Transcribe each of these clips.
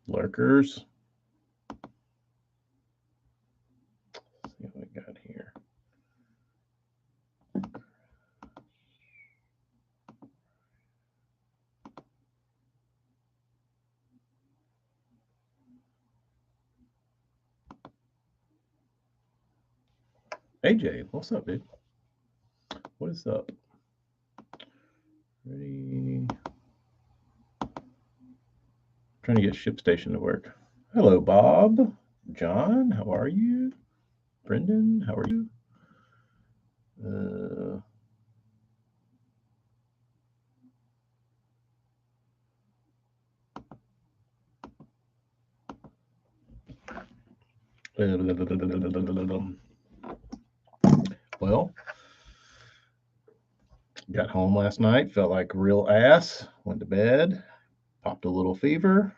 Lurkers. Let's see what we got here. AJ, what's up, dude? What is up? Ready? Trying to get ShipStation to work. Hello, Bob. John, how are you? Brendan, how are you? Uh, well, got home last night, felt like real ass, went to bed, popped a little fever.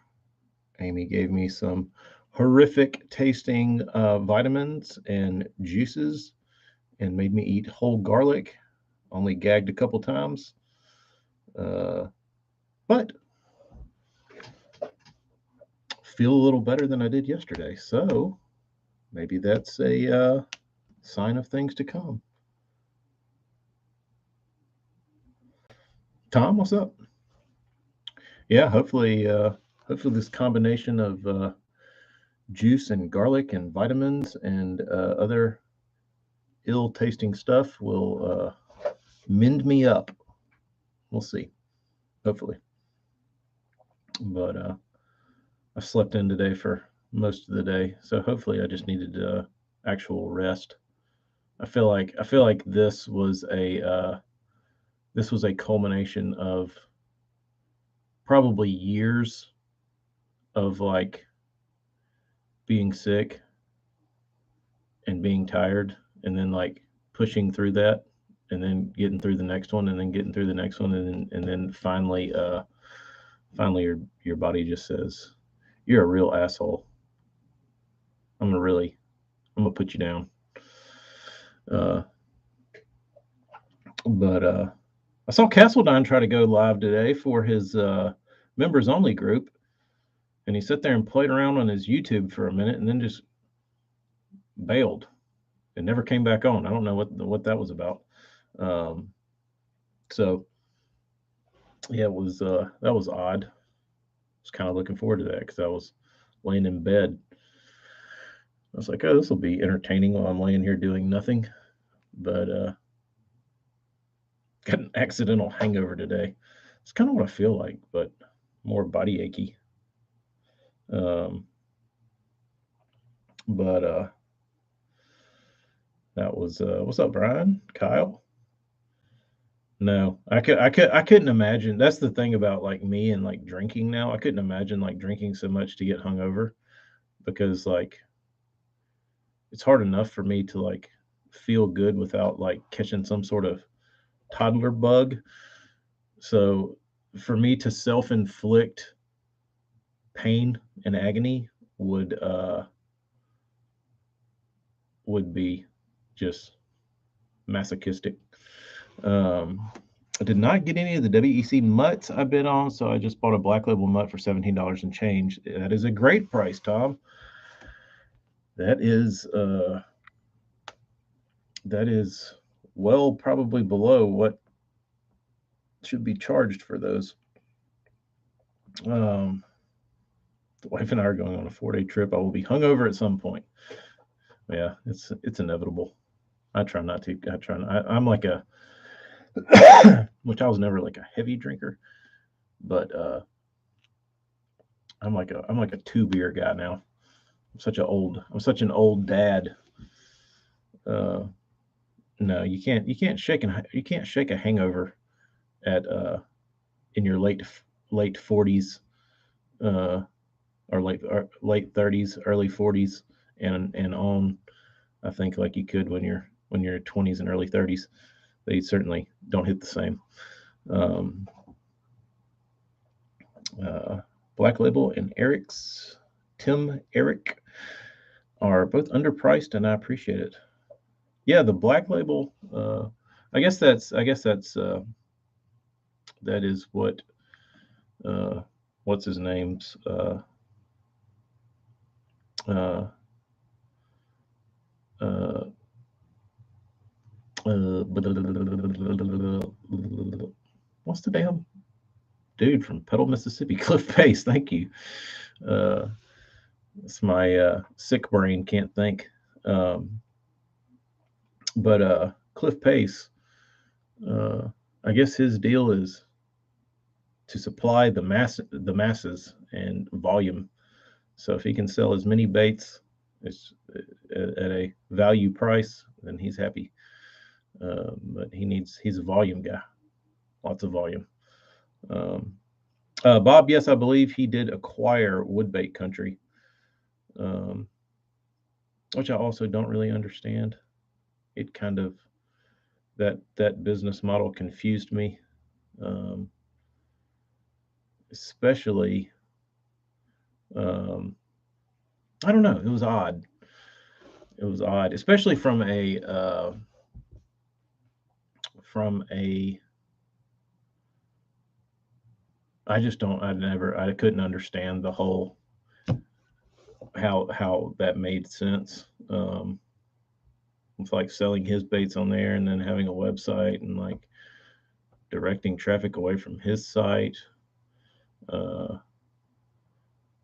Amy gave me some horrific tasting vitamins and juices and made me eat whole garlic. Only gagged a couple times. But feel a little better than I did yesterday. So maybe that's a sign of things to come. Tom, what's up? Yeah, hopefully this combination of juice and garlic and vitamins and other ill-tasting stuff will mend me up. We'll see. Hopefully, but I slept in today for most of the day, so hopefully I just needed actual rest. I feel like this was a culmination of probably years of like being sick and being tired and then like pushing through that and then getting through the next one and then getting through the next one and then finally your body just says you're a real asshole. I'm gonna really I'm gonna put you down. Uh, but I saw Castledine try to go live today for his members only group, and he sat there and played around on his YouTube for a minute and then just bailed and never came back on. I don't know what that was about. Um, so yeah, it was that was odd. I was kind of looking forward to that because I was laying in bed. I was like, oh, this will be entertaining while I'm laying here doing nothing. But got an accidental hangover today. It's kind of what I feel like, but more body achy. Um, but that was what's up, Brian? Kyle? No, I couldn't imagine. That's the thing about like me and like drinking now. I couldn't imagine like drinking so much to get hungover because like it's hard enough for me to like feel good without like catching some sort of toddler bug. So for me to self-inflict pain and agony would be just masochistic. Um, I did not get any of the WEC mutts I've been on, so I just bought a black label mutt for $17 and change. That is a great price, Tom. That is that is well probably below what should be charged for those. Um, the wife and I are going on a 4-day trip. I will be hungover at some point. Yeah, it's inevitable. I try not to. I try. Not, I'm like a, which I was never like a heavy drinker, but I'm like a 2 beer guy now. I'm such an old dad. Uh, no, you can't shake a hangover at in your late 40s uh, or late 30s, early 40s, and on. I think like you could when you're 20s and early 30s. They certainly don't hit the same. Um, uh, Black Label and Eric's Tim Eric are both underpriced, and I appreciate it. Yeah, the Black Label. I guess that's that is what what's his name's uh, uh, what's the damn dude from Petal, Mississippi? Cliff Pace. Thank you. Uh, it's my sick brain can't think. Um, but Cliff Pace, uh, I guess his deal is to supply the masses and volume. So if he can sell as many baits as, at a value price, then he's happy. But he's a volume guy, lots of volume. Um, Bob, yes, I believe he did acquire Woodbait Country, um, which I also don't really understand. It kind of that business model confused me, um, especially. Um, I don't know. It was odd. It was odd, especially from a. I just don't. I couldn't understand the whole how that made sense. It's like selling his baits on there and then having a website and like directing traffic away from his site, uh,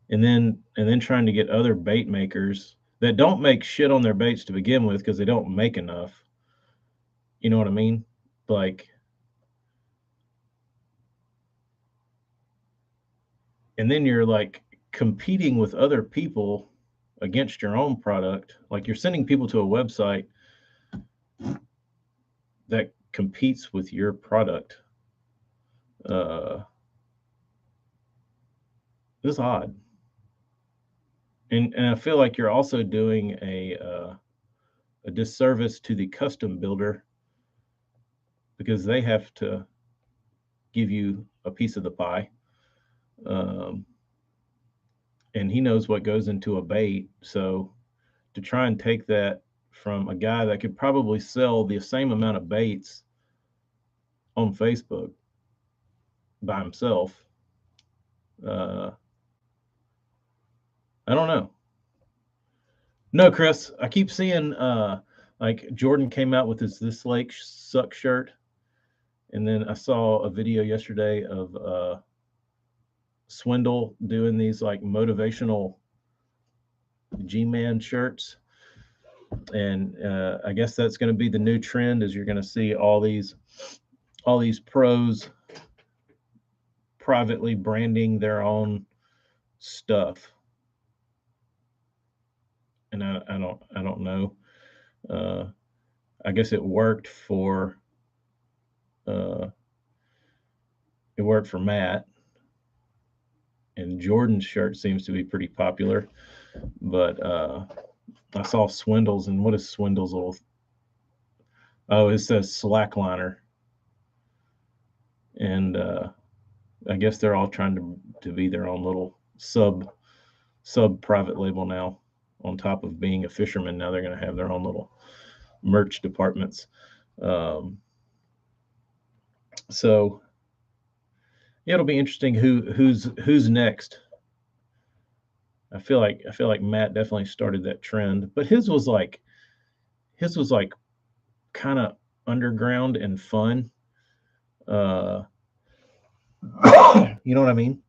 and then trying to get other bait makers that don't make shit on their baits to begin with because they don't make enough. You know what I mean? Like, and then you're like competing with other people against your own product. Like you're sending people to a website that competes with your product. Uh, it's odd, and I feel like you're also doing a disservice to the custom builder because they have to give you a piece of the pie. Um, and he knows what goes into a bait. So to try and take that from a guy that could probably sell the same amount of baits on Facebook by himself, uh, I don't know. No, Chris, I keep seeing like Jordan came out with his This Lake Suck shirt. And then I saw a video yesterday of Swindle doing these like motivational G-Man shirts. And I guess that's going to be the new trend is you're going to see all these pros privately branding their own stuff. And I don't know. Uh, I guess uh, it worked for Matt, and Jordan's shirt seems to be pretty popular. But I saw Swindles, and what is Swindle's little? Oh, it says Slackliner, and I guess they're all trying to be their own little sub private label now. On top of being a fisherman, now they're going to have their own little merch departments. So yeah, it'll be interesting who's next. I feel like Matt definitely started that trend, but his was like kind of underground and fun. Uh, you know what I mean?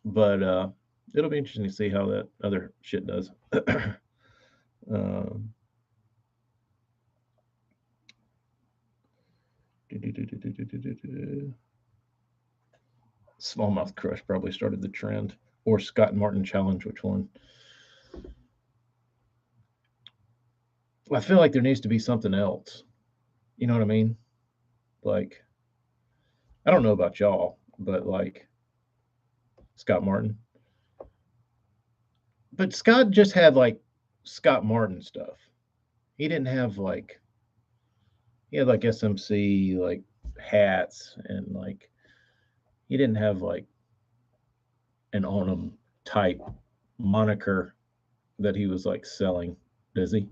But it'll be interesting to see how that other shit does. um, Smallmouth Crush probably started the trend, or Scott Martin Challenge. Which one? I feel like there needs to be something else. You know what I mean? Like, I don't know about y'all, but like Scott Martin. But Scott just had like Scott Martin stuff. He didn't have like he had like SMC like hats and like he didn't have like an Onum type moniker that he was like selling, does he?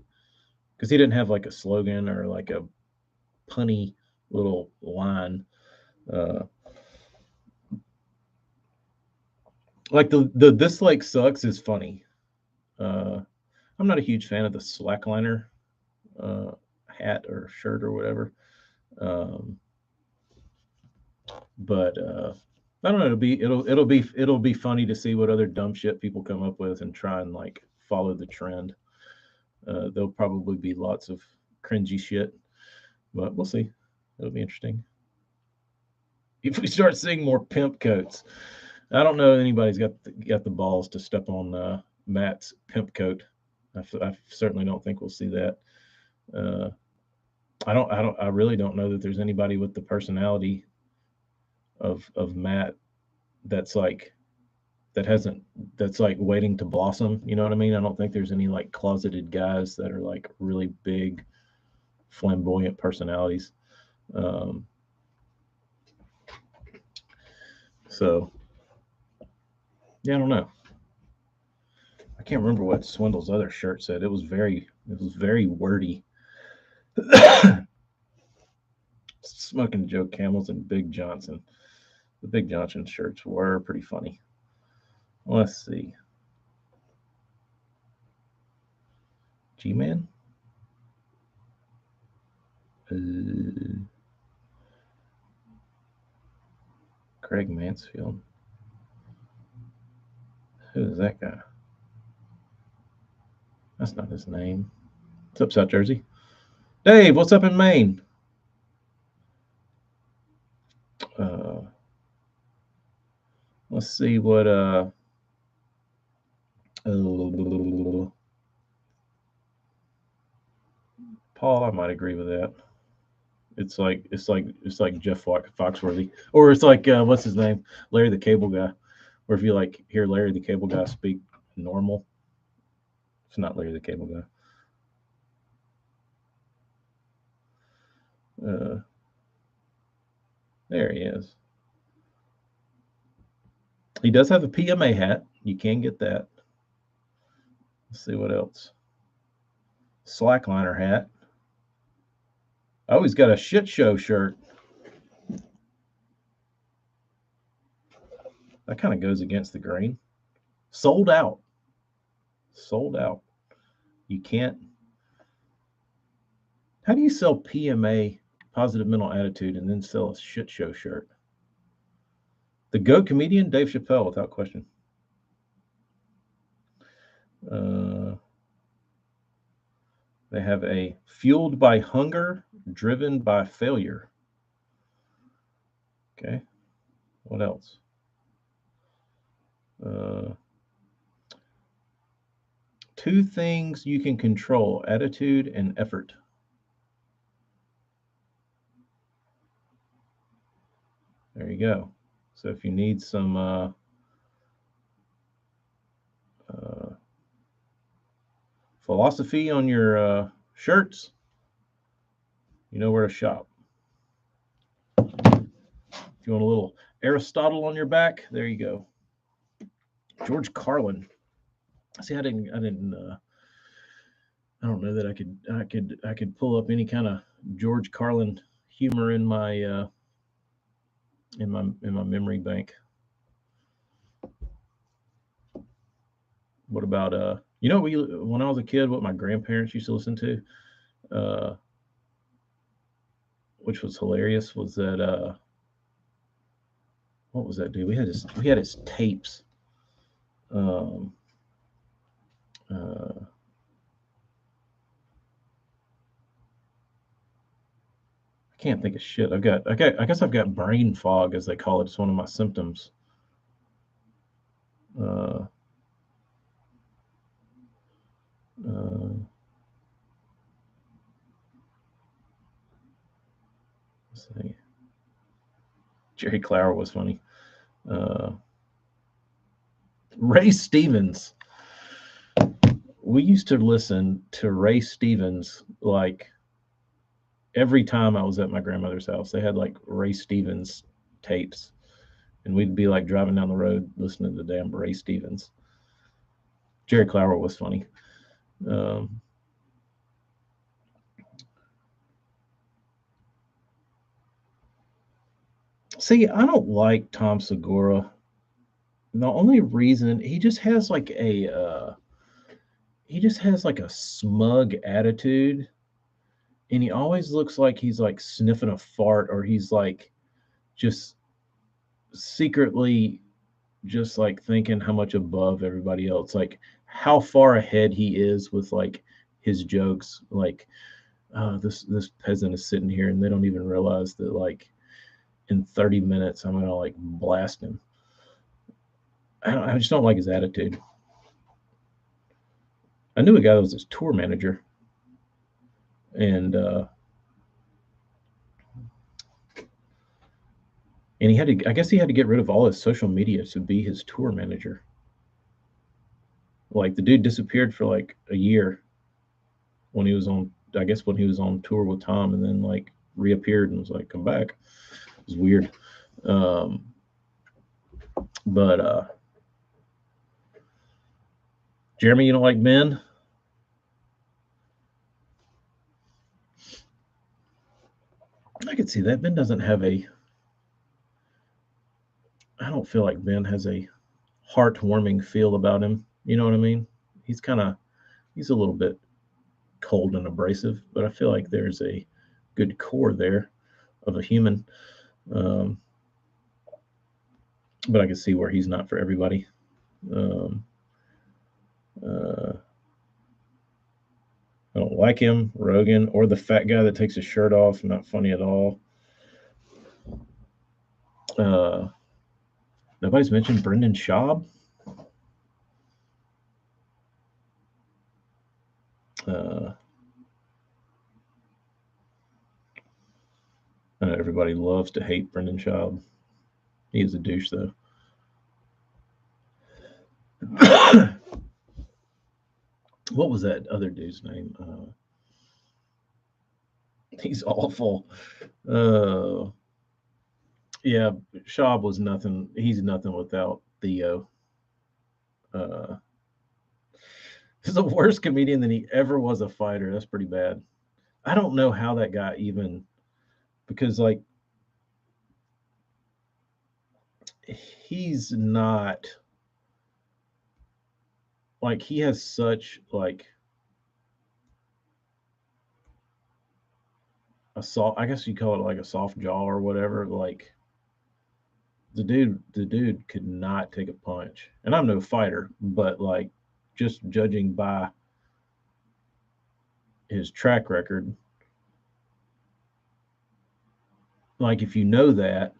because he didn't have like a slogan or like a punny little line. Like the "This Lake Sucks" is funny. I'm not a huge fan of the slackliner hat or shirt or whatever. Um, but I don't know. It'll be funny to see what other dumb shit people come up with and try and like follow the trend. There'll probably be lots of cringy shit, but we'll see. It'll be interesting. If we start seeing more pimp coats, I don't know anybody's got the balls to step on Matt's pimp coat. I certainly don't think we'll see that. Uh, I really don't know that there's anybody with the personality of Matt that's like that hasn't that's like waiting to blossom. You know what I mean? I don't think there's any like closeted guys that are like really big, flamboyant personalities. Um, so yeah, I don't know. I can't remember what Swindle's other shirt said. It was very wordy. Smoking Joe Camels and Big Johnson. The Big Johnson shirts were pretty funny. Let's see. G-Man? Craig Mansfield. Who is that guy? That's not his name. What's up, South Jersey? Dave, what's up in Maine? Uh, let's see what Paul, I might agree with that. It's like Jeff Foxworthy, or it's like what's his name, Larry the Cable Guy. Or if you like hear Larry the Cable Guy speak normal, it's not Larry the Cable Guy. There he is. He does have a PMA hat. You can get that. Let's see what else. Slackliner hat. Oh, he's got a shit show shirt. That kind of goes against the grain. Sold out. Sold out. You can't. How do you sell PMA, positive mental attitude, and then sell a shit show shirt? The GOAT comedian, Dave Chappelle, without question. They have a fueled by hunger, driven by failure. Okay. What else? Two things you can control: attitude and effort. There you go. So if you need some philosophy on your shirts, you know where to shop. If you want a little Aristotle on your back, there you go. George Carlin. See, I don't know that I could pull up any kind of George Carlin humor in my memory bank. What about you know, when I was a kid, what my grandparents used to listen to, which was hilarious, was that what was that dude? We had his tapes. I can't think of shit. I guess I've got brain fog, as they call it. It's one of my symptoms. Let's see. Jerry Clower was funny. Ray Stevens. We used to listen to Ray Stevens like every time I was at my grandmother's house. They had like Ray Stevens tapes, and we'd be like driving down the road listening to damn Ray Stevens. Jerry Clower was funny. See, I don't like Tom Segura. The only reason he just has like a smug attitude, and he always looks like he's like sniffing a fart, or he's like just secretly just like thinking how much above everybody else, like how far ahead he is with like his jokes. Like, this peasant is sitting here, and they don't even realize that like in 30 minutes I'm gonna like blast him. I just don't like his attitude. I knew a guy that was his tour manager, and and he had to. I guess he had to get rid of all his social media to be his tour manager. Like the dude disappeared for like a year when he was on. I guess when he was on tour with Tom, and then like reappeared and was like, "Come back." It was weird. Um, but Jeremy, you don't like Ben? I could see that. Ben doesn't have a. I don't feel like Ben has a heartwarming feel about him. You know what I mean? He's kind of. He's a little bit cold and abrasive, but I feel like there's a good core there of a human. Um, but I can see where he's not for everybody. Um, uh, I don't like him, Rogan, or the fat guy that takes his shirt off. Not funny at all. Uh, Nobody's mentioned Brendan Schaub. Uh, Everybody loves to hate Brendan Schaub. He is a douche, though. What was that other dude's name? He's awful. Uh, yeah, Schaub was nothing. He's nothing without Theo. Uh, he's a worse comedian than he ever was a fighter. That's pretty bad. I don't know how that guy even, because like he's not, like he has such like a soft, I guess you call it like a soft jaw or whatever. Like the dude could not take a punch. And I'm no fighter, but like just judging by his track record, like if you know that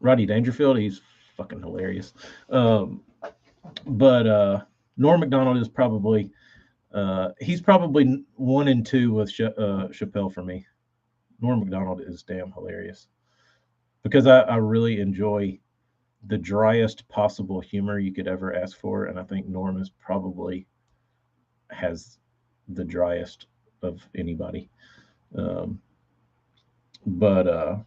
Rodney Dangerfield, he's fucking hilarious. Um, but Norm Macdonald is probably he's probably 1 and 2 with Chappelle for me. Norm Macdonald is damn hilarious because I really enjoy the driest possible humor you could ever ask for, and I think Norm is probably has the driest of anybody. Um, but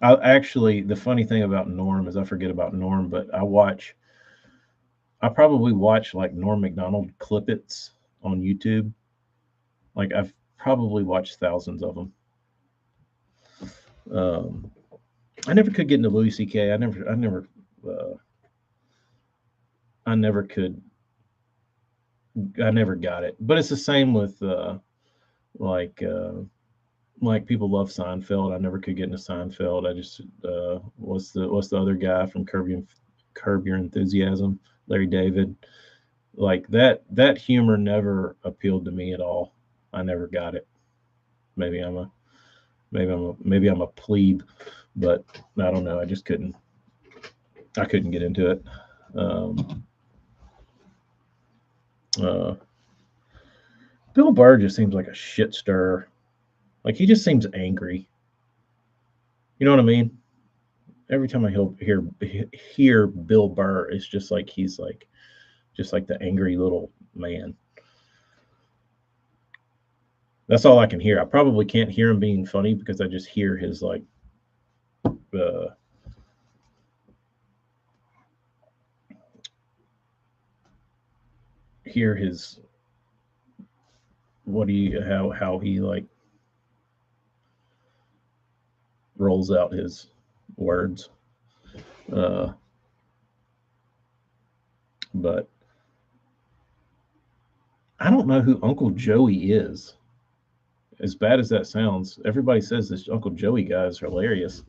I actually, the funny thing about Norm is I forget about Norm, but I probably watch like Norm Macdonald clippets on YouTube. Like I've probably watched thousands of them. Um, I never could get into Louis C.K. Uh, I never could, I never got it. But it's the same with like like people love Seinfeld. I never could get into Seinfeld. I just what's the other guy from Curb Your Enthusiasm, Larry David. Like that humor never appealed to me at all. I never got it. Maybe I'm a maybe I'm a plebe, but I don't know. I couldn't get into it. Um, uh, Bill Burr just seems like a shit stirrer. Like he just seems angry. You know what I mean? Every time I hear Bill Burr, it's just like he's like just like the angry little man. That's all I can hear. I probably can't hear him being funny because I just hear his like uh, hear his how he like rolls out his words. Uh, but I don't know who Uncle Joey is. As bad as that sounds, everybody says this Uncle Joey guy is hilarious.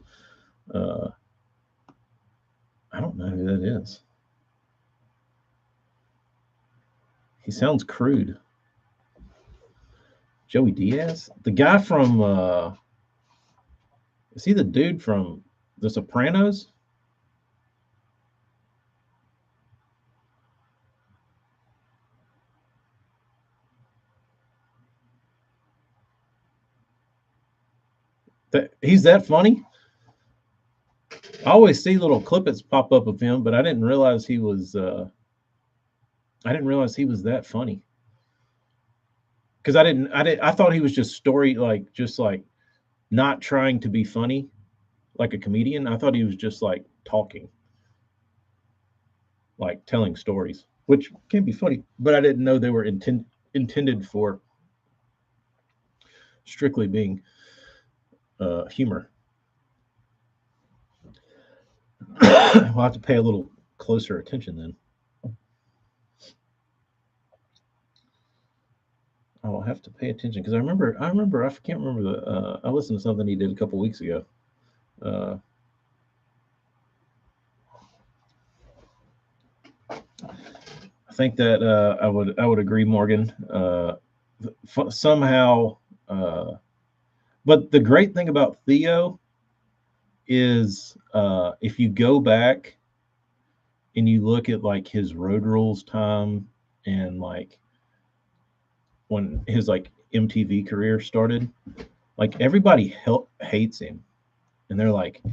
Uh, I don't know who that is. He sounds crude. Joey Diaz, the guy from is he the dude from The Sopranos? He's that funny? I always see little clippets pop up of him, but I didn't realize he was. I didn't realize he was that funny. Because I thought he was just just like not trying to be funny, like a comedian. I thought he was just like talking, like telling stories, which can be funny. But I didn't know they were intended for strictly being humor. We'll have to pay a little closer attention then. I'll have to pay attention because I can't remember I listened to something he did a couple weeks ago. Uh, I think that I would agree, Morgan. Somehow, but the great thing about Theo is if you go back and you look at like his Road Rules time and like when his like MTV career started, like everybody hates him, and they're like,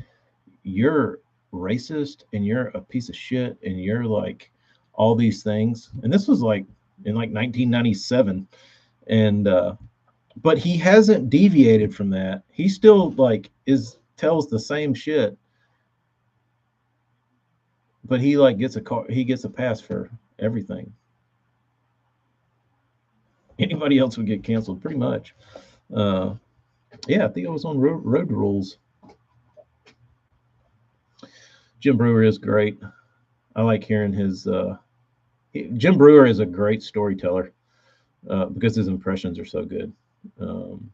"You're racist and you're a piece of shit and you're like all these things." And this was like in like 1997, and but he hasn't deviated from that. He still like is tells the same shit, but he like gets a pass for everything. Anybody else would get canceled pretty much. Uh, yeah, Theo was on Road Rules. Jim Brewer is great. I like hearing his. Jim Brewer is a great storyteller because his impressions are so good. Um,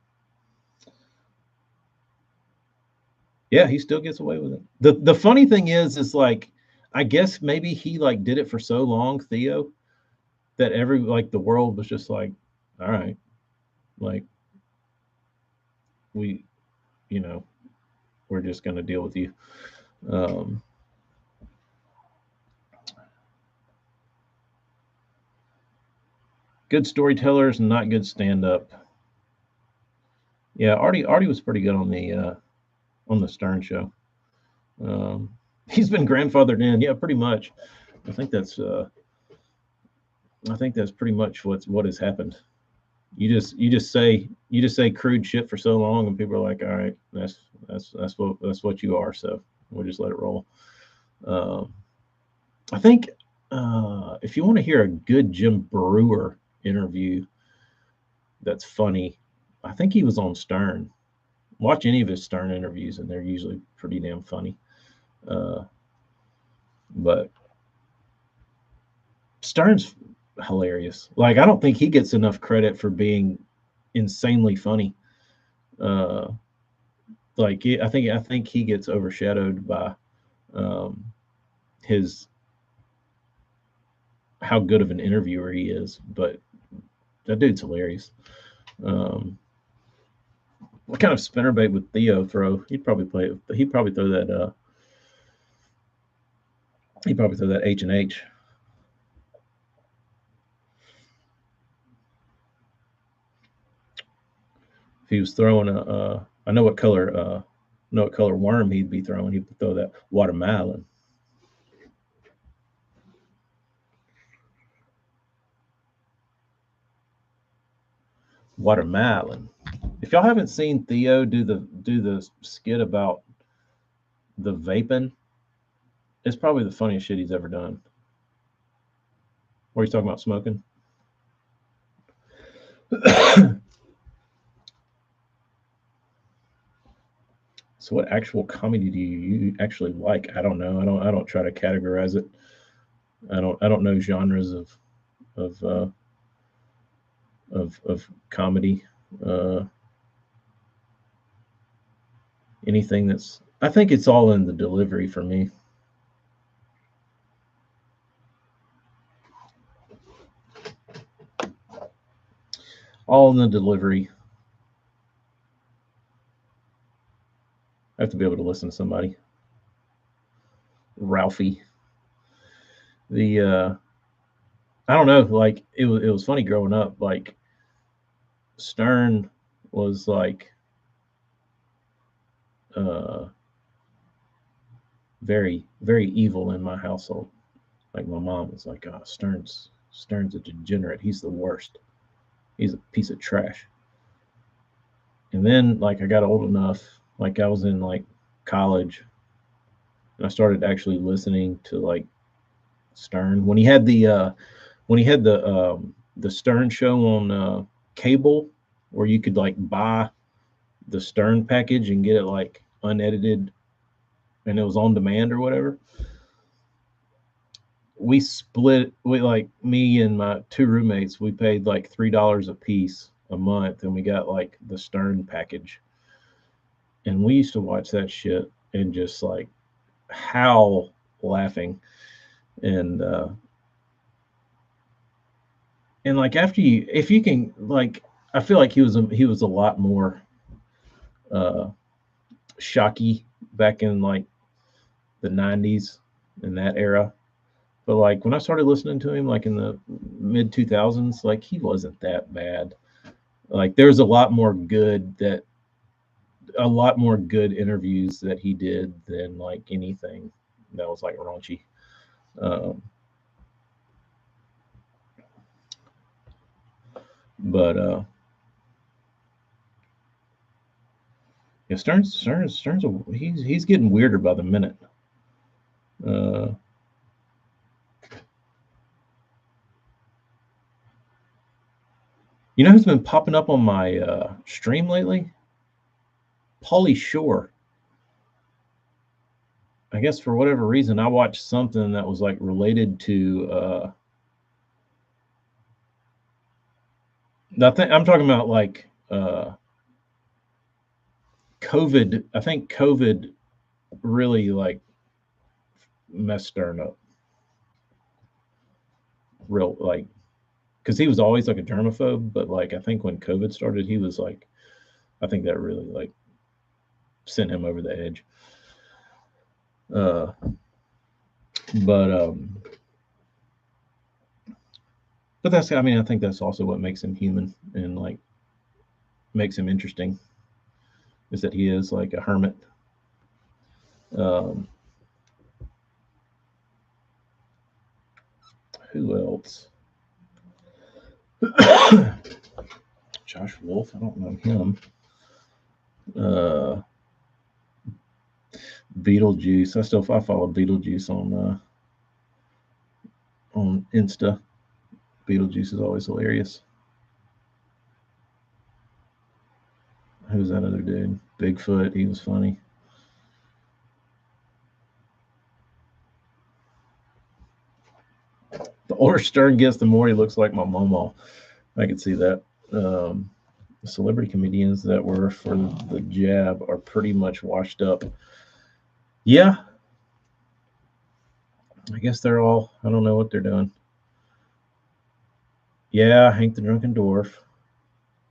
yeah, he still gets away with it. The funny thing is like, I guess maybe he like did it for so long, Theo, that the world was just like, all right, like we, you know, we're just going to deal with you. Um, good storytellers, not good stand up. Yeah, Artie was pretty good on the Stern Show. He's been grandfathered in, yeah, pretty much. I think that's uh, I think that's pretty much what has happened. You just say crude shit for so long, and people are like, all right, that's what you are. So we'll just let it roll. Um, I think if you want to hear a good Jim Brewer interview that's funny, I think he was on Stern. Watch any of his Stern interviews, and they're usually pretty damn funny. Uh, but Stern's hilarious. Like I don't think he gets enough credit for being insanely funny. Uh, I think he gets overshadowed by um, his how good of an interviewer he is. But that dude's hilarious. Um, what kind of spinnerbait would Theo throw? He'd probably play. He'd probably throw that. He'd probably throw that H&H. If he was throwing a, I know what color worm he'd be throwing. He'd throw that watermelon. Watermelon. If y'all haven't seen Theo do the skit about the vaping, it's probably the funniest shit he's ever done. Where he's talking about smoking. So, what actual comedy do you actually like? I don't know. I don't try to categorize it. I don't know genres of uh, of comedy. Uh, Anything that's, I think it's all in the delivery for me. All in the delivery. I have to be able to listen to somebody. Ralphie. The I don't know. Like it was funny growing up. Like Stern was like uh, very evil in my household. Like my mom was like, "Oh, Stern's a degenerate. He's the worst. He's a piece of trash." And then like I got old enough, like I was in like college, and I started actually listening to like Stern when he had the Stern show on cable, where you could like buy the Stern package and get it like unedited, and it was on demand or whatever. We split, we like me and my two roommates, we paid like $3 a piece a month, and we got like the Stern package, and we used to watch that shit and just like howl laughing. And like after you, if you can like, I feel like he was a lot more uh shocky back in like the 90s, in that era. But like when I started listening to him like in the mid 2000s, like he wasn't that bad. Like there's a lot more good interviews that he did than like anything that was like raunchy. Um, but yeah, Stearns, he's getting weirder by the minute. Uh, you know who's been popping up on my stream lately? Pauly Shore. I guess for whatever reason, I watched something that was like related to. I'm talking about like COVID. I think COVID really like messed Stern up, real like, because he was always like a germaphobe, but like I think when COVID started, he was like, I think that really like sent him over the edge. Uh, but but that's, I mean, I think that's also what makes him human and like makes him interesting, is that he is like a hermit. Um, who else? Josh Wolf. I don't know him. Uh, Beetlejuice. I follow Beetlejuice on Insta. Beetlejuice is always hilarious. Who's that other dude? Bigfoot. He was funny. The older Stern gets, the more he looks like my mama. I could see that. Um, the celebrity comedians that were for the jab are pretty much washed up. Yeah, I guess they're all. I don't know what they're doing. Yeah, Hank the Drunken Dwarf.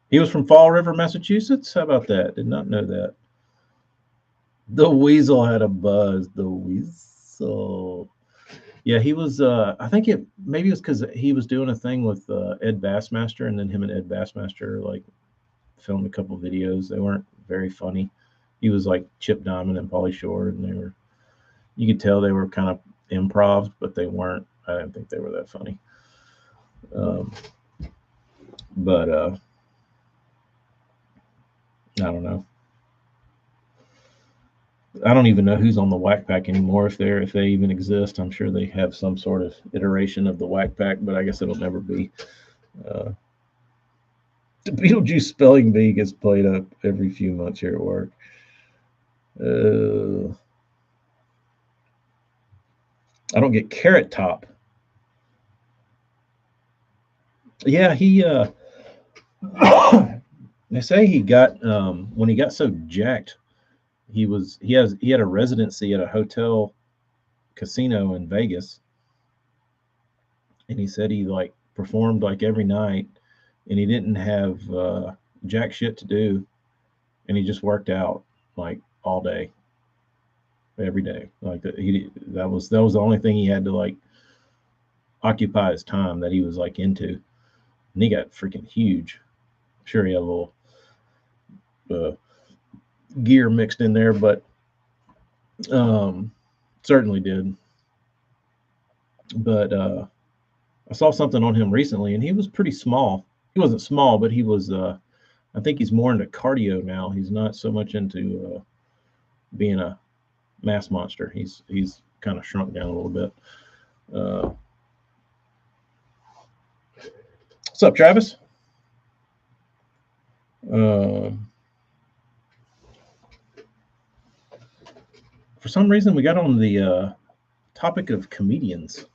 He was from Fall River, Massachusetts. How about that? Did not know that. The Weasel had a buzz. The Weasel. Yeah, he was. I think it maybe it was because he was doing a thing with Ed Bassmaster, and then him and Ed Bassmaster like filmed a couple videos. They weren't very funny. He was like Chip Diamond and Pauly Shore, and they were. You could tell they were kind of improv, but they weren't. I didn't think they were that funny. Um, but I don't know. I don't even know who's on the Whack Pack anymore. If they even exist, I'm sure they have some sort of iteration of the Whack Pack, but I guess it'll never be. Uh, The Beetlejuice spelling bee gets played up every few months here at work. I don't get Carrot Top. Yeah, they say he got when he got so jacked, he had a residency at a hotel casino in Vegas, and he said he like performed like every night, and he didn't have jack shit to do, and he just worked out like all day, every day. Like that was the only thing he had to like occupy his time that he was like into, and he got freaking huge. Sure, he had a little uh, gear mixed in there, but um, certainly did. But I saw something on him recently, and he was pretty small. He wasn't small, but he was. I think he's more into cardio now. He's not so much into being a mass monster. He's kind of shrunk down a little bit. Uh, what's up, Travis? Uh, for some reason, we got on the topic of comedians.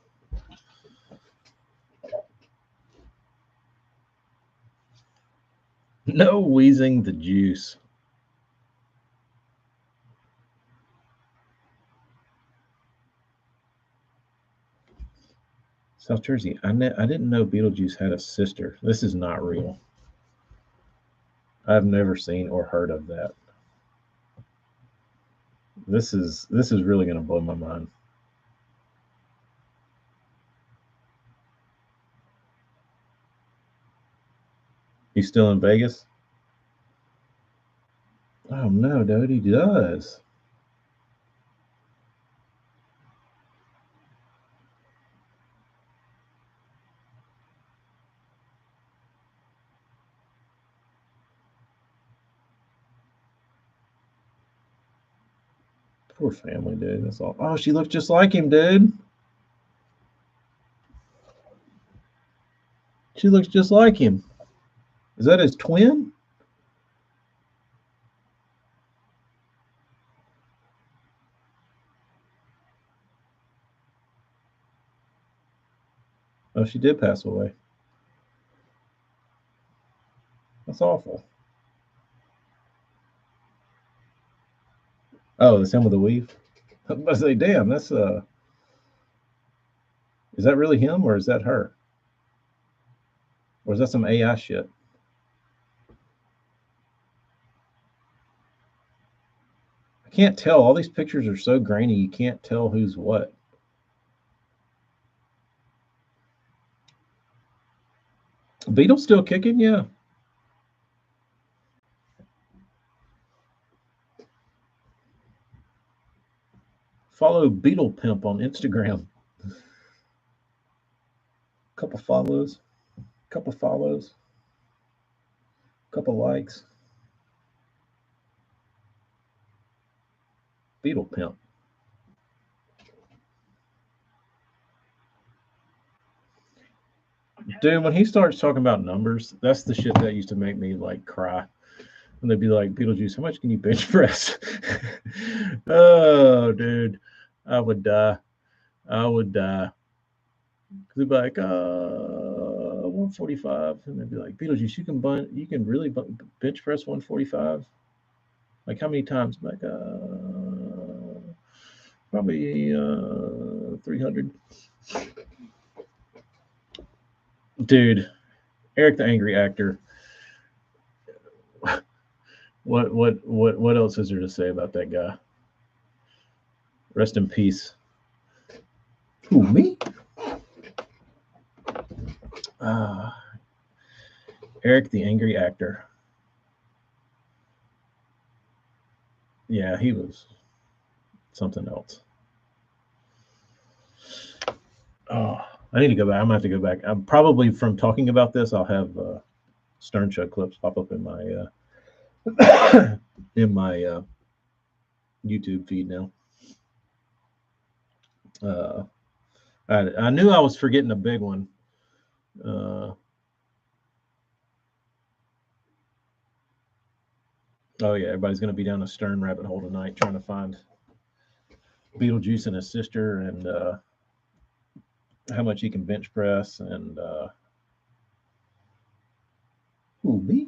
No wheezing the juice. South Jersey. I didn't know Beetlejuice had a sister. This is not real. I've never seen or heard of that. This is really going to blow my mind. He's still in Vegas? Oh no, dude, he does. Poor family, dude. That's all. Oh, she looks just like him, dude. She looks just like him. Is that his twin? Oh, she did pass away. That's awful. Oh, that's him with the weave. I was about to say, damn, that's is that really him or is that her? Or is that some AI shit? I can't tell. All these pictures are so grainy, you can't tell who's what. Beetle's still kicking, yeah. Follow Beetle Pimp on Instagram. Couple follows, couple follows, couple likes. Beetle Pimp. Dude, when he starts talking about numbers, that's the shit that used to make me like cry. And they'd be like, Beetlejuice, how much can you bench press? Oh, dude, I would die. I would die. They'd be like, 145. And they'd be like, Beetlejuice, you can really bench press 145? Like, how many times? I'm like, probably 300. Dude, Eric the Angry Actor. What else is there to say about that guy? Rest in peace. Who, me? Uh, Eric the Angry Actor. Yeah, he was something else. Oh, I need to go back. I'm gonna have to go back. I'm probably from talking about this. I'll have Stern Show clips pop up in my in my YouTube feed now. Uh, I knew I was forgetting a big one. Uh, Oh yeah, everybody's going to be down a Stern rabbit hole tonight trying to find Beetlejuice and his sister and how much he can bench press and who me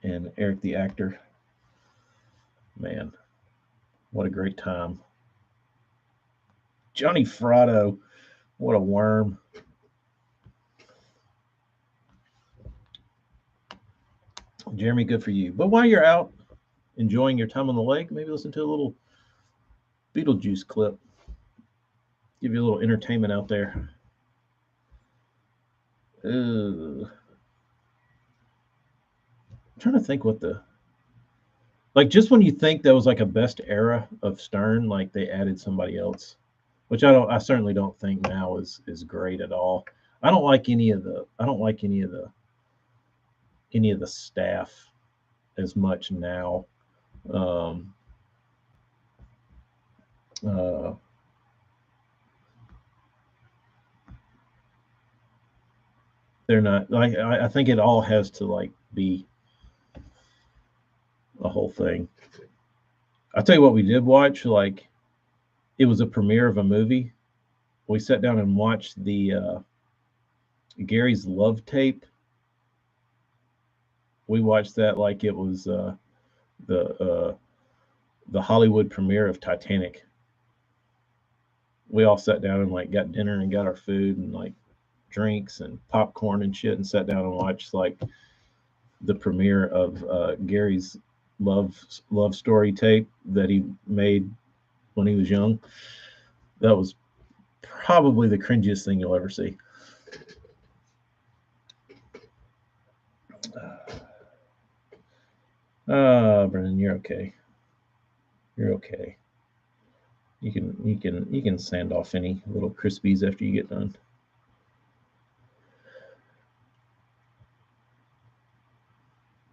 and Eric the actor. Man, what a great time. Johnny Fratto, what a worm. Jeremy, good for you. But while you're out enjoying your time on the lake, maybe listen to a little Beetlejuice clip. Give you a little entertainment out there. I'm trying to think what the like just when you think that was like a best era of Stern, like they added somebody else, which I certainly don't think now is great at all. I don't like any of the staff as much now. Um, uh, they're not like I think it all has to like be a whole thing. I'll tell you what we did watch, like it was a premiere of a movie. We sat down and watched the Gary's Love Tape. We watched that like it was the the Hollywood premiere of Titanic. We all sat down and like got dinner and got our food and like drinks and popcorn and shit and sat down and watched like the premiere of Gary's love story tape that he made when he was young. That was probably the cringiest thing you'll ever see. Brendan, you're okay. You're okay. You can sand off any little crispies after you get done.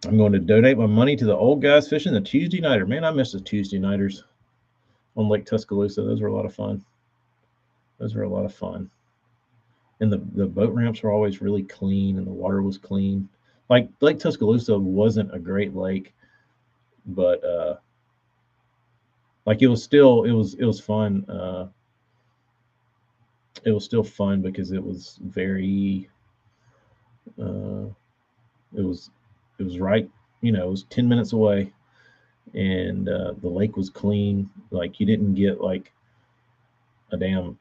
I'm going to donate my money to the old guys fishing the Tuesday nighter. Man, I miss the Tuesday nighters on Lake Tuscaloosa. Those were a lot of fun. Those were a lot of fun. And the boat ramps were always really clean and the water was clean. Like Lake Tuscaloosa wasn't a great lake, but like it was fun. It was still fun because it was very uh, it was it was right, it was 10 minutes away and the lake was clean. Like you didn't get like a damn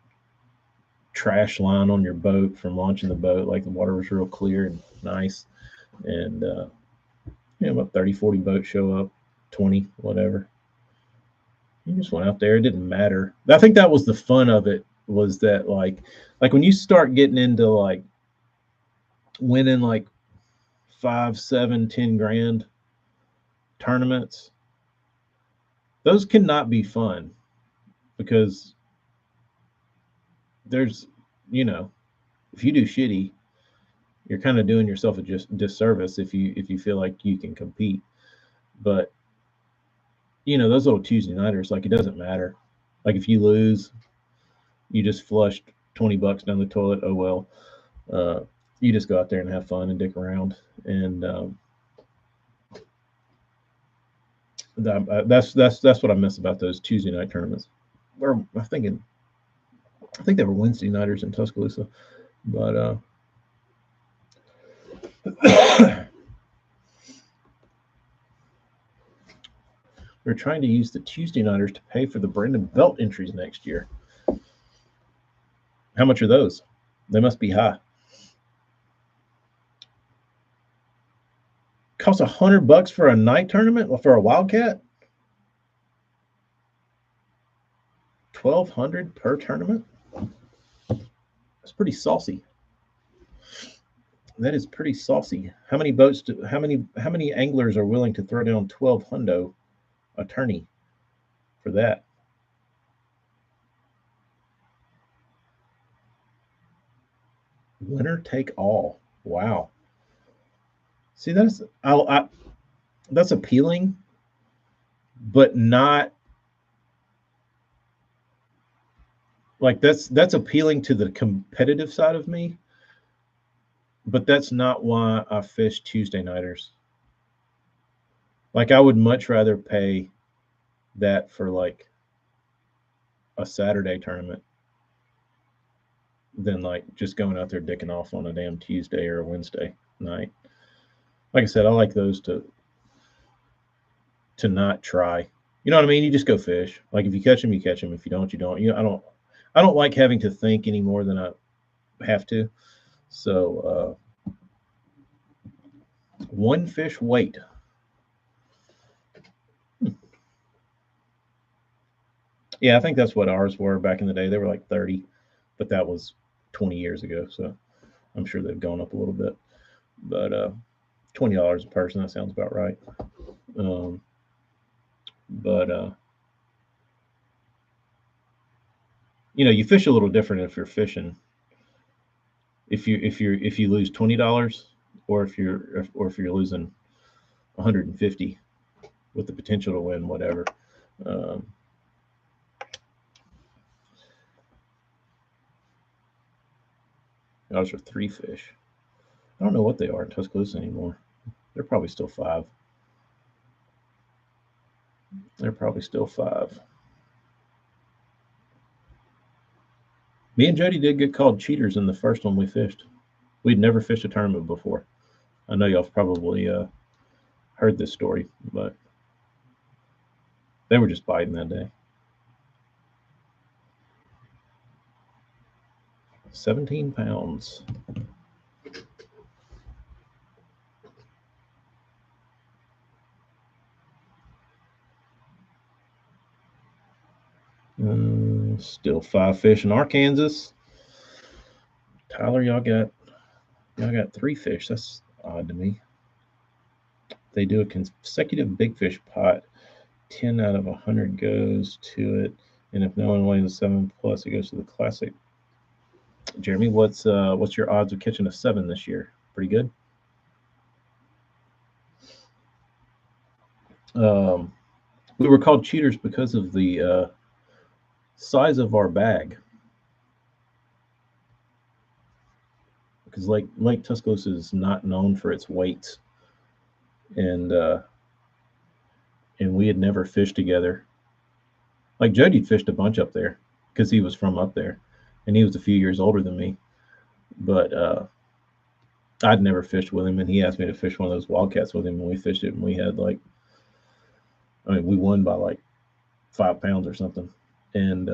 trash line on your boat from launching the boat. Like the water was real clear and nice. And about 30, 40 boats show up, 20, whatever. You just went out there. It didn't matter. I think that was the fun of it, was that like when you start getting into like winning like 5, 7, 10 grand tournaments, those cannot be fun because there's, if you do shitty, you're kind of doing yourself a just disservice if you feel like you can compete. But those little Tuesday nighters, like it doesn't matter. Like if you lose, you just flushed $20 down the toilet. Oh well. You just go out there and have fun and dick around, and that's what I miss about those Tuesday night tournaments. Or I think they were Wednesday nighters in Tuscaloosa, but we're trying to use the Tuesday nighters to pay for the Brendan Belt entries next year. How much are those? They must be high. Costs $100 for a night tournament for a Wildcat. 1,200 per tournament. That's pretty saucy. That is pretty saucy. How many boats? How many anglers are willing to throw down 12 hundo a tourney for that? Winner take all. Wow. See, that's appealing, but not like that's appealing to the competitive side of me, but that's not why I fish Tuesday nighters. Like I would much rather pay that for like a Saturday tournament than like just going out there dicking off on a damn Tuesday or a Wednesday night. Like I said, I like those to not try. You know what I mean? You just go fish. Like if you catch them, you catch them. If you don't, you don't. I don't like having to think any more than I have to. So one fish weight. Yeah, I think that's what ours were back in the day. They were like 30, but that was 20 years ago. So I'm sure they've gone up a little bit. But $20 a person, that sounds about right. Um, but you fish a little different if you're fishing. If you lose $20, or if you're losing 150 with the potential to win whatever. Um, those are 3 fish. I don't know what they are in Tuscaloosa anymore. They're probably still 5. They're probably still 5. Me and Jody did get called cheaters in the first one we fished. We'd never fished a tournament before. I know y'all have probably heard this story, but they were just biting that day. 17 pounds. Still 5 fish in Arkansas. Tyler, y'all got 3 fish. That's odd to me. They do a consecutive big fish pot. 10 out of 100 goes to it, and if no one weighs a 7 plus, it goes to the classic. Jeremy, what's your odds of catching a 7 this year? Pretty good. We were called cheaters because of the size of our bag. Because Lake Tuscaloosa is not known for its weights, and we had never fished together. Like Jody fished a bunch up there because he was from up there, and he was a few years older than me. But I'd never fished with him, and he asked me to fish one of those wildcats with him, and we fished it, and we had we won by like 5 pounds or something, and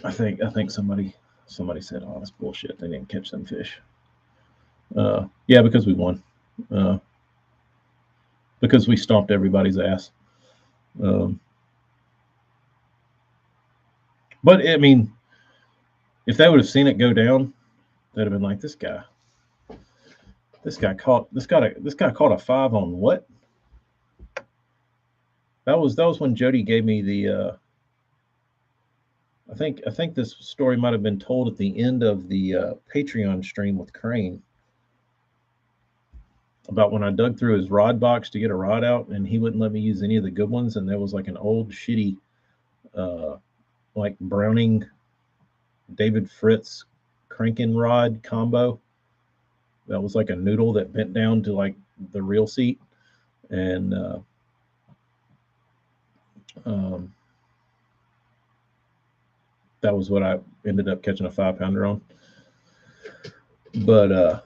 I think somebody said, "Oh, that's bullshit. They didn't catch them fish." Yeah, because we won. Uh, because we stomped everybody's ass. Um, but I mean, if they would have seen it go down, they'd have been like, "This guy caught a 5 on what?" That was when Jody gave me the. I think this story might have been told at the end of the Patreon stream with Crane about when I dug through his rod box to get a rod out, and he wouldn't let me use any of the good ones, and there was like an old shitty, like Browning, David Fritz cranking rod combo. That was like a noodle that bent down to like the reel seat, and um, that was what I ended up catching a 5-pounder on. But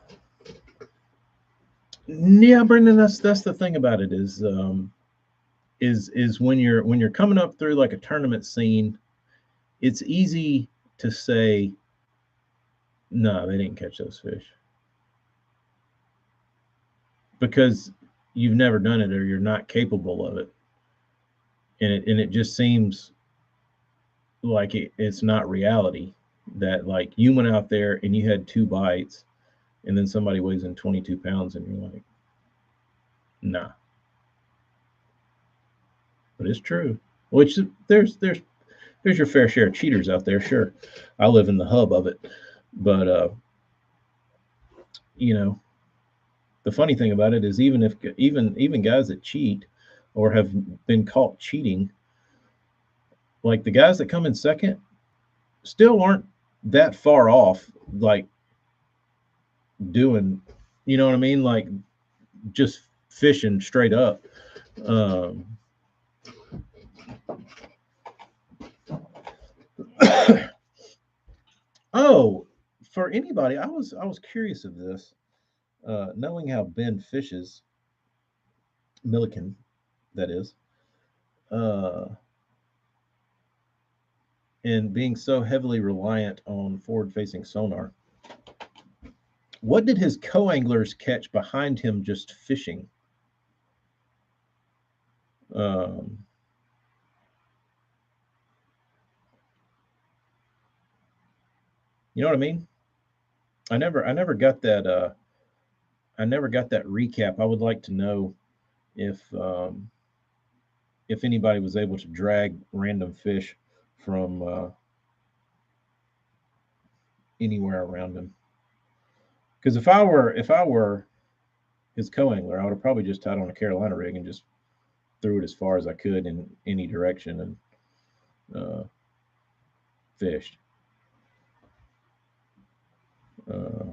yeah, Brendan, that's the thing about it is when you're coming up through like a tournament scene, it's easy to say, no, they didn't catch those fish, because you've never done it or you're not capable of it, and it just seems like it's not reality that like you went out there and you had 2 bites, and then somebody weighs in 22 pounds and you're like, nah. But it's true. Which there's your fair share of cheaters out there, sure. I live in the hub of it. But you know, the funny thing about it is even guys that cheat or have been caught cheating, like the guys that come in second still aren't that far off like doing You know what I mean? Like just fishing straight up. Um, oh, for anybody, I was curious of this, knowing how Ben fishes, Milliken, that is, uh, and being so heavily reliant on forward-facing sonar. What did his co-anglers catch behind him just fishing? Um, you know what I mean? I never got that. I never got that recap. I would like to know if anybody was able to drag random fish from anywhere around him. Because if I were his co-angler, I would have probably just tied on a Carolina rig and just threw it as far as I could in any direction and fished. Uh,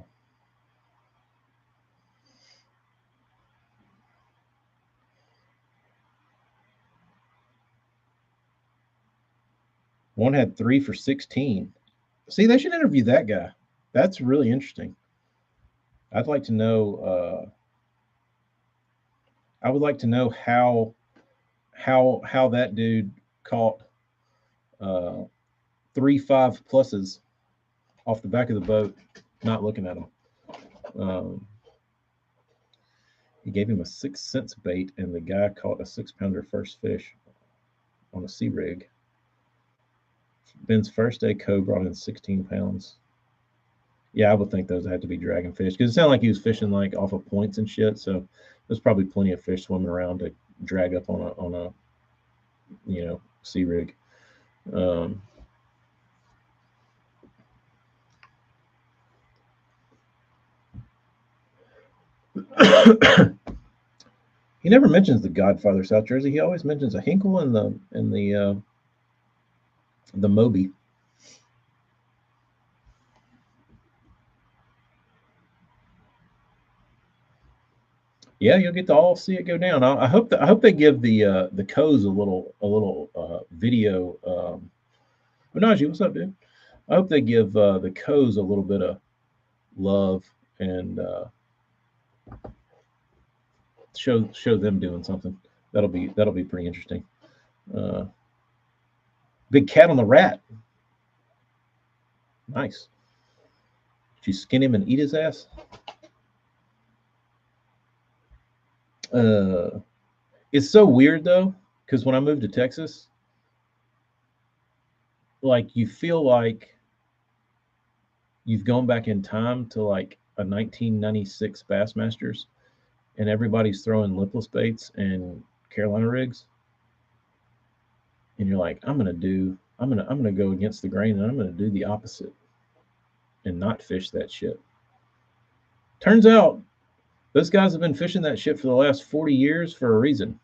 One had 3 for 16. See, they should interview that guy. That's really interesting. I'd like to know. I would like to know how that dude caught uh, 3 5 pluses off the back of the boat, not looking at him. Um, he gave him a 6 cents bait, and the guy caught a 6 pounder first fish on a sea rig. Ben's first day co brought in 16 pounds. Yeah, I would think those had to be dragon fish because it sounded like he was fishing like off of points and shit. So there's probably plenty of fish swimming around to drag up on a sea rig. Um, he never mentions the Godfather South Jersey. He always mentions a Hinkle and the Moby. Yeah, you'll get to all see it go down. I hope they give the Coes a little video. Benaji, what's up, dude? I hope they give the Coes a little bit of love and show them doing something. That'll be pretty interesting. Uh, Big cat on the rat. Nice. Did you skin him and eat his ass? Uh, it's so weird though, because when I moved to Texas, like you feel like you've gone back in time to like a 1996 Bassmasters, and everybody's throwing lipless baits and Carolina rigs, and you're like, I'm gonna go against the grain, and I'm gonna do the opposite and not fish that shit. Turns out those guys have been fishing that shit for the last 40 years for a reason.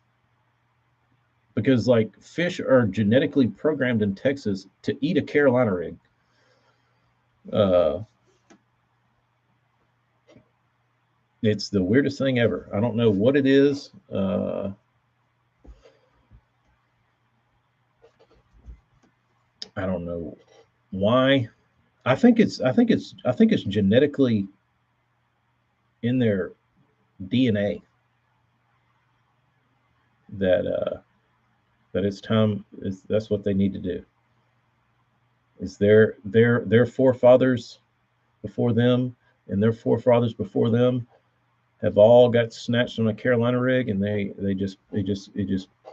Because like fish are genetically programmed in Texas to eat a Carolina rig. Uh, it's the weirdest thing ever. I don't know what it is. I don't know why. I think it's genetically in their DNA that that it's time. That's what they need to do. Is their forefathers before them and their forefathers before them have all got snatched on a Carolina rig, and it just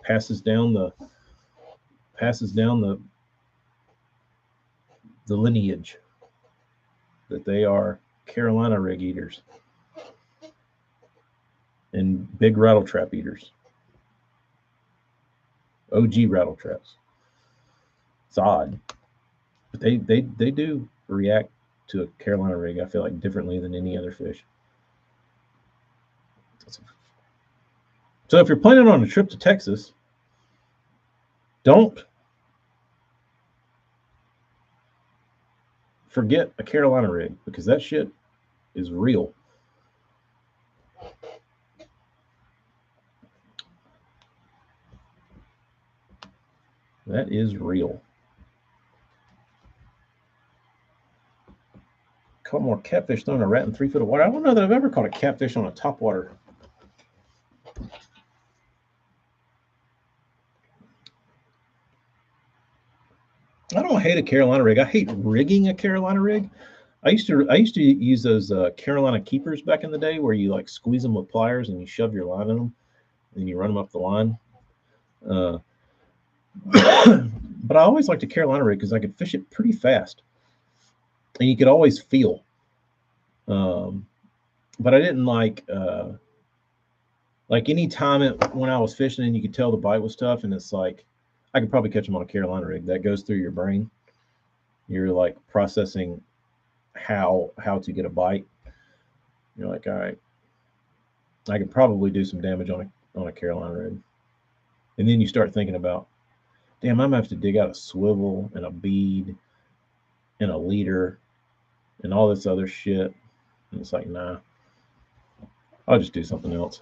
passes down the lineage that they are Carolina rig eaters and big rattle trap eaters, OG rattle traps. It's odd, but they do react to a Carolina rig. I feel like differently than any other fish. So if you're planning on a trip to Texas, don't forget a Carolina rig because that shit is real. That is real. Caught more catfish throwing a rat in 3 foot of water. I don't know that I've ever caught a catfish on a topwater. I don't hate a Carolina rig. I hate rigging a Carolina rig. I used to use those Carolina keepers back in the day, where you like squeeze them with pliers and you shove your line in them, and you run them up the line. Uh, but I always liked a Carolina rig because I could fish it pretty fast, and you could always feel. But I didn't like any time when I was fishing and you could tell the bite was tough, and it's like I could probably catch them on a Carolina rig. That goes through your brain. You're like processing how to get a bite. You're like, all right, I could probably do some damage on a Carolina rig. And then you start thinking about, damn, I'm gonna have to dig out a swivel and a bead and a leader and all this other shit. And it's like, nah, I'll just do something else.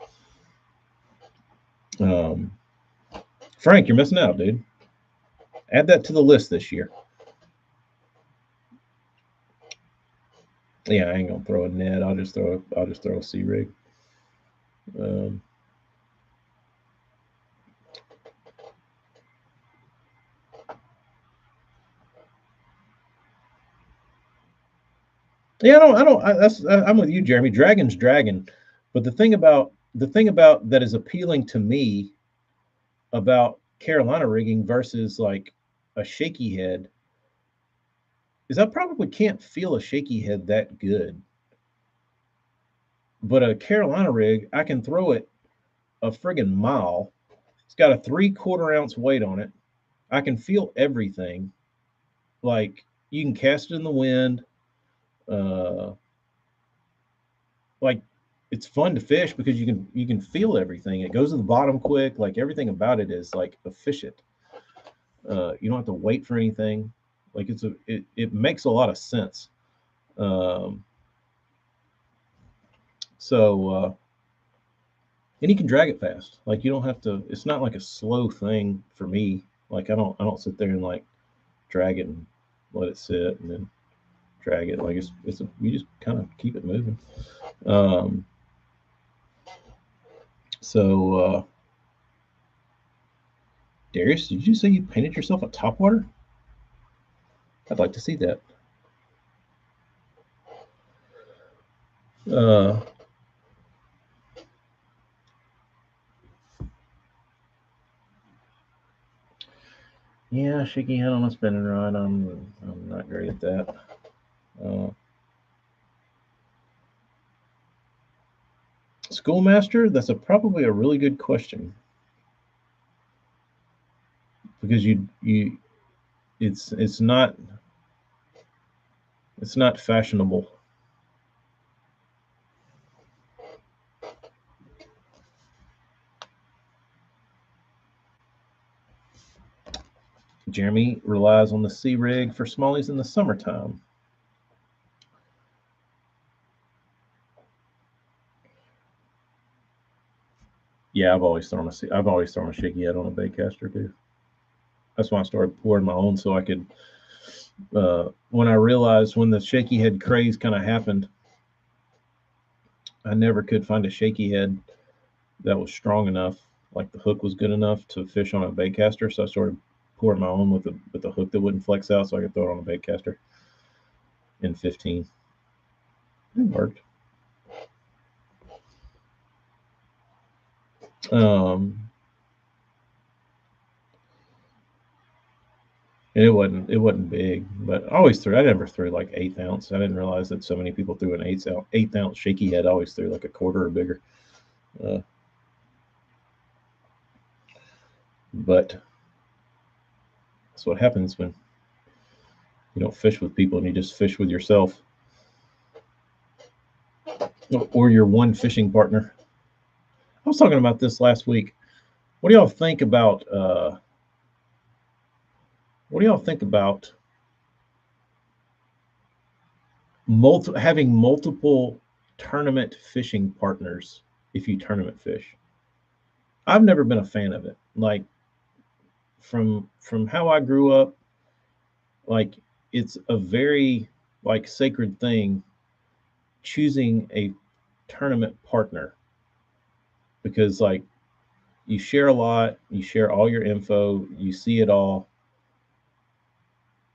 Frank, you're missing out, dude. Add that to the list this year. Yeah, I ain't gonna throw a net. I'll just throw a sea rig. Yeah, I'm with you, Jeremy. Dragon's dragon, but the thing about that is appealing to me about Carolina rigging versus like a shaky head is I probably can't feel a shaky head that good. But a Carolina rig, I can throw it a friggin' mile. It's got a 3/4 ounce weight on it. I can feel everything. Like you can cast it in the wind. Like it's fun to fish because you can feel everything. It goes to the bottom quick. Like everything about it is like efficient. You don't have to wait for anything. Like it makes a lot of sense. So and you can drag it fast. Like you don't have to. It's not like a slow thing for me. Like I don't sit there and like drag it and let it sit and then drag it. Like you just kind of keep it moving. So Darius, did you say you painted yourself a topwater? I'd like to see that. Yeah, shaky head on a spinning rod. I'm not great at that. Schoolmaster, that's probably a really good question because it's not fashionable. Jeremy relies on the sea rig for smallies in the summertime. Yeah, I've always thrown a shaky head on a baitcaster too. That's why I started pouring my own so I could. When I realized when the shaky head craze kind of happened, I never could find a shaky head that was strong enough, like the hook was good enough to fish on a baitcaster. So I started pouring my own with the hook that wouldn't flex out, so I could throw it on a baitcaster in 15. It worked. And it wasn't big, but I never threw like 1/8 ounce. I didn't realize that so many people threw an 8 ounce shaky head. I always threw like a quarter or bigger. But that's what happens when you don't fish with people and you just fish with yourself or your one fishing partner. I was talking about this last week. What do y'all think about having multiple tournament fishing partners if you tournament fish? I've never been a fan of it. Like from how I grew up, like it's a very like sacred thing choosing a tournament partner because like you share a lot, you share all your info, you see it all.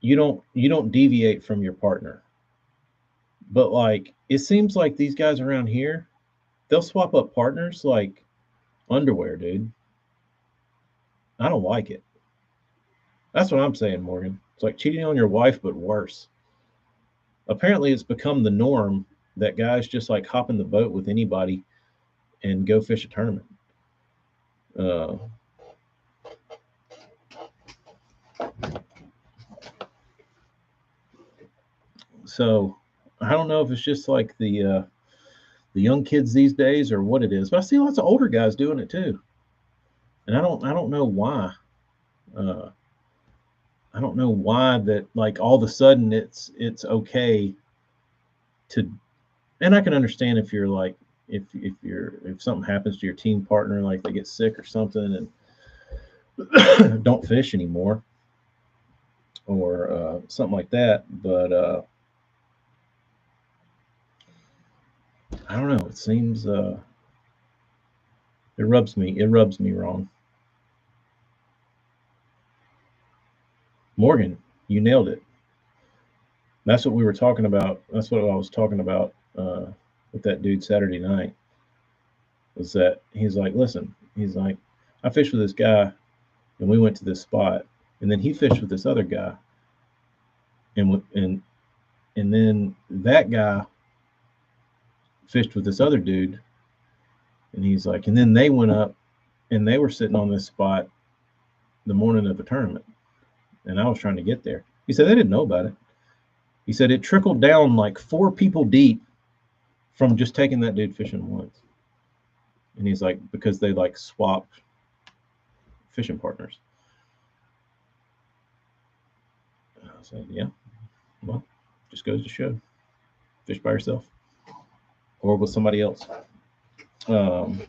You don't deviate from your partner. But like it seems like these guys around here, they'll swap up partners like underwear, dude. I don't like it. That's what I'm saying, Morgan. It's like cheating on your wife, but worse. Apparently, it's become the norm that guys just like hop in the boat with anybody and go fish a tournament. Uh, so I don't know if it's just like the young kids these days or what it is, but I see lots of older guys doing it too, and I don't know why. Uh, I don't know why that like all of a sudden it's okay to, and I can understand if you're like if something happens to your team partner, like they get sick or something and don't fish anymore or something like that. But I don't know. It seems it rubs me wrong. Morgan, you nailed it. That's what we were talking about. That's what I was talking about with that dude Saturday night. Was that he's like, listen, he's like, I fished with this guy, and we went to this spot, and then he fished with this other guy, and then that guy fished with this other dude, and he's like, and then they went up, and they were sitting on this spot the morning of the tournament, and I was trying to get there. He said they didn't know about it. He said it trickled down like 4 people deep from just taking that dude fishing once. And he's like, because they like swapped fishing partners. And I was like, yeah, well, just goes to show. Fish by yourself or with somebody else. Um,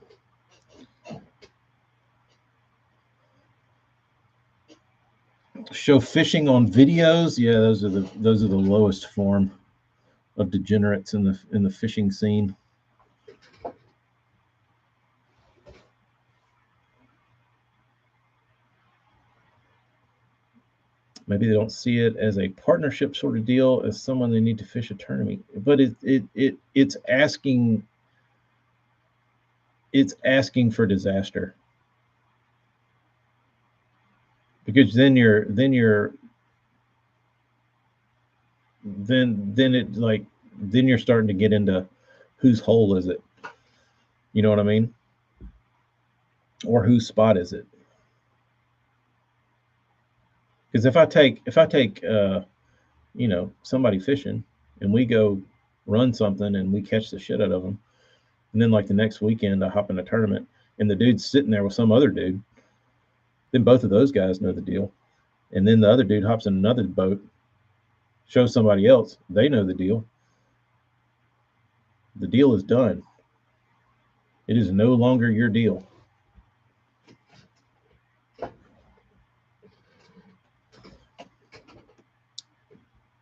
show fishing on videos. Yeah, those are the lowest form of degenerates in the fishing scene. Maybe they don't see it as a partnership sort of deal, as someone they need to fish a tournament. But it's asking for disaster because then it like then you're starting to get into whose hole is it? You know what I mean? Or whose spot is it? Because if I take somebody fishing and we go run something and we catch the shit out of them, and then like the next weekend I hop in a tournament and the dude's sitting there with some other dude, then both of those guys know the deal. And then the other dude hops in another boat, shows somebody else, they know the deal. The deal is done. It is no longer your deal.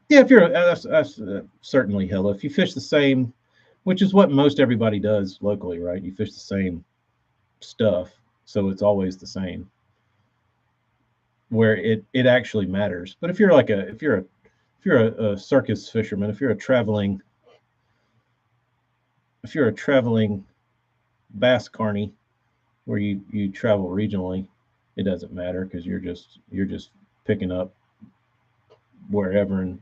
Yeah, if you're that's certainly hell. If you fish the same, which is what most everybody does locally, right? You fish the same stuff, so it's always the same. Where it actually matters. But if you're like a circus fisherman, if you're a traveling bass carney where you travel regionally, it doesn't matter because you're just picking up wherever and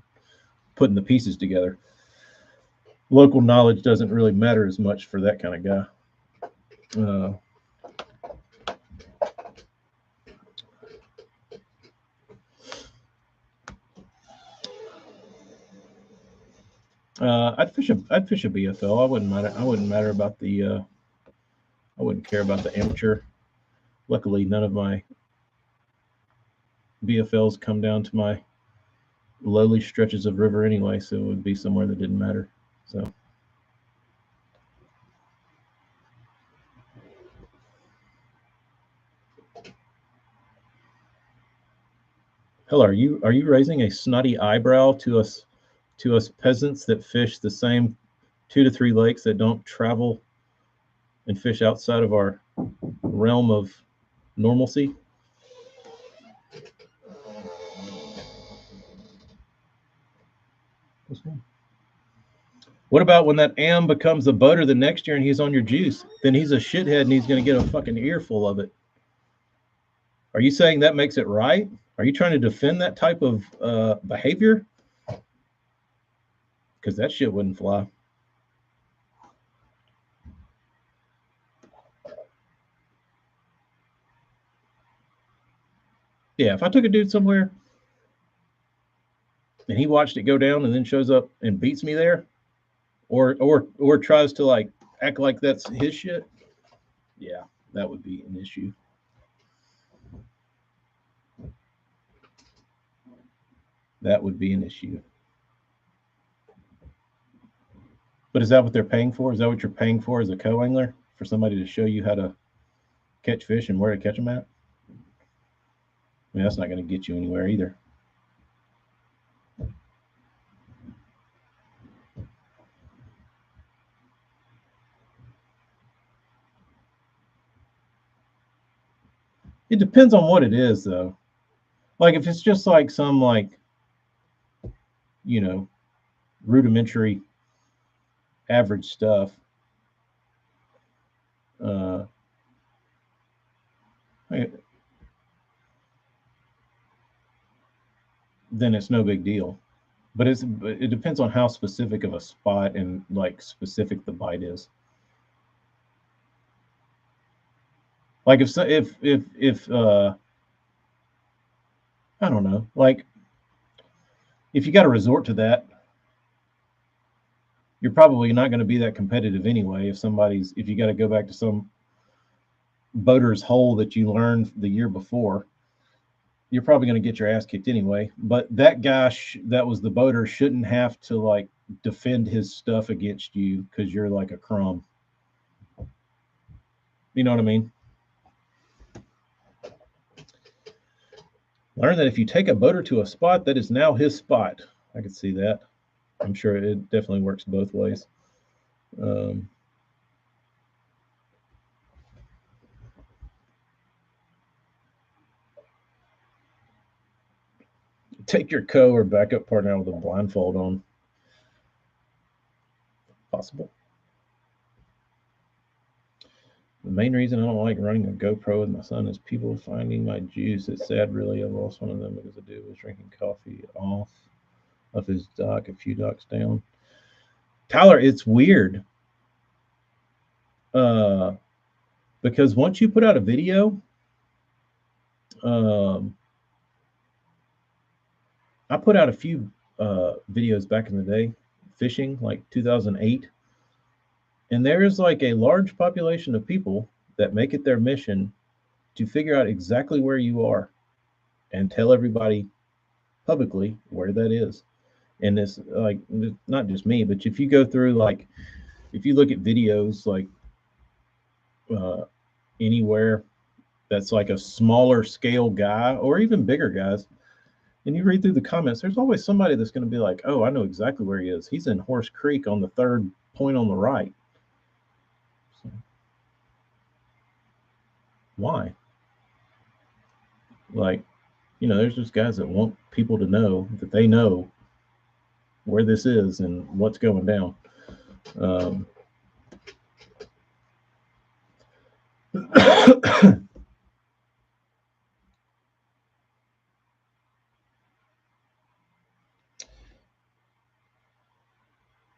putting the pieces together. Local knowledge doesn't really matter as much for that kind of guy. Uh, I'd fish a BFL. I wouldn't about the I wouldn't care about the amateur. Luckily, none of my BFLs come down to my lowly stretches of river anyway, so it would be somewhere that didn't matter. So Hell, are you raising a snotty eyebrow to us peasants that fish the same 2 to 3 lakes that don't travel and fish outside of our realm of normalcy? What about when that am becomes a boater the next year and he's on your juice? Then he's a shithead and he's going to get a fucking earful of it. Are you saying that makes it right? Are you trying to defend that type of behavior? Because that shit wouldn't fly. Yeah, if I took a dude somewhere and he watched it go down and then shows up and beats me there, or tries to like act like that's his shit, yeah, that would be an issue. That would be an issue. But is that what they're paying for? Is that what you're paying for as a co-angler? For somebody to show you how to catch fish and where to catch them at? I mean, that's not going to get you anywhere either. It depends on what it is, though. Like if it's just like some like, you know, rudimentary average stuff, uh, then it's no big deal. But it depends on how specific of a spot and like specific the bite is. Like if I don't know, like if you got to resort to that, you're probably not going to be that competitive anyway. If you got to go back to some boater's hole that you learned the year before, you're probably going to get your ass kicked anyway. But that guy that was the boater shouldn't have to like defend his stuff against you because you're like a crumb. You know what I mean? Learn that if you take a boater to a spot, that is now his spot. I could see that. I'm sure it definitely works both ways. Um, take your co or backup partner out with a blindfold on. Possible. The main reason I don't like running a GoPro with my son is people finding my juice. It's sad, really. I lost one of them because the dude was drinking coffee off of his dock a few docks down. Tyler, it's weird. Because once you put out a video, um, I put out a few videos back in the day, fishing, like 2008. And there is like a large population of people that make it their mission to figure out exactly where you are and tell everybody publicly where that is. And it's like not just me, but if you go through like if you look at videos like uh, anywhere that's like a smaller scale guy or even bigger guys, and you read through the comments, there's always somebody that's going to be like, "Oh, I know exactly where he is. He's in Horse Creek on the third point on the right." So, why? Like, there's just guys that want people to know that they know where this is and what's going down. Um,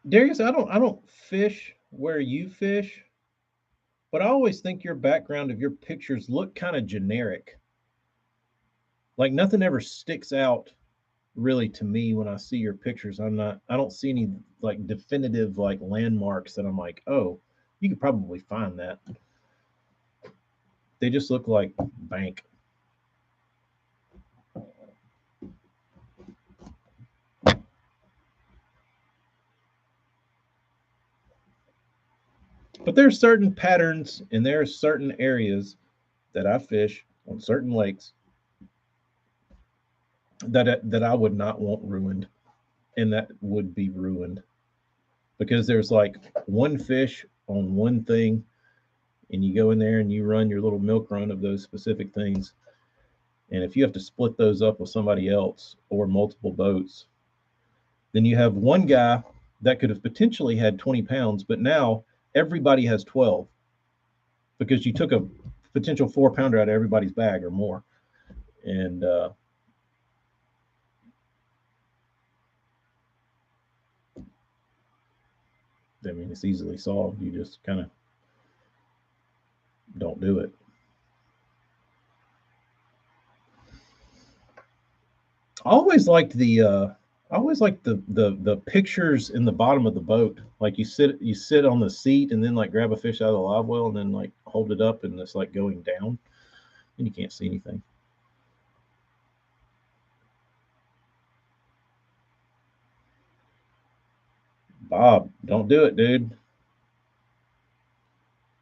Darius, I don't fish where you fish, but I always think your background of your pictures look kind of generic. Like nothing ever sticks out really to me when I see your pictures. I don't see any like definitive like landmarks that I'm like, oh, you could probably find that. They just look like bank. But there's certain patterns and there are certain areas that I fish on certain lakes that I would not want ruined, and that would be ruined because there's like one fish on one thing, and you go in there and you run your little milk run of those specific things, and if you have to split those up with somebody else or multiple boats, then you have one guy that could have potentially had 20 pounds, but now everybody has 12 because you took a potential 4 pounder out of everybody's bag or more. And I mean, it's easily solved. You just kind of don't do it. I always liked the pictures in the bottom of the boat. Like you sit on the seat and then like grab a fish out of the live well and then like hold it up and it's like going down and you can't see anything. Bob, don't do it, dude.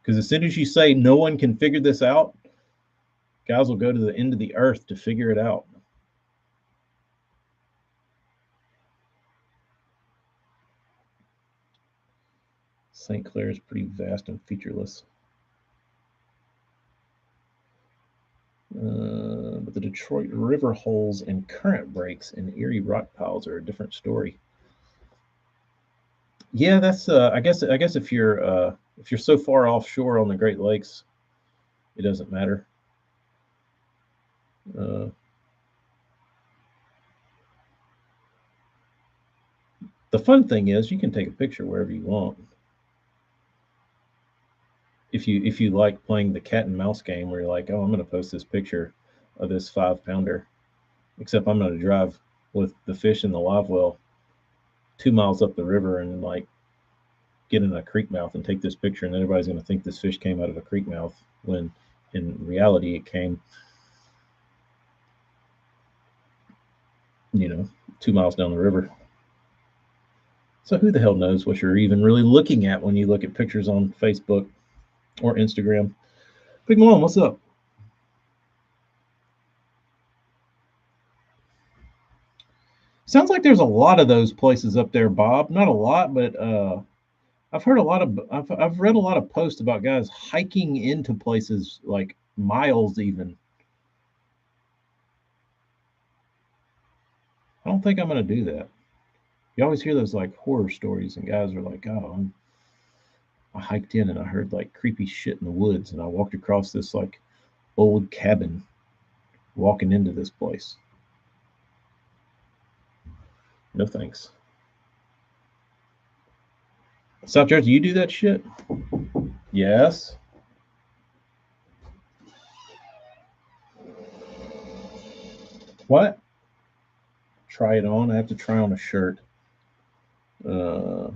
Because as soon as you say no one can figure this out, guys will go to the end of the earth to figure it out. St. Clair is pretty vast and featureless. But the Detroit River holes and current breaks and eerie rock piles are a different story. Yeah, that's I guess if you're so far offshore on the Great Lakes, it doesn't matter. Uh, the fun thing is you can take a picture wherever you want. If you like playing the cat and mouse game where you're like, oh, I'm going to post this picture of this 5 pounder, except I'm going to drive with the fish in the live well 2 miles up the river and like get in a creek mouth and take this picture, and everybody's going to think this fish came out of a creek mouth when in reality it came, 2 miles down the river. So who the hell knows what you're even really looking at when you look at pictures on Facebook or Instagram? Big Malone, what's up? Sounds like there's a lot of those places up there, Bob. Not a lot, but I've read a lot of posts about guys hiking into places like miles even. I don't think I'm gonna do that. You always hear those like horror stories, and guys are like, "Oh, I hiked in and I heard like creepy shit in the woods, and I walked across this like old cabin, walking into this place." No thanks. South Jersey, you do that shit? Yes. What? Try it on. I have to try on a shirt. Uh,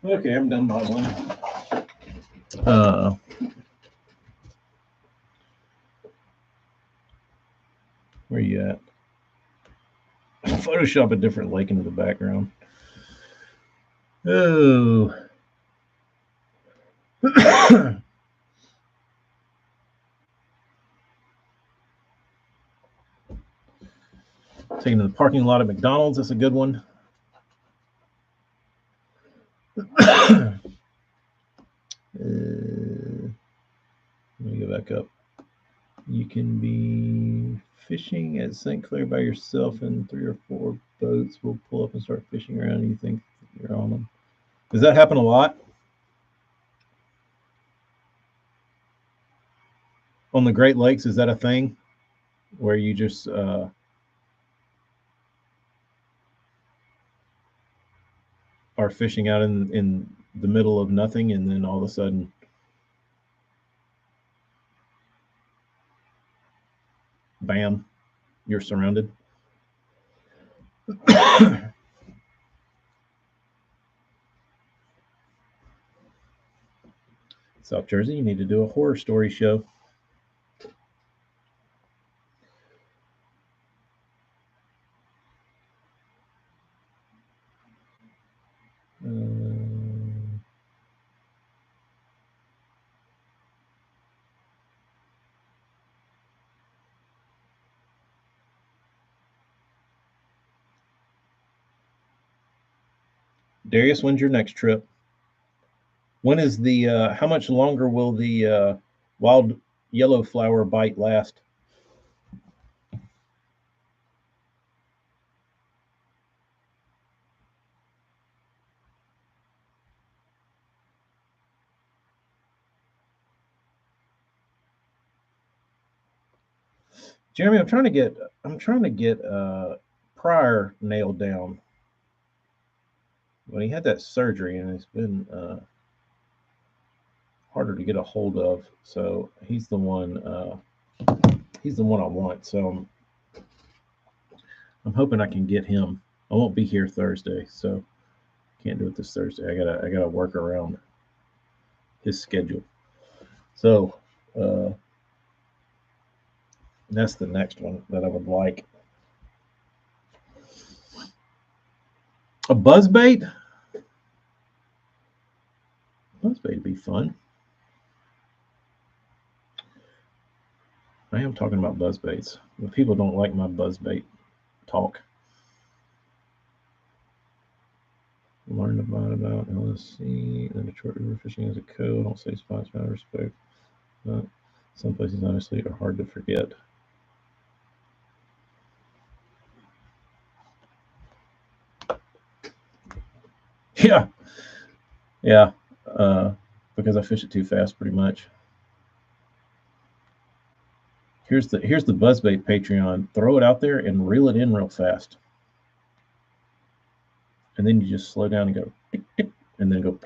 okay, I'm done modeling. Uh, where you at? Photoshop a different lake into the background. Oh. Taking to the parking lot at McDonald's. That's a good one. Let me go back up. You can be fishing at St. Clair by yourself, and 3 or 4 boats will pull up and start fishing around. And you think you're on them. Does that happen a lot? on the Great Lakes, is that a thing where you just are fishing out in the middle of nothing, and then all of a sudden, bam, you're surrounded? South Jersey, you need to do a horror story show. Darius, when's your next trip? When is the how much longer will the wild yellow flower bite last? Jeremy, I'm trying to get Pryor nailed down. When he had that surgery, and it's been harder to get a hold of. So he's the one. He's the one I want. So I'm hoping I can get him. I won't be here Thursday, so can't do it this Thursday. I gotta work around his schedule. So that's the next one that I would like. A buzzbait? Buzzbait would be fun. I am talking about buzzbaits, but people don't like my buzzbait talk. Learned about LSC and Detroit River Fishing as a code. Don't say spots out of respect. But some places, honestly, are hard to forget. Yeah, yeah, because I fish it too fast, pretty much. Here's the buzzbait Patreon. Throw it out there and reel it in real fast, and then you just slow down and go, tick, tick, and then go.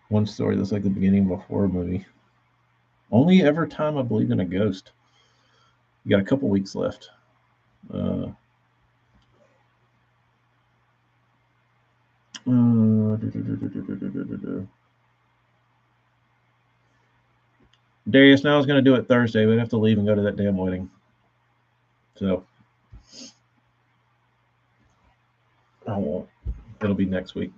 One story that's like the beginning of a horror movie. Only ever time I believe in a ghost. You got a couple weeks left. Darius, now I was going to do it Thursday, but I have to leave and go to that damn wedding. So I won't. It'll be next week.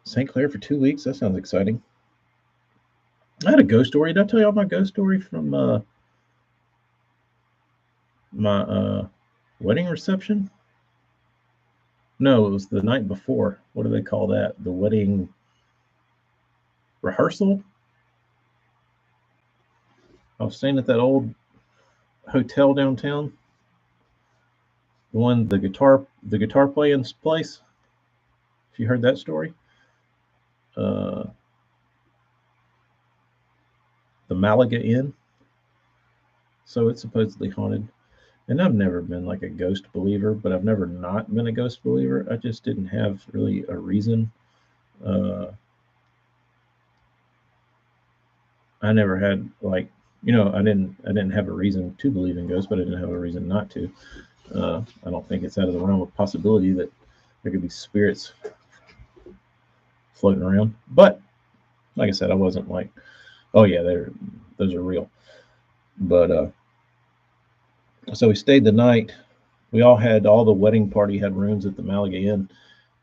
St. Clair for 2 weeks. That sounds exciting. I had a ghost story. Did I tell you all my ghost story from my wedding reception? No, it was the night before. What do they call that? The wedding rehearsal? I was staying at that old hotel downtown. The one, the guitar playing place. If you heard that story. The Malaga Inn. So it's supposedly haunted. And I've never been like a ghost believer, but I've never not been a ghost believer. I just didn't have really a reason. I never had like, I didn't have a reason to believe in ghosts, but I didn't have a reason not to. I don't think it's out of the realm of possibility that there could be spirits floating around. But like I said, I wasn't like, oh yeah, those are real. But so we stayed the night. We all the wedding party had rooms at the Malaga Inn,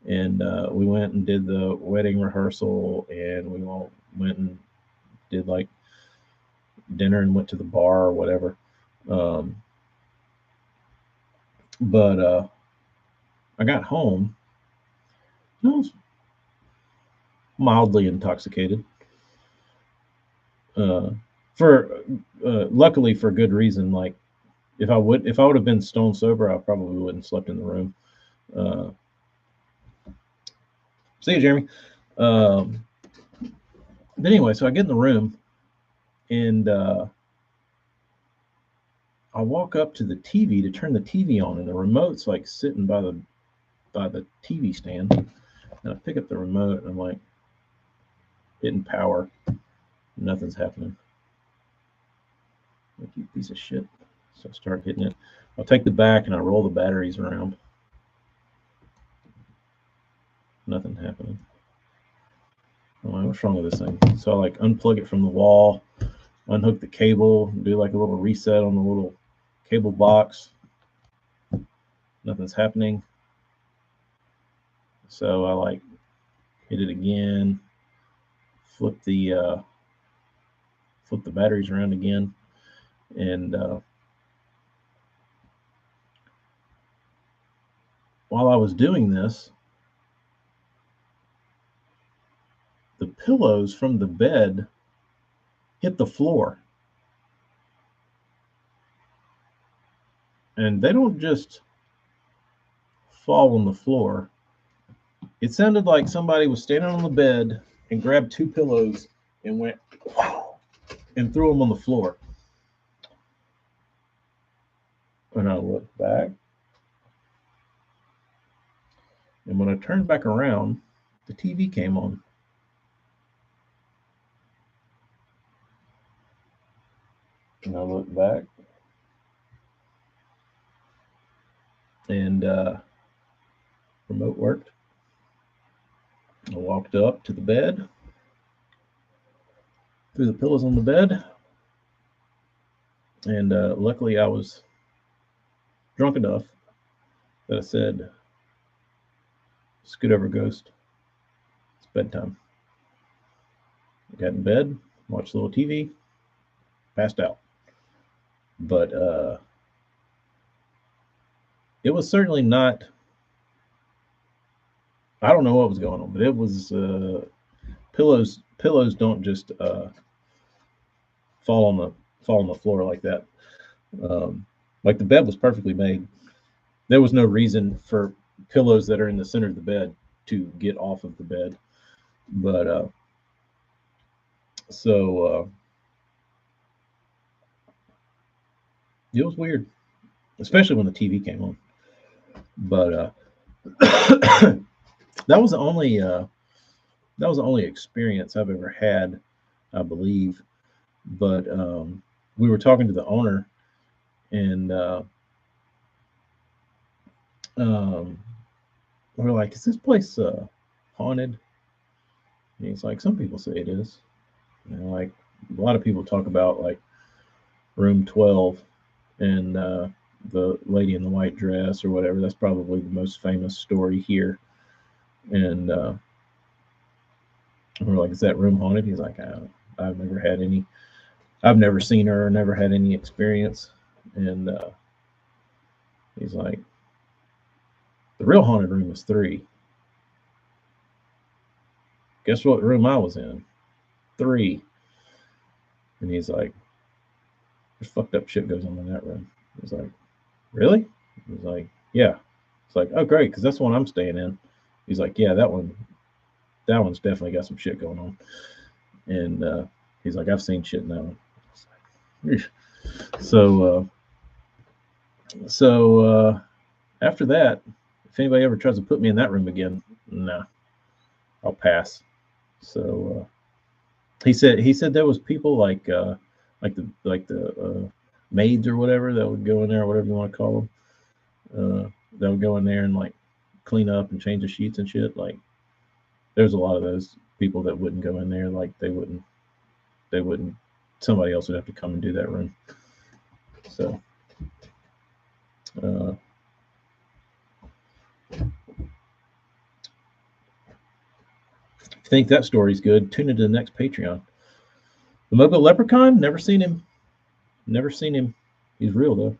and we went and did the wedding rehearsal, and we all went and did like dinner and went to the bar or whatever. But I got home. I was mildly intoxicated. For luckily for good reason. Like if I would have been stone sober, I probably wouldn't have slept in the room. Uh, See you, Jeremy. Um, but anyway, so I get in the room and I walk up to the TV to turn the TV on, and the remote's like sitting by the TV stand. And I pick up the remote, and I'm like, hitting power. Nothing's happening. Like, you piece of shit. So I start hitting it. I'll take the back and I roll the batteries around. Nothing happening. I'm like, what's wrong with this thing? So I like unplug it from the wall, unhook the cable, do like a little reset on the little cable box. Nothing's happening. So I like hit it again, flip the batteries around again, and while I was doing this, the pillows from the bed hit the floor. And they don't just fall on the floor. It sounded like somebody was standing on the bed and grabbed two pillows and went and threw them on the floor. And I looked back. And when I turned back around, the TV came on. And I looked back. And remote worked. I walked up to the bed, threw the pillows on the bed, and luckily I was drunk enough that I said, "Scoot over, ghost. It's bedtime." I got in bed, watched a little TV, passed out. But it was certainly not. I don't know what was going on, but it was pillows. Pillows don't just fall on the floor like that. Like the bed was perfectly made. There was no reason for pillows that are in the center of the bed to get off of the bed. But so it was weird, especially when the TV came on. But that was the only experience I've ever had, I believe. But we were talking to the owner, and we're like, "Is this place haunted?" And he's like, "Some people say it is." And like a lot of people talk about like room 12 and the lady in the white dress or whatever. That's probably the most famous story here. And we're like, "Is that room haunted?" He's like, I've never had any. I've never seen her, never had any experience." And he's like, "The real haunted room is 3. Guess what room I was in? 3." And he's like, "There's fucked up shit goes on in that room." He's like, "Really?" He's like, "Yeah." It's like, "Oh, great, because that's the one I'm staying in." He's like, "Yeah, that one's definitely got some shit going on." And he's like, "I've seen shit in that one." Like, so after that, if anybody ever tries to put me in that room again, nah, I'll pass. So he said there was people like the maids or whatever that would go in there, whatever you want to call them, that would go in there and like clean up and change the sheets and shit. Like there's a lot of those people that wouldn't go in there. Like they wouldn't. Somebody else would have to come and do that room. So if you think that story's good, tune into the next Patreon. The Mogo Leprechaun, never seen him. Never seen him. He's real though.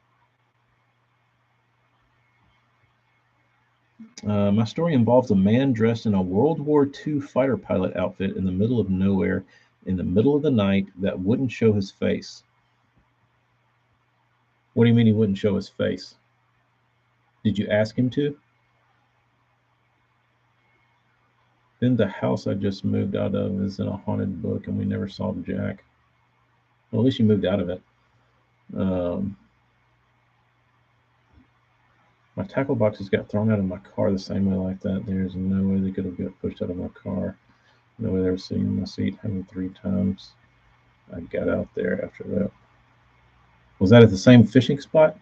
My story involves a man dressed in a World War II fighter pilot outfit in the middle of nowhere, in the middle of the night, that wouldn't show his face. What do you mean he wouldn't show his face? Did you ask him to? Then the house I just moved out of is in a haunted book and we never saw Jack. Well, at least you moved out of it. My tackle boxes got thrown out of my car the same way like that. There's no way they could have got pushed out of my car. No way they were sitting in my seat having 3 times. I got out there after that. Was that at the same fishing spot?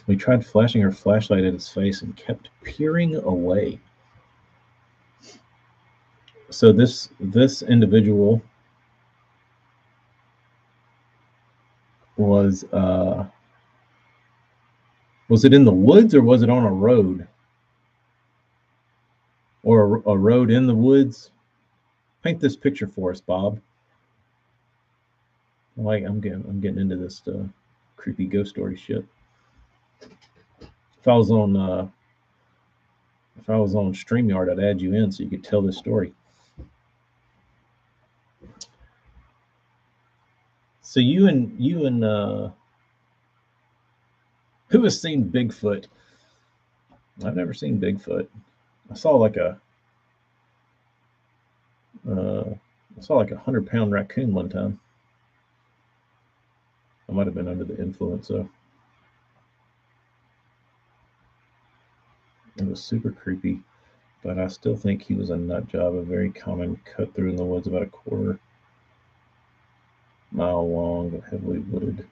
We tried flashing our flashlight at his face and kept peering away. So this individual was it in the woods or was it on a road? Or a road in the woods? Paint this picture for us, Bob. Like I'm getting into this creepy ghost story shit. If I was on StreamYard, I'd add you in so you could tell this story. So you and who has seen Bigfoot? I've never seen Bigfoot. I saw like a 100-pound raccoon one time. I might have been under the influence though. It was super creepy, but I still think he was a nut job. A very common cut through in the woods, about a quarter mile long, but heavily wooded.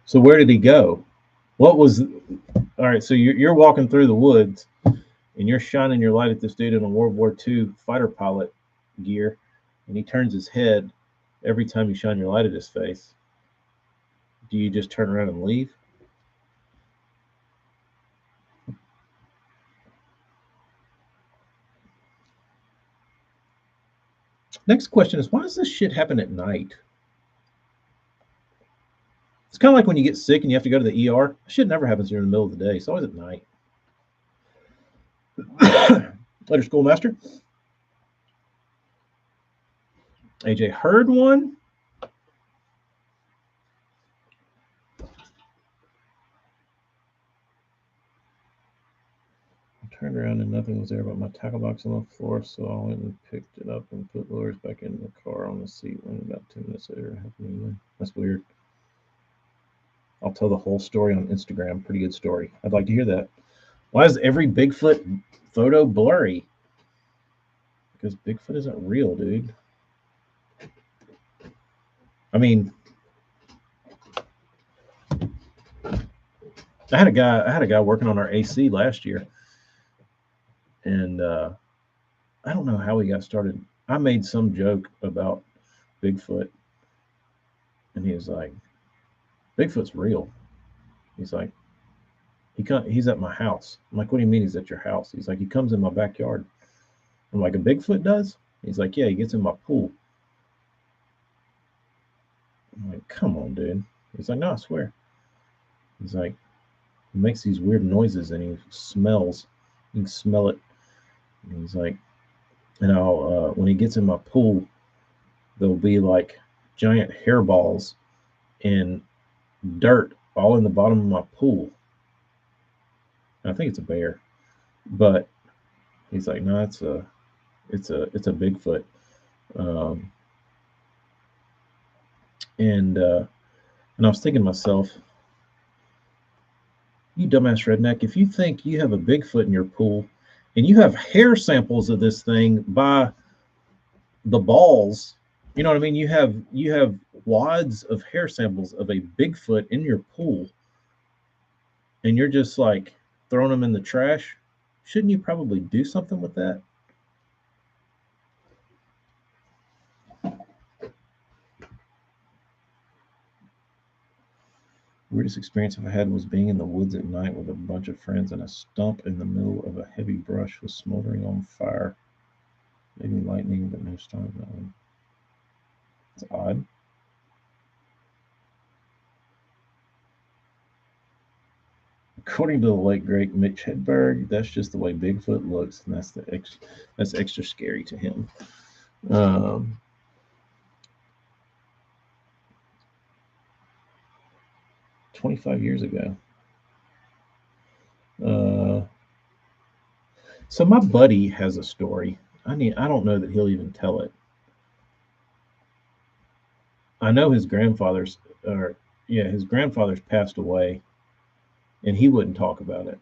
So where did he go? What was all right? So you're walking through the woods, and you're shining your light at this dude in a World War II fighter pilot gear, and he turns his head every time you shine your light at his face. Do you just turn around and leave? Next question is, why does this shit happen at night? It's kind of like when you get sick and you have to go to the ER. Shit never happens during the middle of the day. It's always at night. Later, schoolmaster. AJ heard one. I turned around and nothing was there but my tackle box on the floor, so I went and picked it up and put lures back in the car on the seat. When about 10 minutes later, it happened again. That's weird. I'll tell the whole story on Instagram. Pretty good story. I'd like to hear that. Why is every Bigfoot photo blurry? Because Bigfoot isn't real, dude. I mean, I had a guy working on our AC last year, and I don't know how he got started. I made some joke about Bigfoot, and he was like, "Bigfoot's real." He's like, he's at my house. I'm like, "What do you mean he's at your house?" He's like, "He comes in my backyard." I'm like, "A Bigfoot does?" He's like, "Yeah, he gets in my pool." I'm like, "Come on, dude." He's like, "No, I swear." He's like, he makes these weird noises and he smells. You can smell it. And he's like, and I'll when he gets in my pool, there'll be like giant hairballs and dirt all in the bottom of my pool. And I think it's a bear, but he's like, no, it's a Bigfoot. Um, and I was thinking to myself, you dumbass redneck, if you think you have a Bigfoot in your pool and you have hair samples of this thing by the balls, you know what I mean? You have wads of hair samples of a Bigfoot in your pool, and you're just like throwing them in the trash. Shouldn't you probably do something with that? Weirdest experience I've had was being in the woods at night with a bunch of friends and a stump in the middle of a heavy brush was smoldering on fire. Maybe lightning, but no stars. That one. It's odd. According to the late great Mitch Hedberg, that's just the way Bigfoot looks, and that's extra scary to him. 25 years ago. So my buddy has a story. I don't know that he'll even tell it. I know his grandfather's passed away, and he wouldn't talk about it.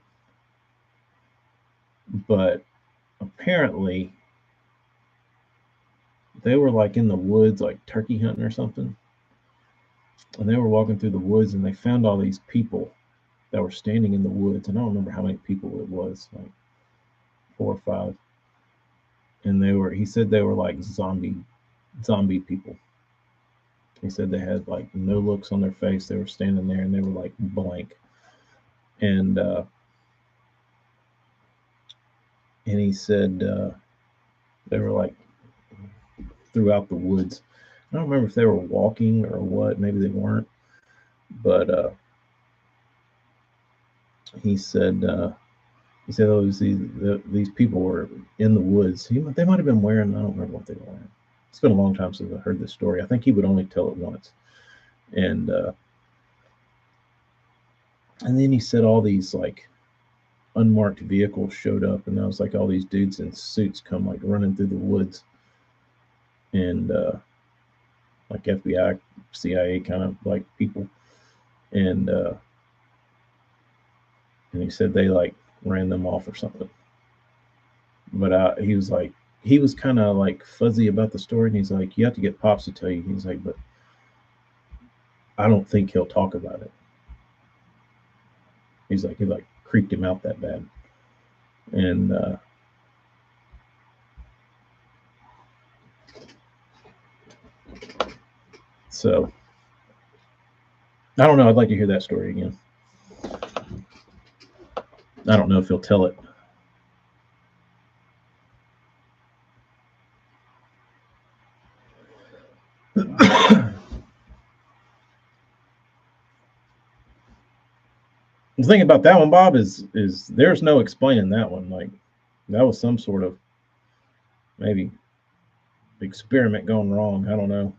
But apparently they were like in the woods, like turkey hunting or something. And they were walking through the woods, and they found all these people that were standing in the woods. And I don't remember how many people it was, like 4 or 5. And he said they were like zombie people. He said they had like no looks on their face. They were standing there and they were like blank. And he said they were like throughout the woods. I don't remember if they were walking or what. Maybe they weren't. But he said these people were in the woods. They might have been wearing, I don't remember what they were wearing. It's been a long time since I heard this story. I think he would only tell it once. And then he said all these like unmarked vehicles showed up, and there was like all these dudes in suits come like running through the woods, and like FBI, CIA kind of like people, and he said they like ran them off or something. But he was kind of like fuzzy about the story, and he's like, you have to get Pops to tell you. He's like, but I don't think he'll talk about it. He's like, it like creeped him out that bad. And so I don't know. I'd like to hear that story again. I don't know if he'll tell it. The thing about that one, Bob, is there's no explaining that one. Like that was some sort of maybe experiment gone wrong. I don't know.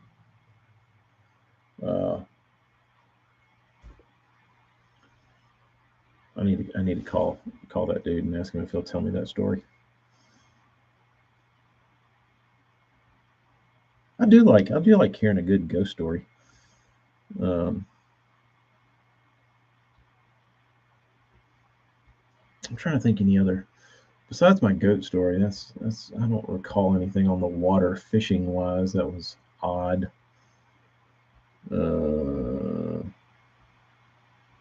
I need to call that dude and ask him if he'll tell me that story. I do like hearing a good ghost story. I'm trying to think any other besides my goat story. That's I don't recall anything on the water fishing wise that was odd.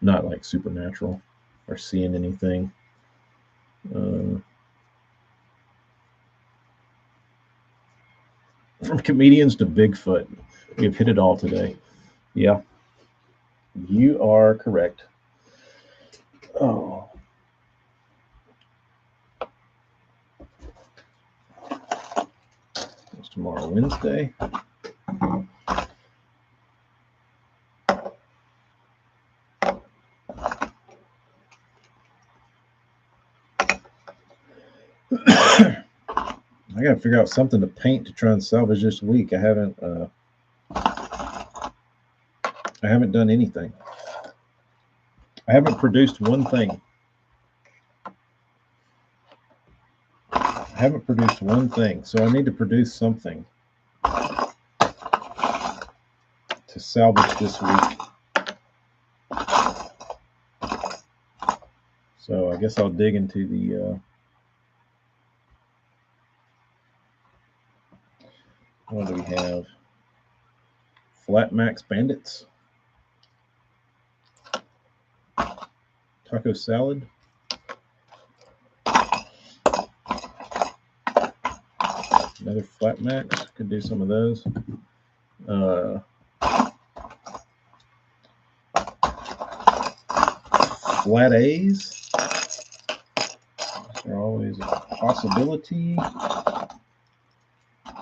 Not like supernatural or seeing anything. From comedians to Bigfoot, we have hit it all today. Yeah, you are correct. Oh. It's tomorrow, Wednesday. I gotta figure out something to paint to try and salvage this week. I haven't done anything. I haven't produced one thing. So I need to produce something to salvage this week. So I guess I'll dig into the what do we have? Flat Max Bandits, taco salad, another Flat Max. Could do some of those. Flat A's are always a possibility.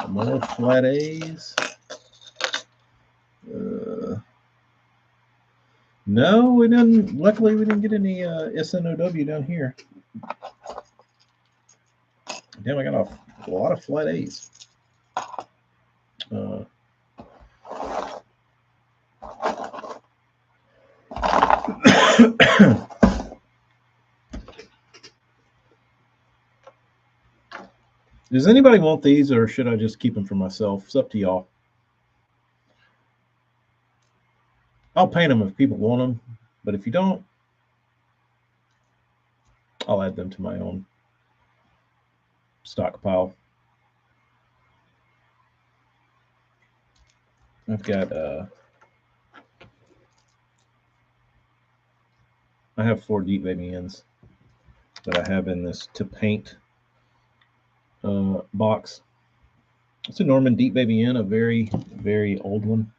More Flat A's. No, we didn't. Luckily, we didn't get any SNOW down here. Damn, I got a lot of flat A's. Does anybody want these, or should I just keep them for myself? It's up to y'all. I'll paint them if people want them, but if you don't, I'll add them to my own stockpile. I've got I have 4 Deep Baby Ins that I have in this to paint box. It's a Norman Deep Baby Inn, a very, very old one.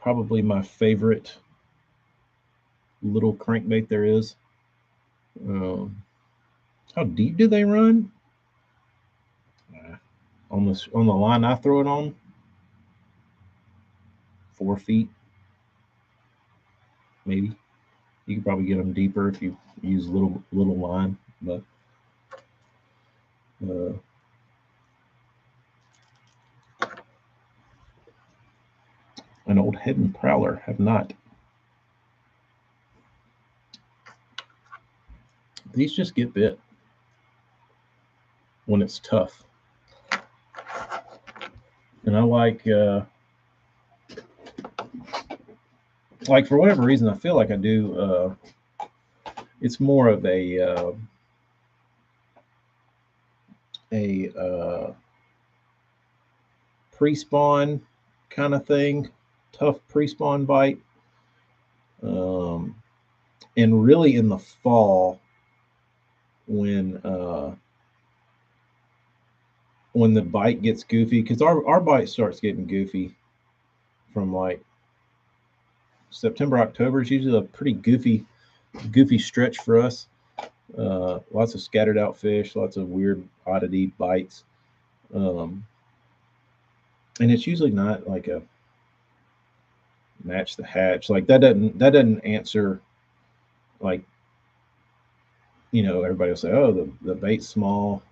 Probably my favorite little crankbait there is. How deep do they run? On the line I throw it on, 4 feet, maybe. You could probably get them deeper if you use little line, but an old Hidden Prowler, have not. These just get bit when it's tough. And I like for whatever reason, I feel like I do, it's more of a pre-spawn kind of thing, tough pre-spawn bite. And really in the fall, when the bite gets goofy, because our bite starts getting goofy from like September, October is usually a pretty goofy stretch for us. Lots of scattered out fish, lots of weird oddity bites. And it's usually not like a match the hatch. Like that doesn't answer, like, everybody will say, oh, the bait's small,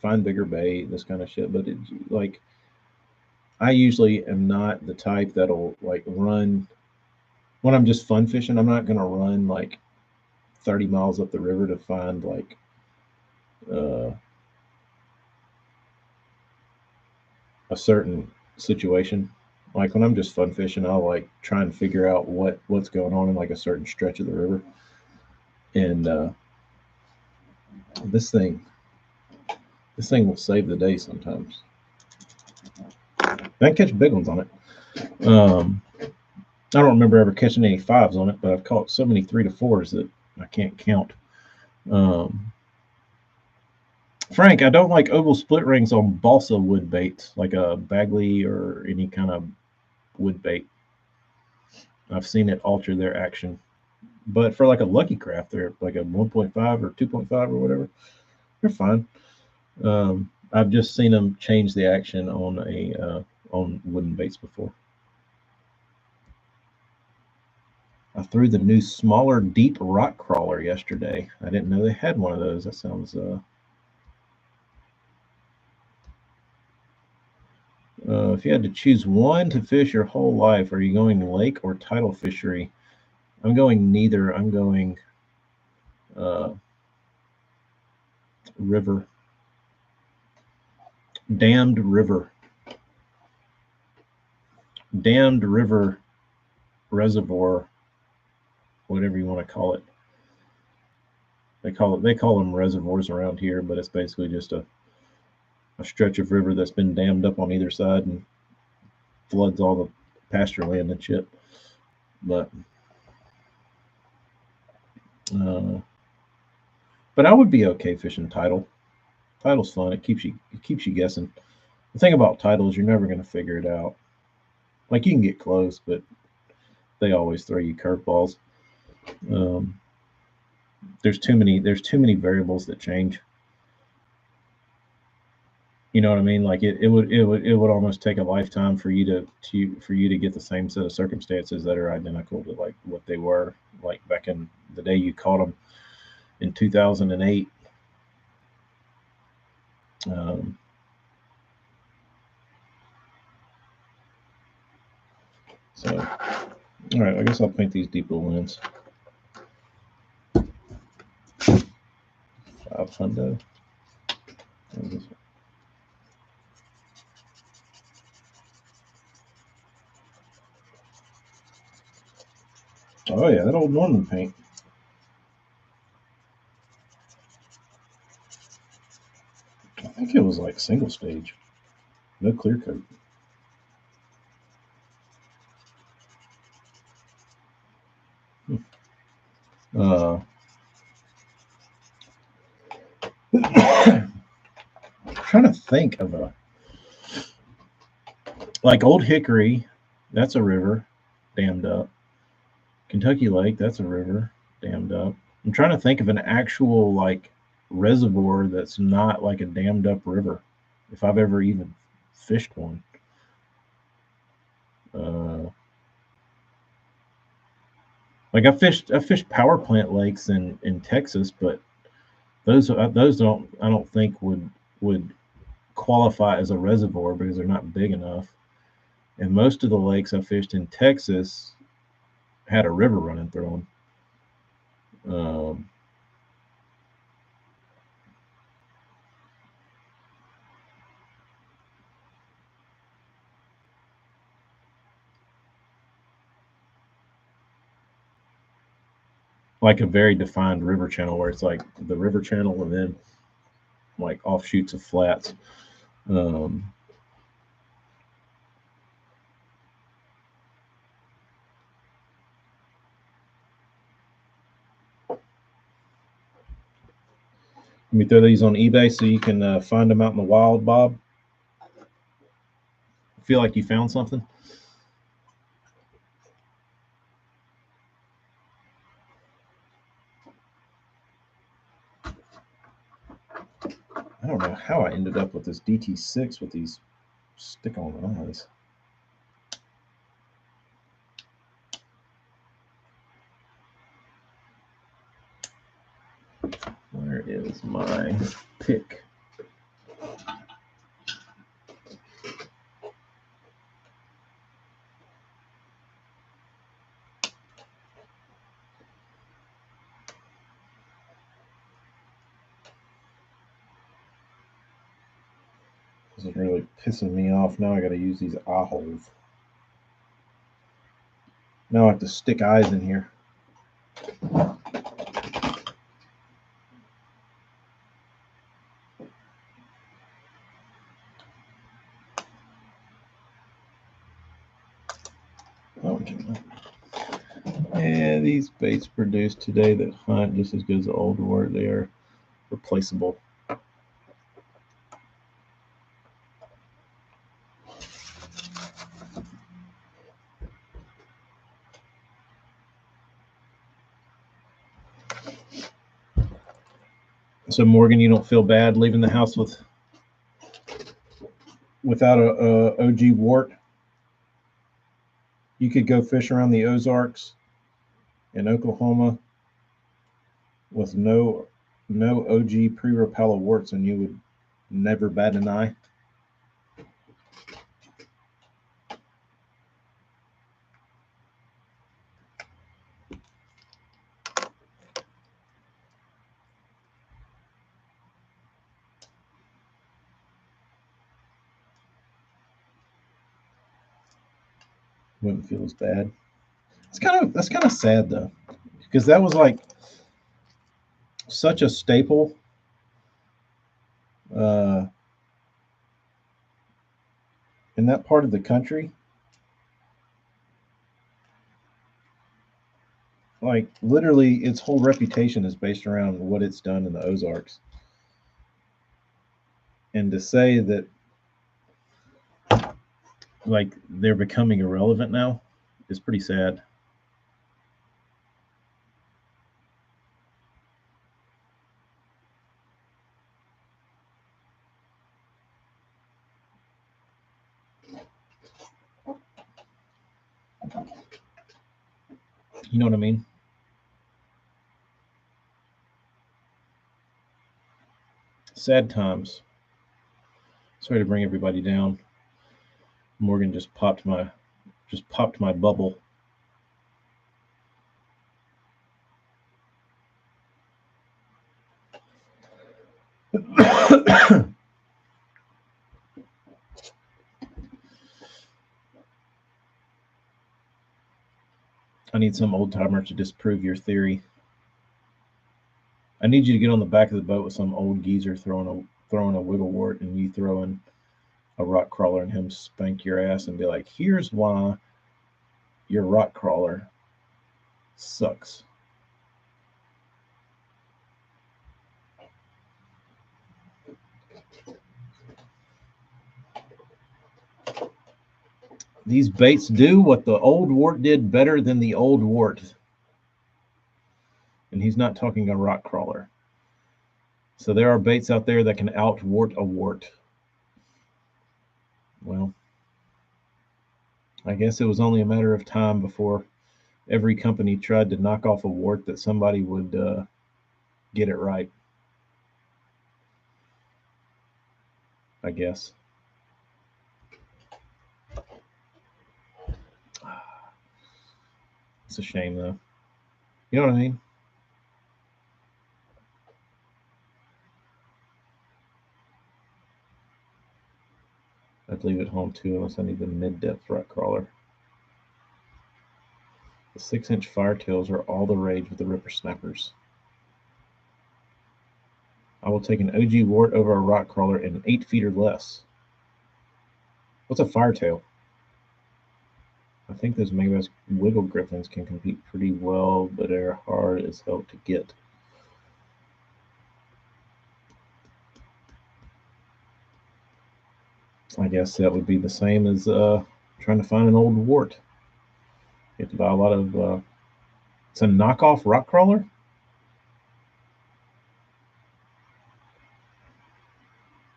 find bigger bait, this kind of shit. But like, I usually am not the type that'll like run when I'm just fun fishing. I'm not gonna run like 30 miles up the river to find like a certain situation. Like when I'm just fun fishing, I'll like try and figure out what's going on in like a certain stretch of the river. And this thing will save the day sometimes. I catch big ones on it. I don't remember ever catching any 5s on it, but I've caught so many 3 to 4s that I can't count. Frank, I don't like oval split rings on balsa wood baits, like a Bagley or any kind of wood bait. I've seen it alter their action. But for like a Lucky Craft, they're like a 1.5 or 2.5 or whatever. They're fine. I've just seen them change the action on wooden baits before. I threw the new smaller deep rock crawler yesterday. I didn't know they had one of those. That sounds if you had to choose one to fish your whole life, are you going lake or tidal fishery? I'm going neither. I'm going river. Dammed river. Dammed river reservoir, whatever you want to call it. They call them reservoirs around here, but it's basically just a stretch of river that's been dammed up on either side and floods all the pasture land and shit. But I would be okay fishing tidal. Tidal's fun. It keeps you guessing. The thing about tidal is you're never going to figure it out. Like you can get close, but they always throw you curveballs. There's too many variables that change. You know what I mean? Like it would almost take a lifetime for you to get the same set of circumstances that are identical to like what they were like back in the day you caught them in 2008. Um, so, all right, I guess I'll paint these deep blue lines. 500. Oh yeah, that old Norman paint. I think it was like single stage, no clear coat. Uh, trying to think of a like Old Hickory. That's a river, dammed up. Kentucky Lake. That's a river, dammed up. I'm trying to think of an actual like reservoir that's not like a dammed up river. If I've ever even fished one. Uh, like I fished power plant lakes in Texas, but those don't I don't think would qualify as a reservoir because they're not big enough. And most of the lakes I fished in Texas had a river running through them. Like a very defined river channel where it's like the river channel and then like offshoots of flats. Um, Let me throw these on eBay so you can find them out in the wild, Bob. Feel like you found something? I don't know how I ended up with this DT6 with these stick-on eyes. Where is my pick? This is really pissing me off. Now I got to use these eye holes. Now I have to stick eyes in here. Oh, okay. Yeah, these baits produced today that hunt just as good as the old were. They are replaceable. So Morgan, you don't feel bad leaving the house without a OG wart? You could go fish around the Ozarks in Oklahoma with no OG pre-Rapala warts, and you would never bat an eye. Wouldn't feel as bad. That's kind of sad though, because that was like such a staple uh, in that part of the country. Like literally, its whole reputation is based around what it's done in the Ozarks. And to say that like they're becoming irrelevant now is pretty sad. You know what I mean? Sad times. Sorry to bring everybody down. Morgan just popped my bubble. I need some old timer to disprove your theory. I need you to get on the back of the boat with some old geezer throwing a wiggle wart, and you throw in a rock crawler and him spank your ass and be like, "Here's why your rock crawler sucks." These baits do what the old wart did better than the old wart. And he's not talking a rock crawler. So there are baits out there that can outwart a wart. Well, I guess it was only a matter of time before every company tried to knock off a wart that somebody would get it right. I guess. It's a shame, though. You know what I mean? I'd leave it home too, unless I need the mid-depth rock crawler. The 6-inch firetails are all the rage with the ripper snappers. I will take an OG wart over a rock crawler in 8 feet or less. What's a firetail? I think those Megabass Wiggle Griffins can compete pretty well, but they're hard as hell to get. I guess that would be the same as trying to find an old wart. You have to buy a lot of. It's a knockoff rock crawler?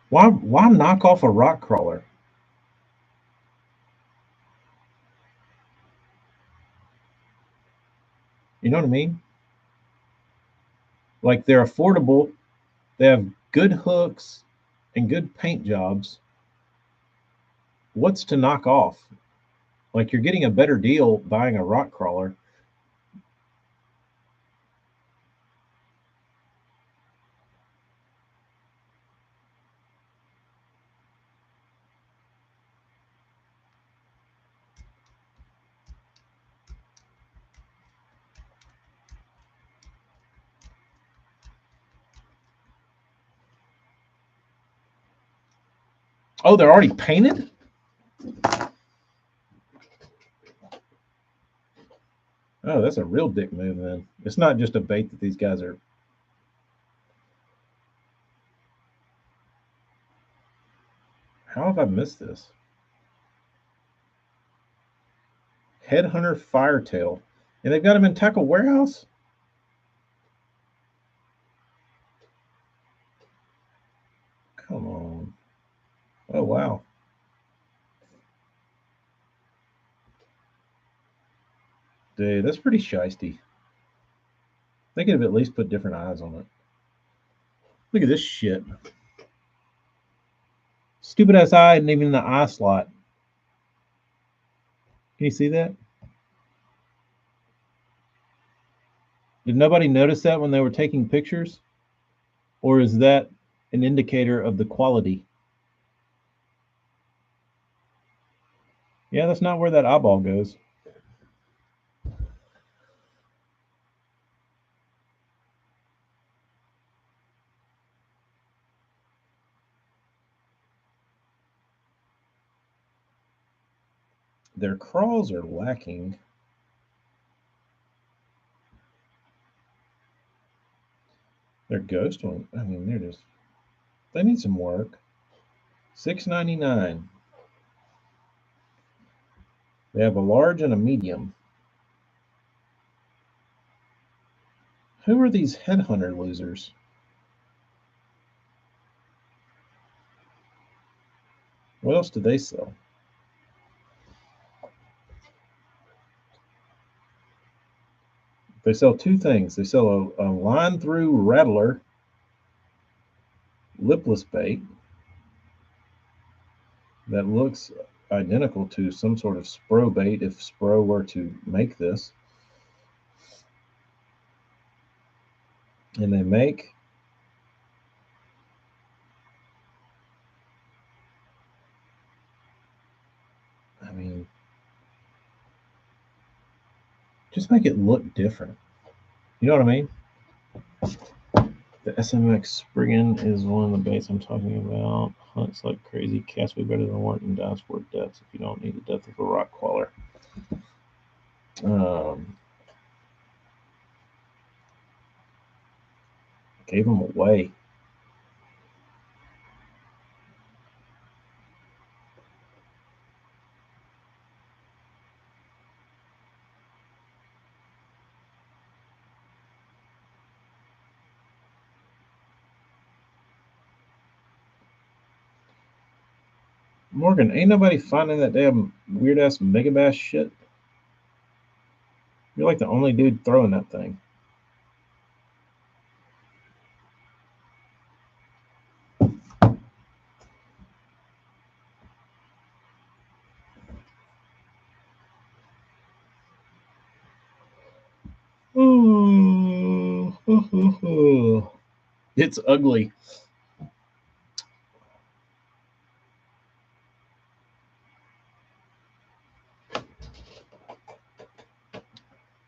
Why knock off a rock crawler? You know what I mean? Like they're affordable, they have good hooks and good paint jobs. What's to knock off? Like you're getting a better deal buying a rock crawler. Oh, they're already painted? Oh, that's a real dick move then. It's not just a bait that these guys are. How have I missed this? Headhunter Firetail. And they've got them in Tackle Warehouse? Come on. Oh, wow. Dude, that's pretty shisty. They could have at least put different eyes on it. Look at this shit. Stupid ass eye and even the eye slot. Can you see that? Did nobody notice that when they were taking pictures? Or is that an indicator of the quality? Yeah, that's not where that eyeball goes. Their crawls are lacking. Their ghost one, I mean, they're just, they need some work. $6.99. They have a large and a medium. Who are these headhunter losers? What else do they sell? They sell two things. They sell a line through rattler lipless bait that looks identical to some sort of Spro bait if Spro were to make this. And they make just make it look different. You know what I mean? The SMX Spriggan is one of the baits I'm talking about. Hunts like crazy, casts way better than Wharton, dives for depths if you don't need the depth of a rock crawler. Gave them away. Morgan, ain't nobody finding that damn weird ass Megabass shit? You're like the only dude throwing that thing. It's ugly.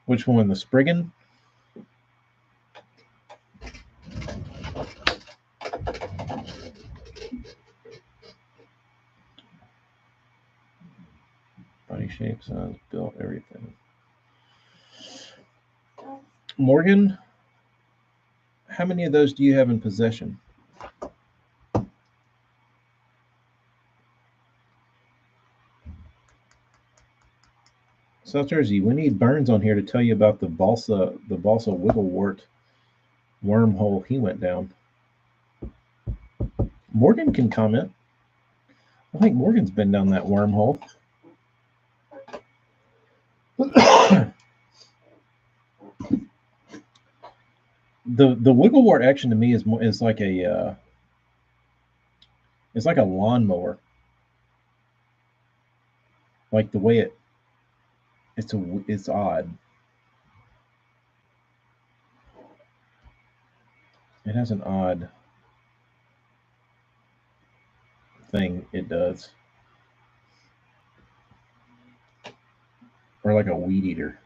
Which one? The Spriggan? Body shape, size, built, everything. Morgan, how many of those do you have in possession? South Jersey, we need Burns on here to tell you about the balsa wigglewort wormhole he went down. Morgan can comment. I think Morgan's been down that wormhole. The wigglewort action to me is like a it's like a lawnmower. Like the way it's odd. It has an odd thing it does. Or like a weed eater.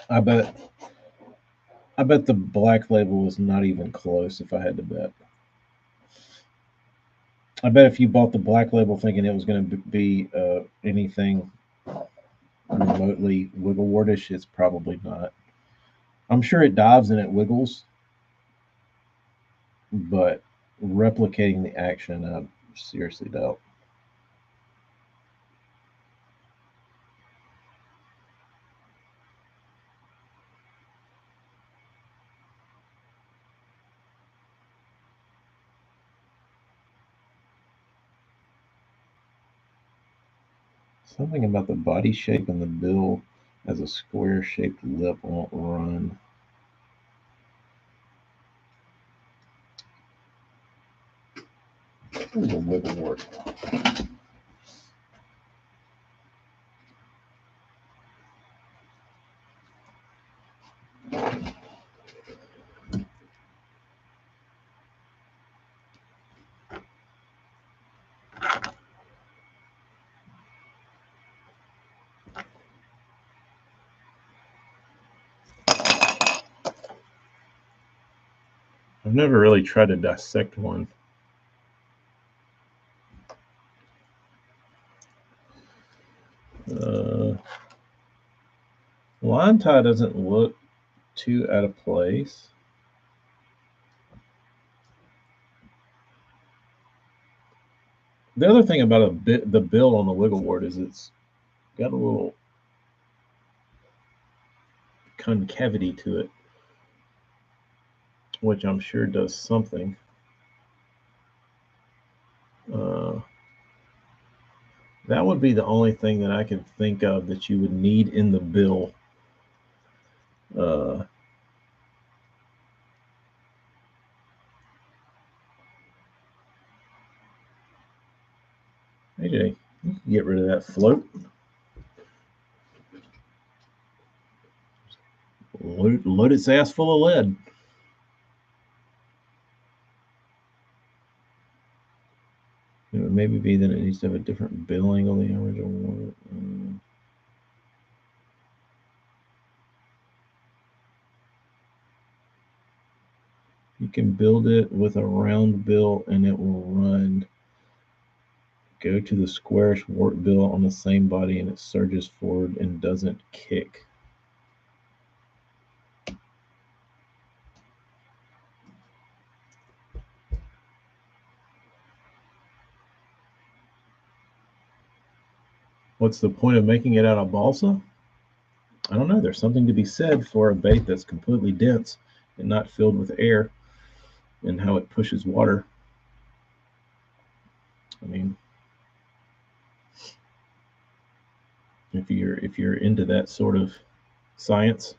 I bet the Black Label is not even close if I had to bet. I bet if you bought the Black Label thinking it was going to be anything remotely wigglewortish, it's probably not. I'm sure it dives and it wiggles, but replicating the action, I seriously doubt. Something about the body shape and the bill as a square-shaped lip won't run. There's a wigglewort. I've never really tried to dissect one. Line tie doesn't look too out of place. The other thing about the bill on the wigglewort is it's got a little concavity to it, which I'm sure does something. That would be the only thing that I can think of that you would need in the bill. AJ, you can get rid of that float. Load its ass full of lead. It would maybe be that it needs to have a different billing on the original one. You can build it with a round bill and it will run. Go to the squarish wart bill on the same body and it surges forward and doesn't kick. What's the point of making it out of balsa? I don't know. There's something to be said for a bait that's completely dense and not filled with air and how it pushes water. I mean, if you're into that sort of science.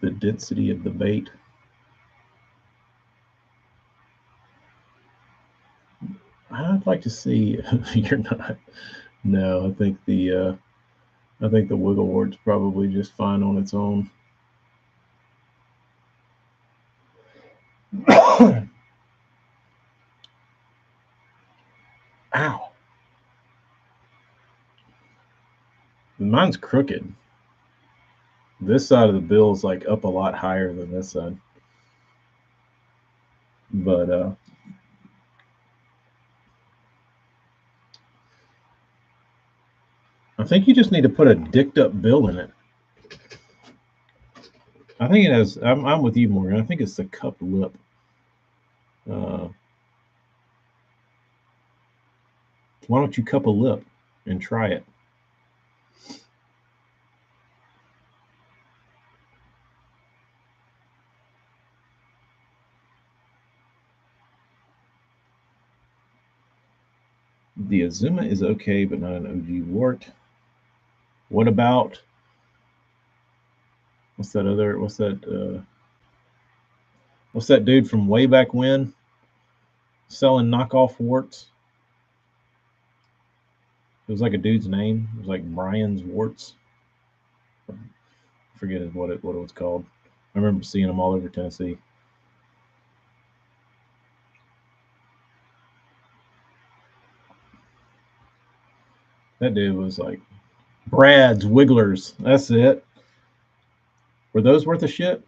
The density of the bait. I'd like to see. You're not. No, I think the wiggle wart's probably just fine on its own. Ow. Mine's crooked. This side of the bill is like up a lot higher than this side. But I think you just need to put a dicked up bill in it. I think it has. I'm with you, Morgan. I think it's the cup lip. Why don't you cup a lip and try it? The Azuma is okay, but not an OG wart. What about what's that dude from way back when selling knockoff warts? It was like a dude's name. It was like Brian's Warts. I forget what it was called. I remember seeing them all over Tennessee. That dude was like Brad's Wigglers. That's it. Were those worth a shit?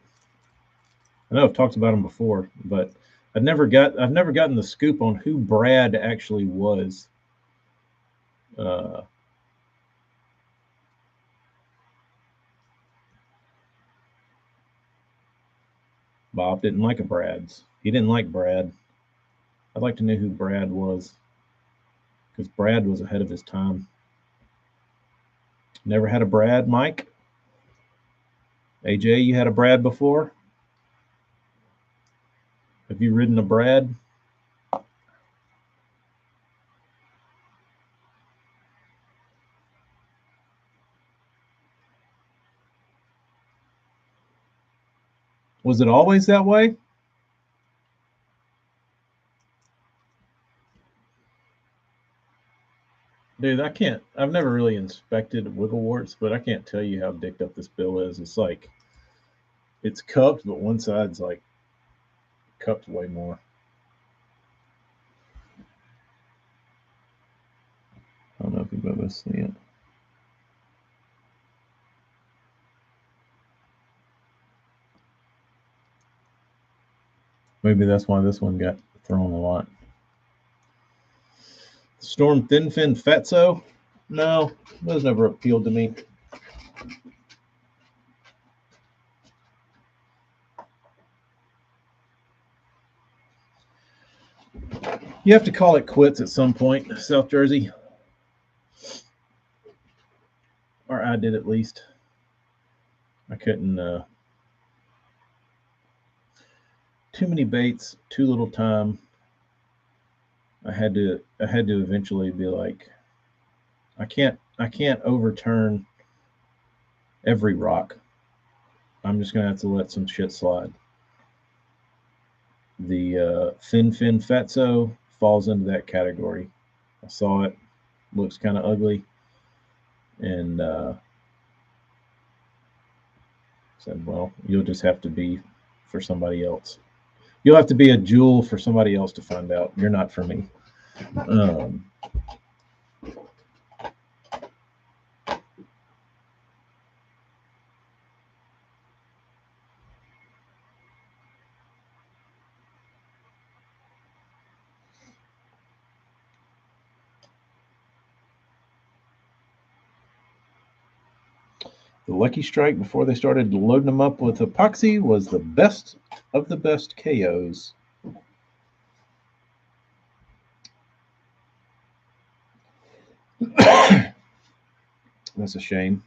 I know I've talked about them before, but I've never gotten the scoop on who Brad actually was. Bob didn't like a Brad's. He didn't like Brad. I'd like to know who Brad was, because Brad was ahead of his time. Never had a Brad, Mike? AJ, you had a Brad before? Have you ridden a Brad? Was it always that way? Dude, I've never really inspected wiggle warts, but I can't tell you how dicked up this bill is. It's like, it's cupped, but one side's like cupped way more. I don't know if you've ever seen it. Maybe that's why this one got thrown a lot. Storm Thin Fin Fatso? No, those never appealed to me. You have to call it quits at some point, South Jersey. Or I did at least. I couldn't. too many baits, too little time. I had to eventually be like, I can't overturn every rock. I'm just gonna have to let some shit slide. The thin fin fatso falls into that category. I saw it, looks kind of ugly, and said, "Well, you'll just have to be for somebody else. You'll have to be a jewel for somebody else to find out. You're not for me." Um, The Lucky Strike, before they started loading them up with epoxy, was the best of the best KOs. That's a shame.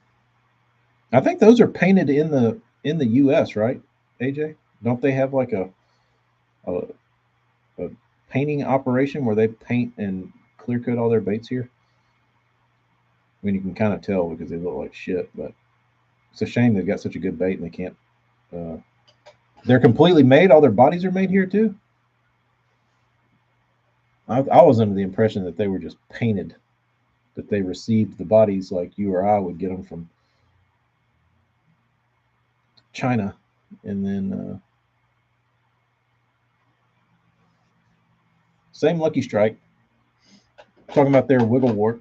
I think those are painted in the U.S., right, AJ? Don't they have like a, a painting operation where they paint and clear coat all their baits here? I mean, you can kind of tell because they look like shit, but it's a shame they've got such a good bait and they can't. Uh, they're completely made. All their bodies are made here too. I was under the impression that they were just painted, that they received the bodies like you or I would get them from China, and then same Lucky Strike. Talking about their wiggle wart.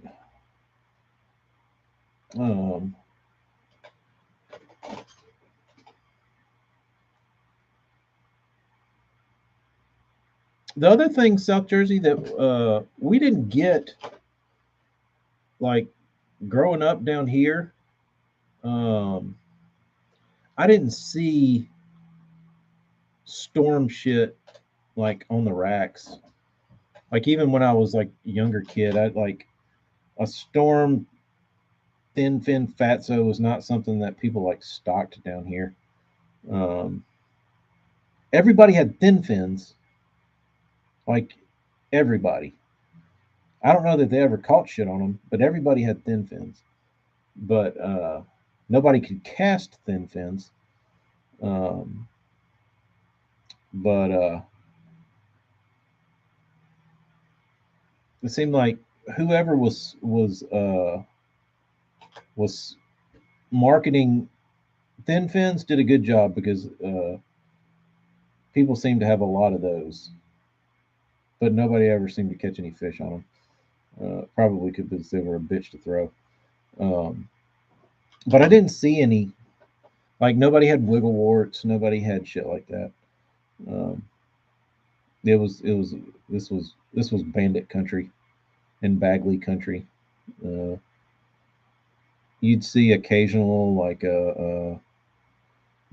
Um, the other thing, South Jersey, that we didn't get, like growing up down here, um, I didn't see storm shit like on the racks. Like even when I was like a younger kid, I like a storm thin fin fatso was not something that people like stocked down here. Um, everybody had thin fins, like everybody. I don't know that they ever caught shit on them, but everybody had thin fins. But nobody could cast thin fins. Um, but it seemed like whoever was marketing thin fins did a good job because people seem to have a lot of those, but nobody ever seemed to catch any fish on them. Probably because they were a bitch to throw. Um, but I didn't see any. Like nobody had wiggle warts. Nobody had shit like that. Um, it was this was bandit country and Bagley country. Uh, you'd see occasional like you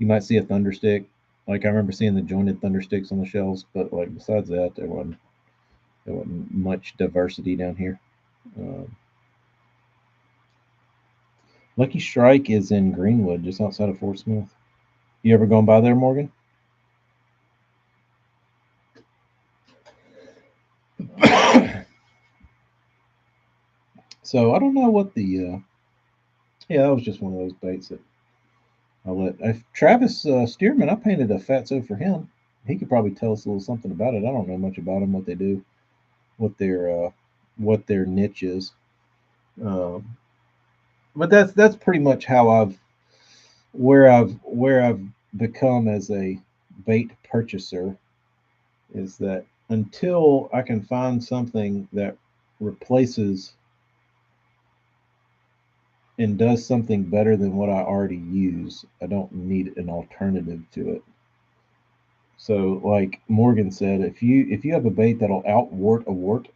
might see a thunderstick. Like I remember seeing the jointed thundersticks on the shelves, but like besides that, there wasn't much diversity down here. Um, Lucky Strike is in Greenwood, just outside of Fort Smith. You ever gone by there, Morgan? So I don't know what the yeah, that was just one of those baits that I let Travis Stearman. I painted a fatso for him. He could probably tell us a little something about it. I don't know much about them, what they do, what their niche is. Um, but that's pretty much how I've become as a bait purchaser, is that until I can find something that replaces and does something better than what I already use, I don't need an alternative to it. So, like Morgan said, if you have a bait that'll outwart a wart,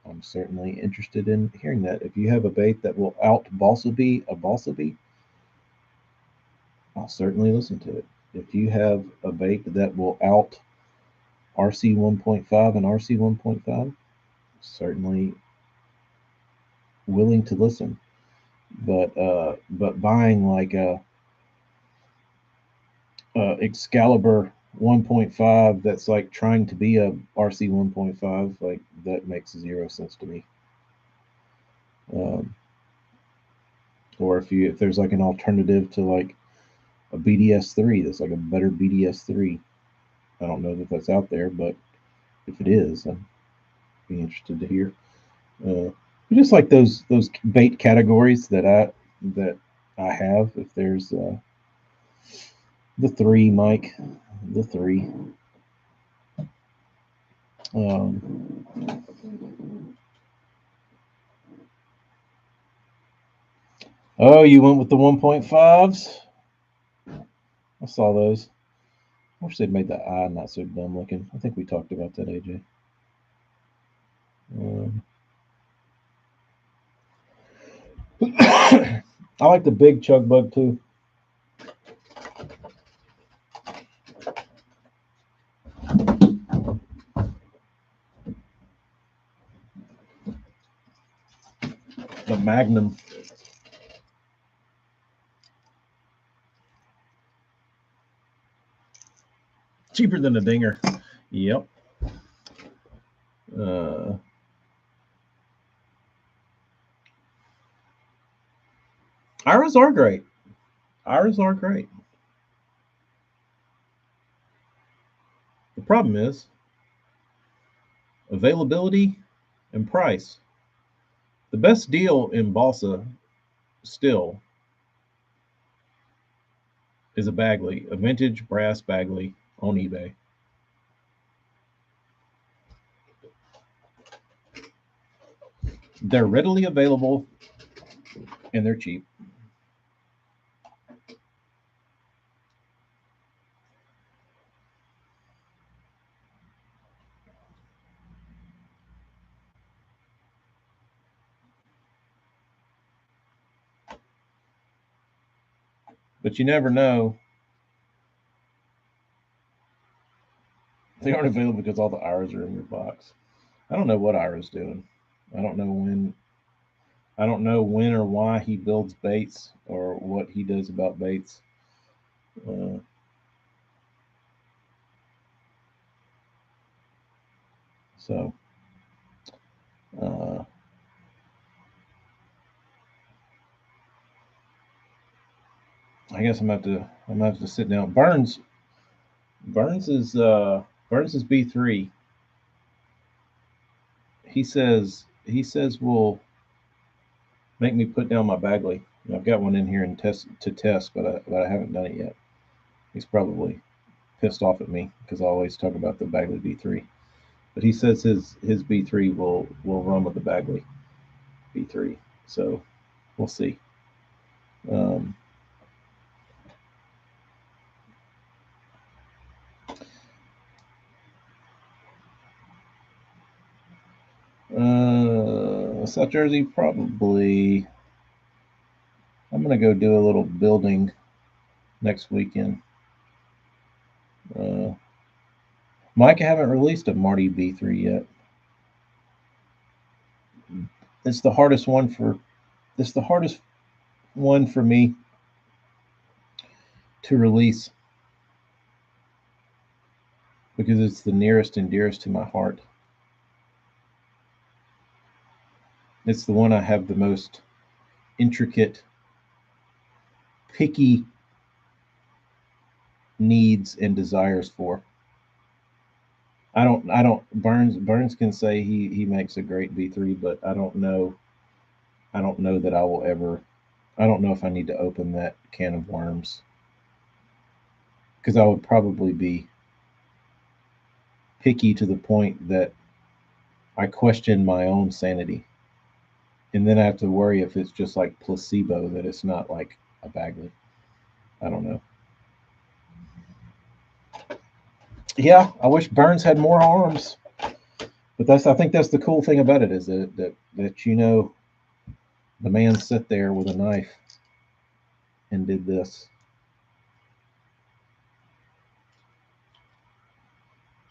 I'm certainly interested in hearing that. If you have a bait that will out balsa bee a balsa bee, I'll certainly listen to it. If you have a bait that will out RC 1.5 and RC 1.5, certainly willing to listen. But buying like a Excalibur 1.5 that's like trying to be a RC 1.5, like that makes zero sense to me. Um, or if there's like an alternative to like a BDS3 that's like a better BDS3. I don't know that that's out there, but if it is, I'd be interested to hear. Uh, just like those bait categories that I have. If there's the three, Mike, the three. Um, oh, you went with the 1.5s. I saw those. I wish they'd made the eye not so dumb looking. I think we talked about that, AJ. Um, I like the big chug bug too. The Magnum. Cheaper than a dinger. Yep. Uh, Iras are great. Iras are great. The problem is availability and price. The best deal in Balsa still is a Bagley, a vintage brass Bagley on eBay. They're readily available and they're cheap. But you never know. They aren't available because all the Iras are in your box. I don't know what Ira's doing. I don't know when. I don't know when or why he builds baits or what he does about baits. Uh, so uh, I guess I'm gonna have to sit down. Burns is B3. He says will make me put down my Bagley. I've got one in here and test, but I haven't done it yet. He's probably pissed off at me because I always talk about the Bagley B3. But he says his B3 will run with the Bagley B3. So we'll see. Um, South Jersey, probably. I'm gonna go do a little building next weekend. Uh, Mike, I haven't released a Marty B3 yet. It's the hardest one for. It's the hardest one for me to release because it's the nearest and dearest to my heart. It's the one I have the most intricate, picky needs and desires for. I don't Burns can say he makes a great B3, but I don't know that I will ever. I don't know if I need to open that can of worms because I would probably be picky to the point that I question my own sanity. And then I have to worry if it's just like placebo that it's not like a Bagley. I don't know. Yeah, I wish Burns had more arms, but I think that's the cool thing about it is that the man sat there with a knife and did this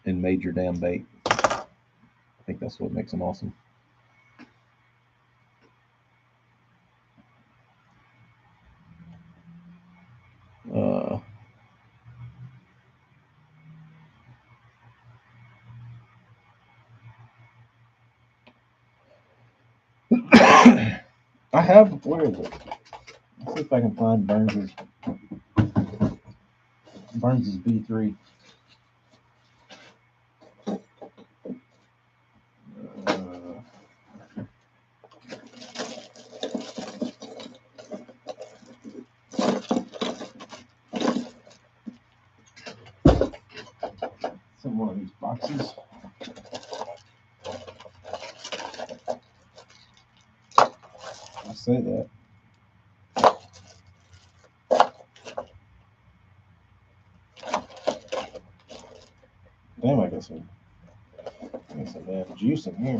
and made your damn bait. I think that's what makes him awesome. Uh, I have, where is it? Let's see if I can find Burns's B3. Some one of these boxes. I say that. Damn, I got some damn juice in here.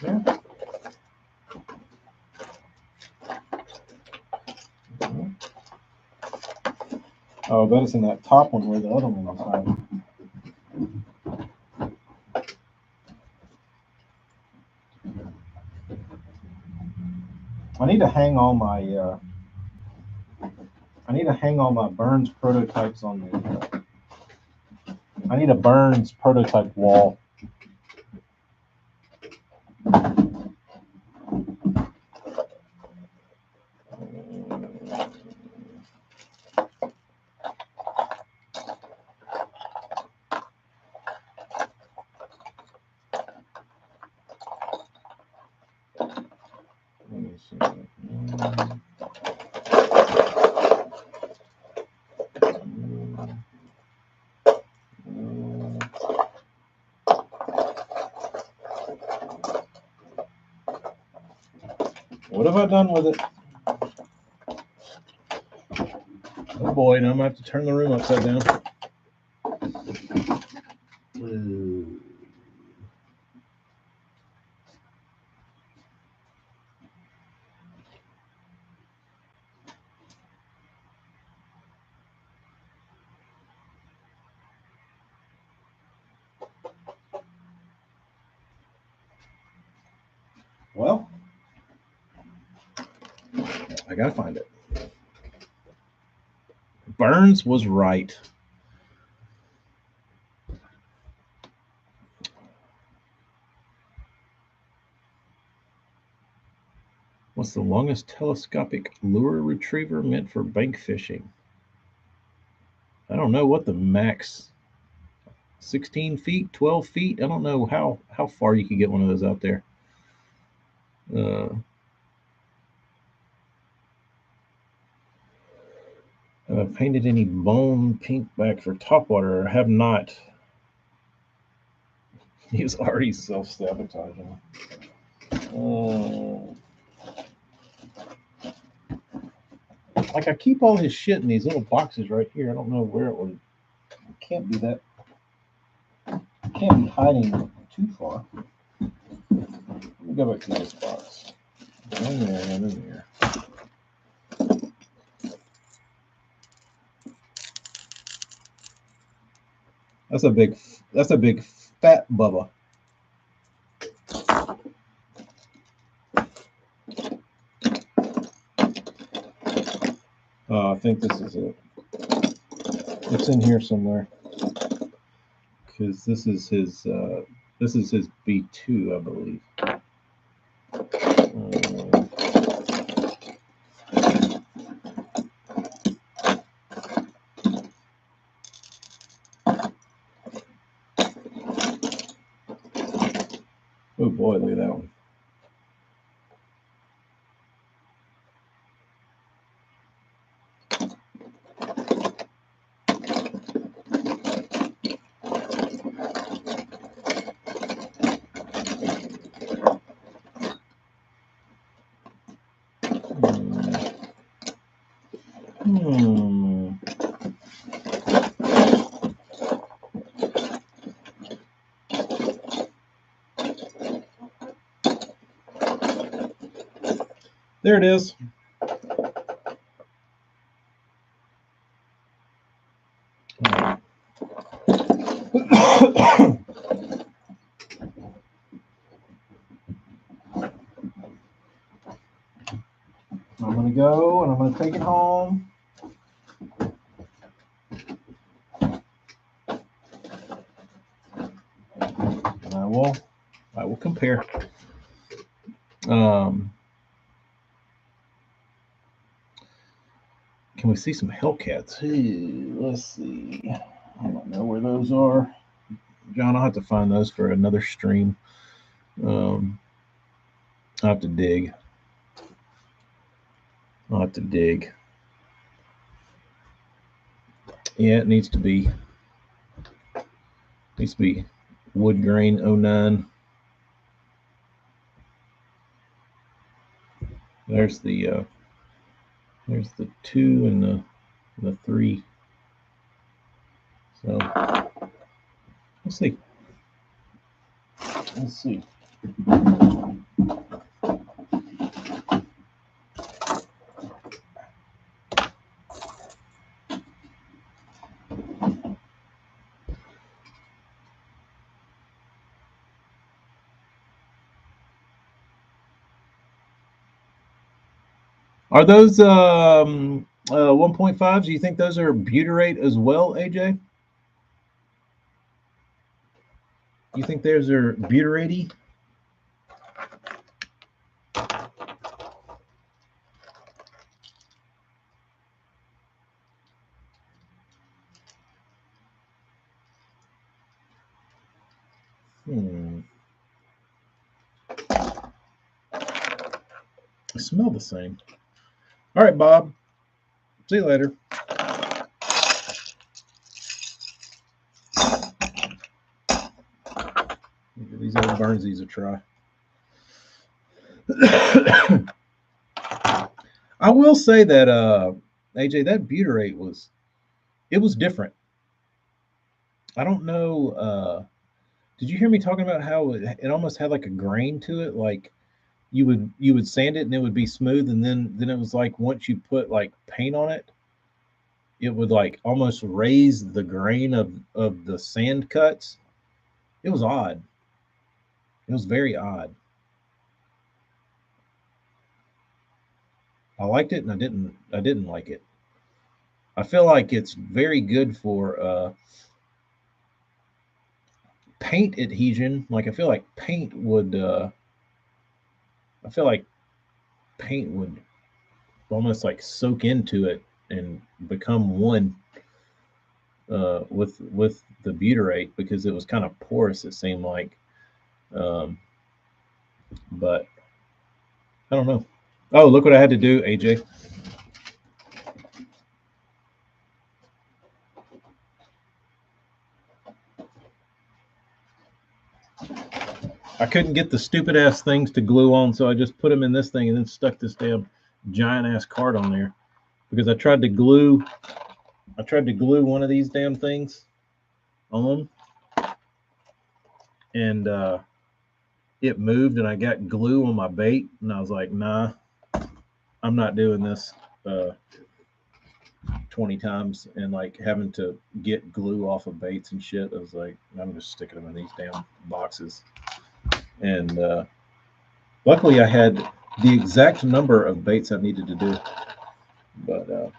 Yeah. Oh, I bet it's in that top one where the other one was hiding. I need to hang all my Burns prototypes on the. I need a Burns prototype wall. Let me see. What have I done with it? Oh boy, now I'm gonna have to turn the room upside down. Well, I gotta find it. Burns was right. What's the longest telescopic lure retriever meant for bank fishing? I don't know what the max 16 feet, 12 feet. I don't know how far you could get one of those out there. Have I painted any bone pink back for topwater? I have not. He's already self-sabotaging. Like I keep all his shit in these little boxes right here. I don't know where it would. It can't be that. It can't be hiding too far. Let me go back to this box. In there. That's a big fat Bubba. I think this is it. It's in here somewhere. Because this is his B2, I believe. Oh boy, look at that one. There it is. I'm going to go and I'm going to take it home. And I will We'll compare. Can we see some Hellcats? Let's see. I don't know where those are. John, I'll have to find those for another stream. I'll have to dig. Yeah, it needs to be wood grain 09. There's the 2 and the 3. So let's see. Are those 1.5s? Do you think those are butyrate as well, AJ? You think those are butyrate-y? They smell the same. All right, Bob. See you later. Give these old Burnsies a try. I will say that AJ, that butyrate was different. I don't know. Did you hear me talking about how it almost had like a grain to it? Like you would sand it and it would be smooth, and then it was like once you put like paint on it, it would like almost raise the grain of the sand cuts. It was odd. It was very odd. I liked it and I didn't like it. I feel like it's very good for paint adhesion. Like I feel like paint would almost like soak into it and become one with the butyrate, because it was kind of porous, it seemed like. But I don't know. Oh, look what I had to do, AJ. I couldn't get the stupid ass things to glue on, so I just put them in this thing and then stuck this damn giant ass card on there, because I tried to glue one of these damn things on, and it moved and I got glue on my bait, and I was like, nah, I'm not doing this 20 times and like having to get glue off of baits and shit. I was like, I'm just sticking them in these damn boxes. And luckily I had the exact number of baits I needed to do. But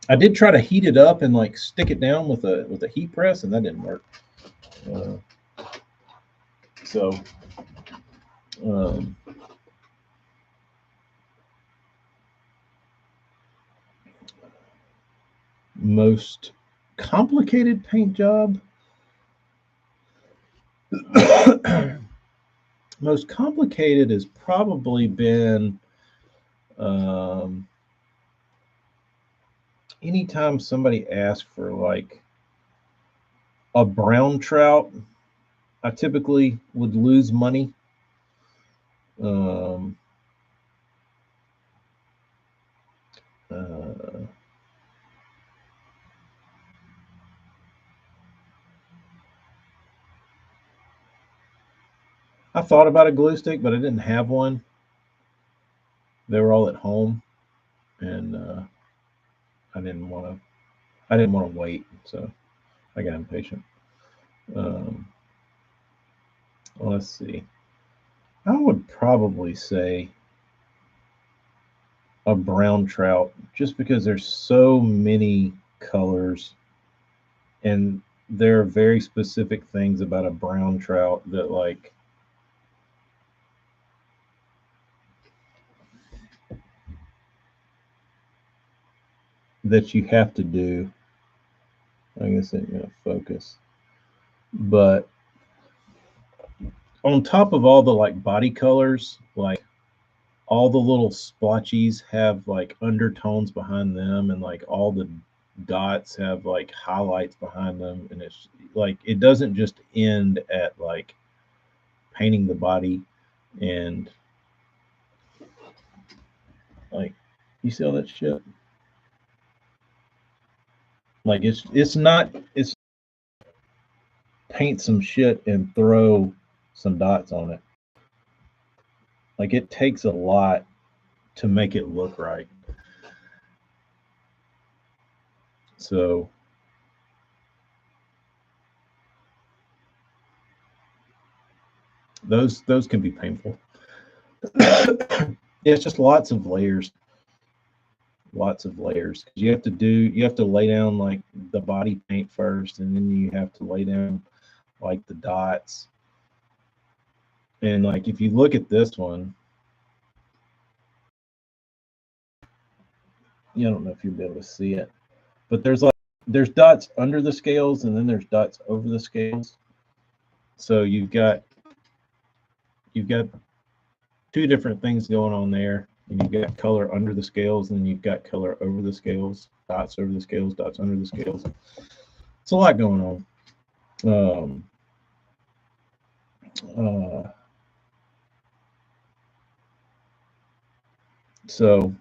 I did try to heat it up and like stick it down with a heat press, and that didn't work. So most complicated paint job. Most complicated has probably been anytime somebody asks for like a brown trout, I typically would lose money. I thought about a glue stick, but I didn't have one. They were all at home, and I didn't want to wait, so I got impatient. Let's see. I would probably say a brown trout, just because there's so many colors, and there are very specific things about a brown trout that like that you have to do. I guess it's going to focus. But on top of all the like body colors, like all the little splotchies have like undertones behind them, and like all the dots have like highlights behind them, and it's like it doesn't just end at like painting the body and like you see all that shit. Like it's not it's paint some shit and throw some dots on it. Like it takes a lot to make it look right. So those can be painful. It's just lots of layers. Lots of layers. You have to lay down like the body paint first, and then you have to lay down like the dots. And like if you look at this one, I don't know if you'll be able to see it, but there's dots under the scales, and then there's dots over the scales. So you've got two different things going on there. And you've got color under the scales, and then you've got color over the scales, dots over the scales, dots under the scales. It's a lot going on. So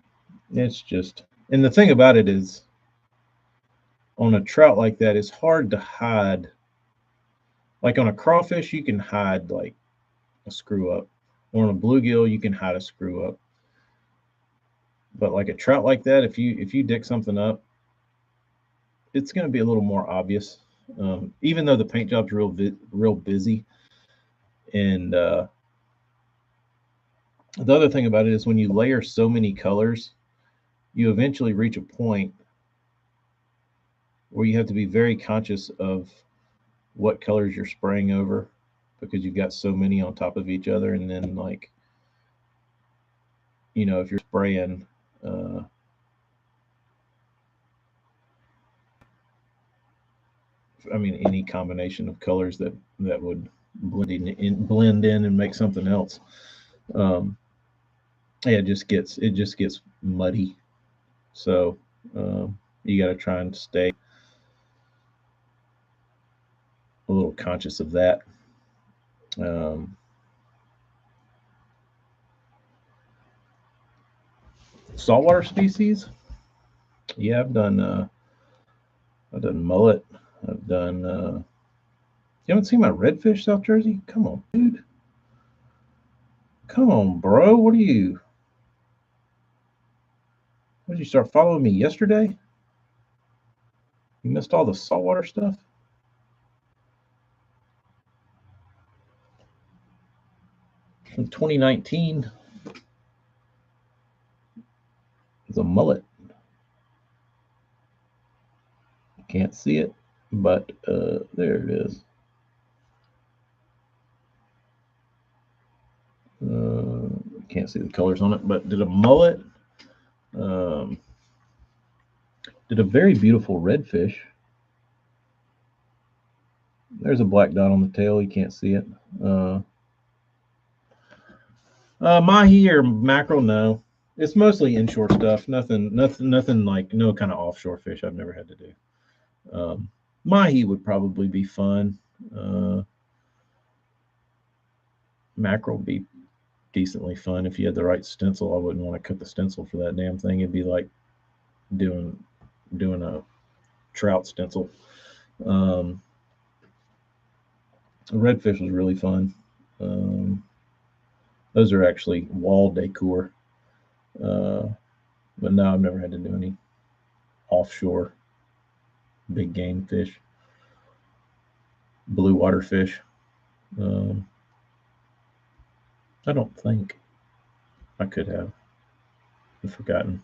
it's just, and the thing about it is, on a trout like that, it's hard to hide. Like on a crawfish, you can hide like a screw up. Or on a bluegill, you can hide a screw up. But like a trout like that, if you dick something up, it's going to be a little more obvious. Even though the paint job's real busy. And the other thing about it is when you layer so many colors, you eventually reach a point where you have to be very conscious of what colors you're spraying over, because you've got so many on top of each other. And then like, if you're spraying any combination of colors that would blend in and make something else, it just gets muddy. So you got to try and stay a little conscious of that. Saltwater species, yeah, I've done mullet. I've done. You haven't seen my redfish, South Jersey? Come on, dude. Come on, bro. What did you start following me yesterday? You missed all the saltwater stuff? From 2019. It's a mullet. You can't see it, but there it is. Can't see the colors on it, but did a mullet. Did a very beautiful redfish. There's a black dot on the tail. You can't see it. Mahi or mackerel, no. It's mostly inshore stuff. Nothing like no kind of offshore fish I've never had to do. Mahi would probably be fun. Mackerel would be decently fun if you had the right stencil. I wouldn't want to cut the stencil for that damn thing. It'd be like doing a trout stencil. Redfish was really fun. Those are actually wall decor. But no, I've never had to do any offshore big game fish, blue water fish. I don't think. I could have. I've forgotten.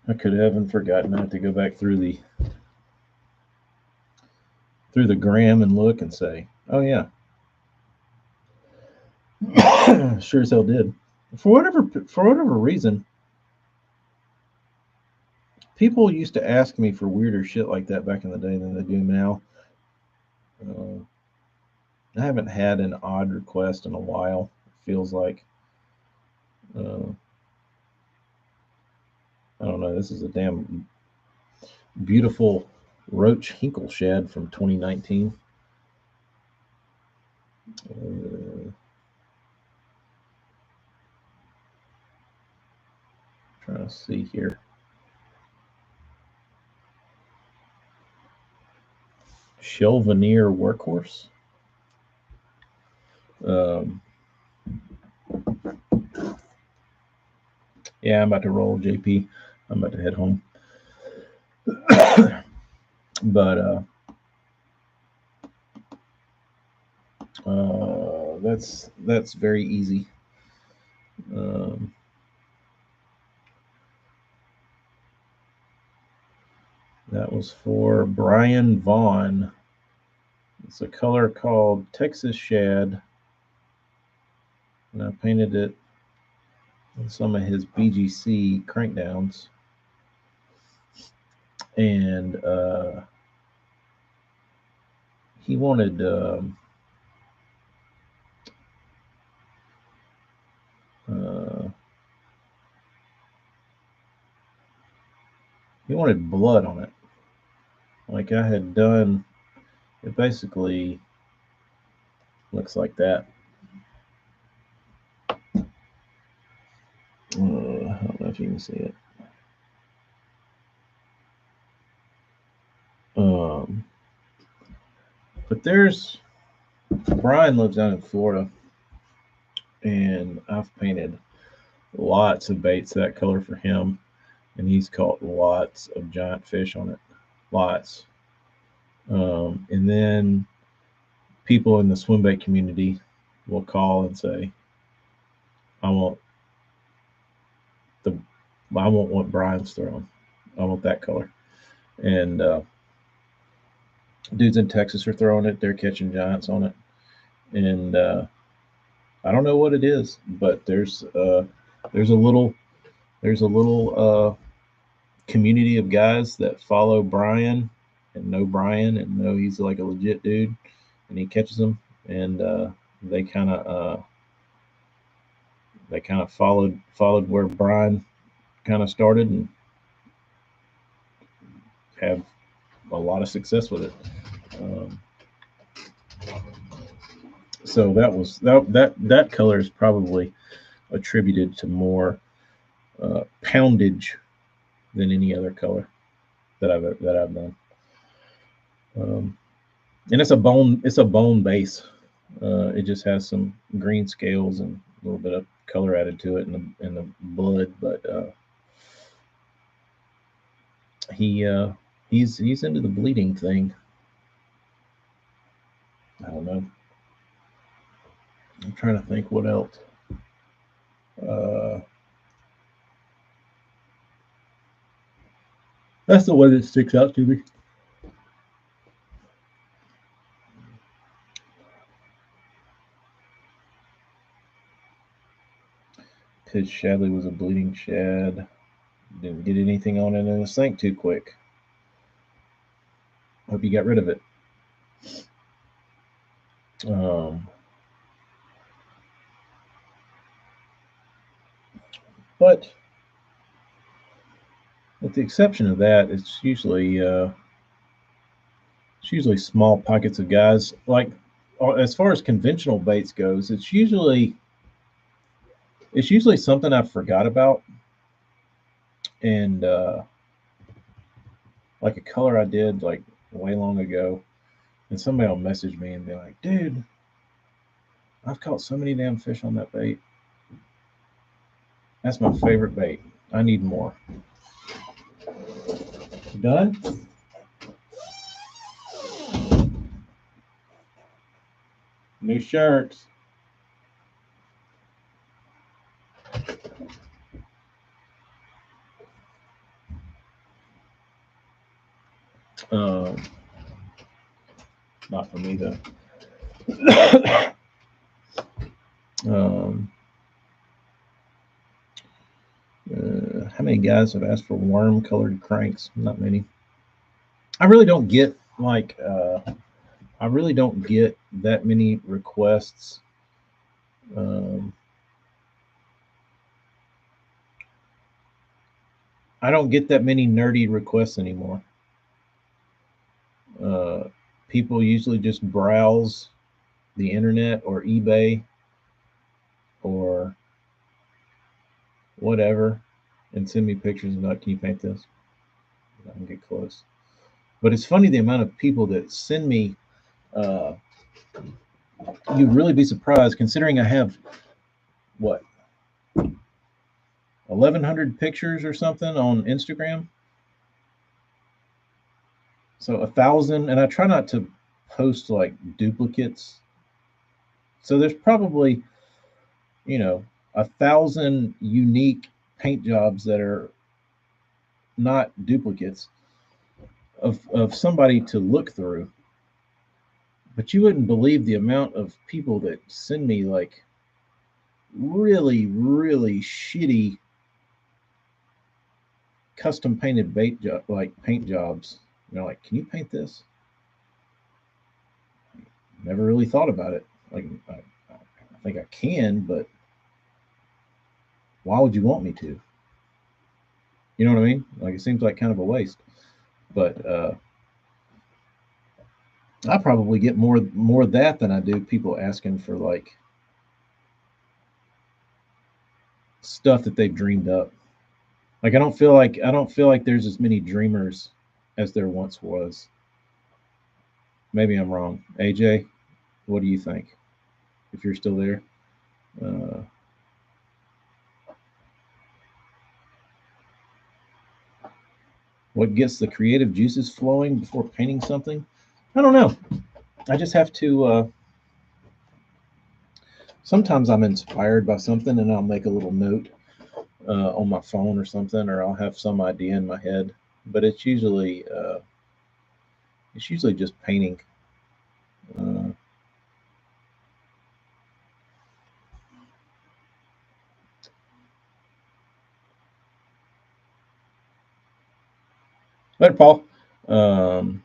I could have and forgotten. I have to go back through the gram and look and say, oh yeah. Sure as hell did. For whatever reason, people used to ask me for weirder shit like that back in the day than they do now. I haven't had an odd request in a while. It feels like. I don't know. This is a damn beautiful roach hinkle shad from 2019. Trying to see here. Shell veneer workhorse. Yeah, I'm about to roll, JP. I'm about to head home. But that's very easy. That was for Brian Vaughn. It's a color called Texas Shad, and I painted it on some of his BGC crankdowns. And he wanted blood on it. Like I had done, it basically looks like that. I don't know if you can see it. But Brian lives down in Florida, and I've painted lots of baits that color for him, and he's caught lots of giant fish on it. Lots. And then people in the swim bait community will call and say, I want what Brian's throwing. I want that color. And dudes in Texas are throwing it. They're catching giants on it. And I don't know what it is, but there's a little community of guys that follow Brian and know he's like a legit dude, and he catches them, and they kind of followed where Brian kind of started and have a lot of success with it. So that color is probably attributed to more poundage than any other color that I've done. And it's a bone base. It just has some green scales and a little bit of color added to it in the blood, but he's into the bleeding thing. I don't know. I'm trying to think what else. That's the one that sticks out to me. Ted Shadley was a bleeding shad. Didn't get anything on it in the sink too quick. Hope you got rid of it. But with the exception of that, it's usually small pockets of guys. Like as far as conventional baits goes, it's usually something I forgot about, and like a color I did like way long ago, and somebody will message me and be like, "Dude, I've caught so many damn fish on that bait. That's my favorite bait. I need more." You done? New shirts. Not for me though. How many guys have asked for worm colored cranks? Not many. I really don't get I really don't get that many requests. Um, I don't get that many nerdy requests anymore. Uh, People usually just browse the internet or eBay or whatever and send me pictures and like, can you paint this? I can get close. But it's funny the amount of people that send me. Uh, you'd really be surprised considering I have what 1,100 pictures or something on Instagram. So 1,000, and I try not to post like duplicates. So there's probably 1,000 unique paint jobs that are not duplicates of somebody to look through. But you wouldn't believe the amount of people that send me like really, really shitty custom painted paint jobs. Like, can you paint this? Never really thought about it. Like, I think I can, but why would you want me to? You know what I mean? Like, it seems like kind of a waste. But I probably get more of that than I do people asking for like stuff that they've dreamed up. Like, I don't feel like there's as many dreamers as there once was. Maybe I'm wrong. AJ, what do you think? If you're still there. Uh, what gets the creative juices flowing before painting something? I don't know. I just have to. Sometimes I'm inspired by something, and I'll make a little note on my phone or something, or I'll have some idea in my head. But it's usually just painting. Uh, but Paul, um,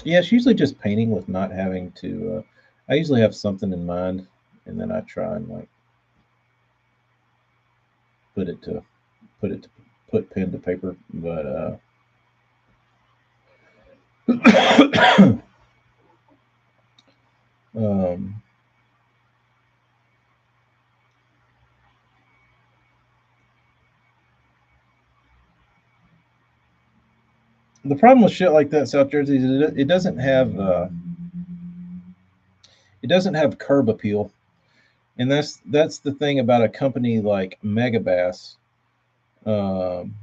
yeah, it's usually just painting with not having to. I usually have something in mind, and then I try and like put it to put it to put pen to paper. But um, the problem with shit like that, South Jersey, is it doesn't have curb appeal, and that's the thing about a company like Megabass. Um,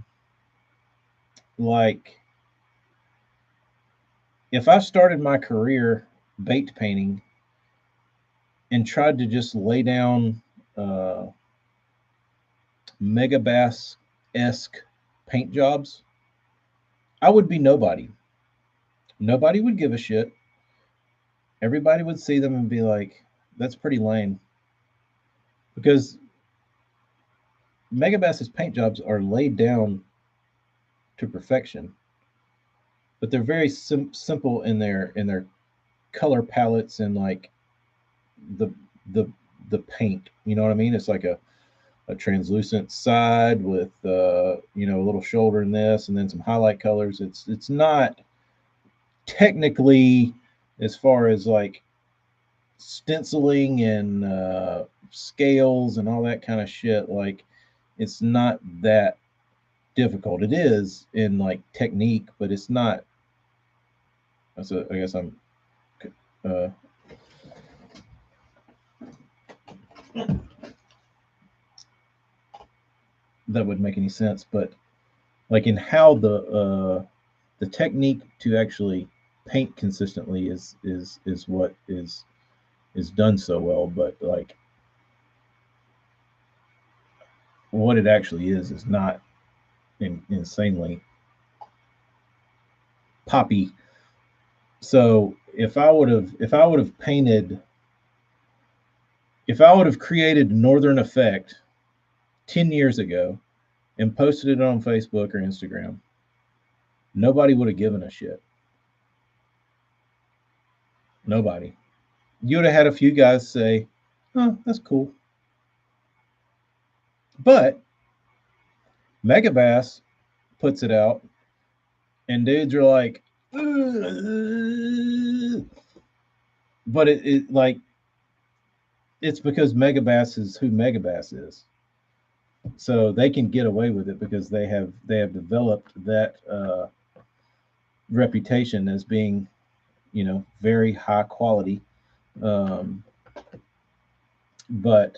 like if I started my career bait painting and tried to just lay down uh, Megabass esque paint jobs, I would be nobody. Nobody would give a shit. Everybody would see them and be like, "That's pretty lame," because Megabass's paint jobs are laid down to perfection, but they're very simple in their color palettes and like the the the paint. You know what I mean? It's like a translucent side with a little shoulder in this, and then some highlight colors. It's not technically, as far as like stenciling and scales and all that kind of shit. Like, it's not that difficult. It is in like technique, but it's not. I guess I'm. Uh, that wouldn't make any sense, but like in how the technique to actually paint consistently is what is done so well, but like what it actually is not insanely poppy. So if I would have created Northern Effect 10 years ago and posted it on Facebook or Instagram, nobody would have given a shit. Nobody. You would have had a few guys say, "Oh, that's cool." But Megabass puts it out, and dudes are like, "Ugh." But it like it's because Megabass is who Megabass is, so they can get away with it because they have developed that reputation as being, very high quality. Um, but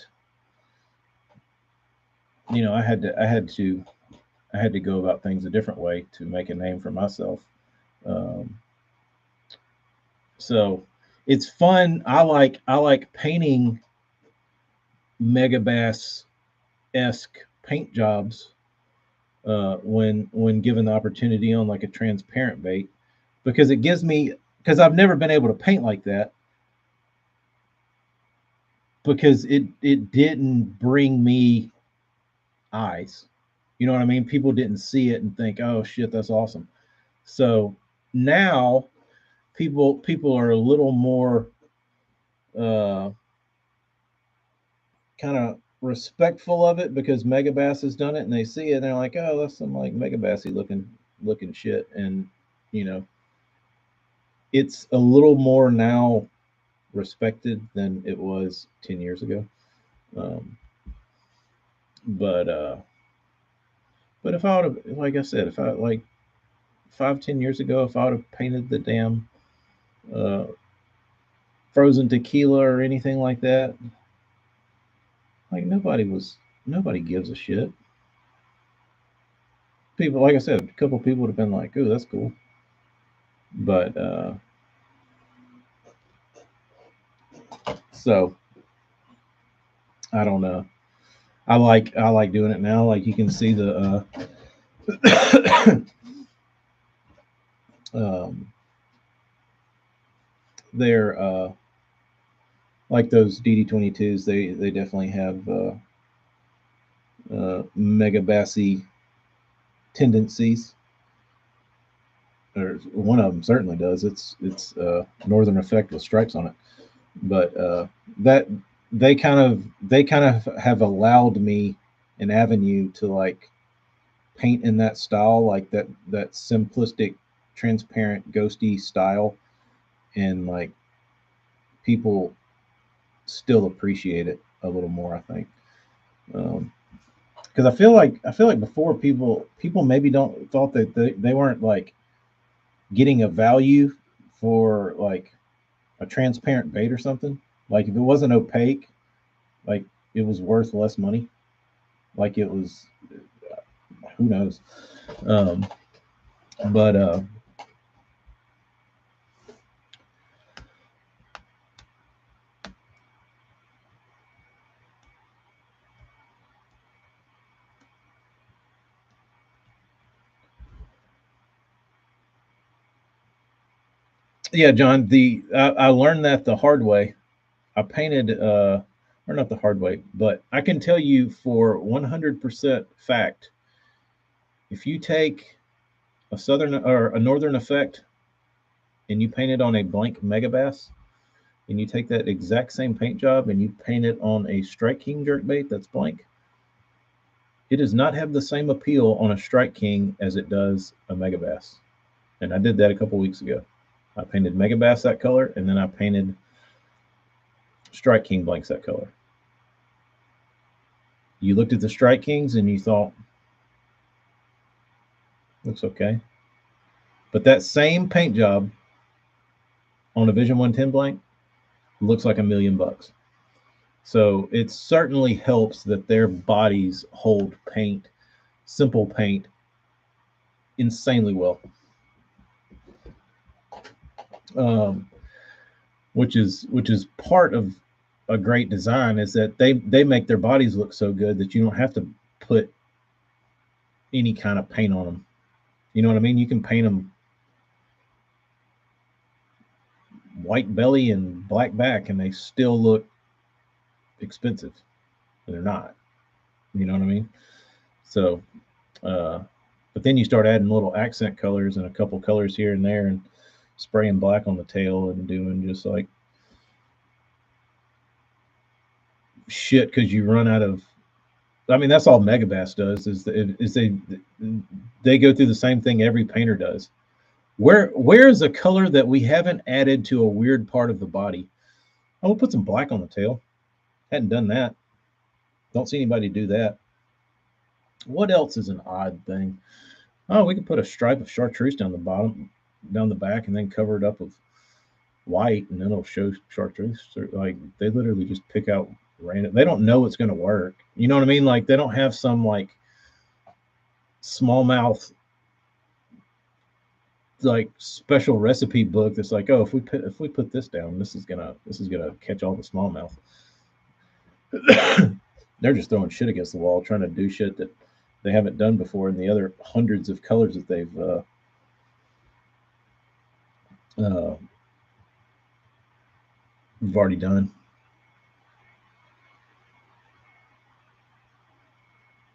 I had to go about things a different way to make a name for myself. Um, so it's fun. I like painting Megabass esque paint jobs when given the opportunity on like a transparent bait, because it gives me, because I've never been able to paint like that, because it didn't bring me eyes. You know what I mean? People didn't see it and think, "Oh shit, that's awesome." So now people are a little more uh, kind of respectful of it because Megabass has done it, and they see it and they're like, "Oh, that's some like Megabassy looking shit," and you know, it's a little more now respected than it was 10 years ago. Um, but if I would have, like I said, if I like 5, 10 years ago, if I would have painted the damn uh, frozen tequila or anything like that, like nobody gives a shit. People, like I said, a couple people would have been like, "Ooh, that's cool," but so I don't know. I like doing it now. Like you can see the um, they're like those DD22s. They definitely have mega bassy tendencies, or one of them certainly does. It's Northern Effect with stripes on it, but that they kind of have allowed me an avenue to like paint in that style, like that simplistic, transparent, ghosty style, and like people still appreciate it a little more, I think. Because I feel like before people maybe don't thought that they weren't like getting a value for like a transparent bait or something. Like if it wasn't opaque, like it was worth less money. Like it was, who knows. Um, but yeah, John, I learned that the hard way. I painted, or not the hard way, but I can tell you for 100% fact, if you take a southern or a northern effect and you paint it on a blank Megabass, and you take that exact same paint job and you paint it on a Strike King jerkbait that's blank, it does not have the same appeal on a Strike King as it does a Megabass. And I did that a couple weeks ago. I painted Megabass that color, and then I painted Strike King blanks that color. You looked at the Strike Kings and you thought, looks okay. But that same paint job on a Vision 110 blank looks like $1,000,000. So it certainly helps that their bodies hold paint, simple paint, insanely well. Um, which is part of a great design, is that they make their bodies look so good that you don't have to put any kind of paint on them. You know what I mean? You can paint them white belly and black back, and they still look expensive. And they're not. You know what I mean? So But then you start adding little accent colors and a couple colors here and there, and spraying black on the tail and doing just like shit because you run out of. I mean, that's all Megabass does is they go through the same thing every painter does. Where's a color that we haven't added to a weird part of the body? Oh, we'll put some black on the tail. Hadn't done that. Don't see anybody do that. What else is an odd thing? Oh, we could put a stripe of chartreuse down the bottom, down the back, and then cover it up with white, and then it'll show chartreuse. Like they literally just pick out random. They don't know it's going to work. You know what I mean? Like they don't have some like smallmouth like special recipe book that's like, oh, if we put this down, this is gonna catch all the smallmouth. They're just throwing shit against the wall, trying to do shit that they haven't done before in the other hundreds of colors that they've already done.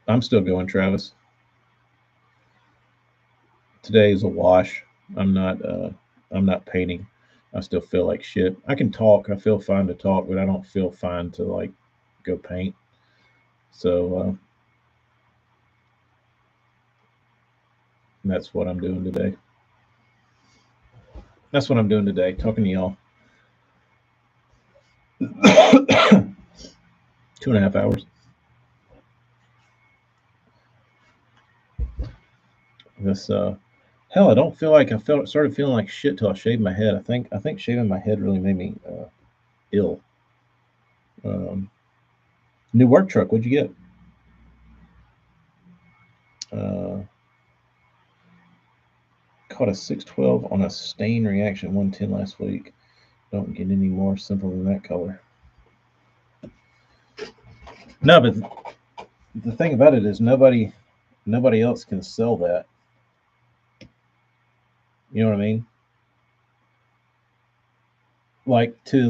I'm still going, Travis. Today is a wash. I'm not painting. I still feel like shit. I can talk. I feel fine to talk, but I don't feel fine to like go paint. So that's what I'm doing today. That's what I'm doing today, talking to y'all. 2.5 hours. This hell, I don't feel like I started feeling like shit till I shaved my head. I think shaving my head really made me ill. New work truck, what'd you get? Caught a 612 on a stain reaction 110 last week. Don't get any more simple than that color. No, but the thing about it is nobody else can sell that. You know what I mean? Like to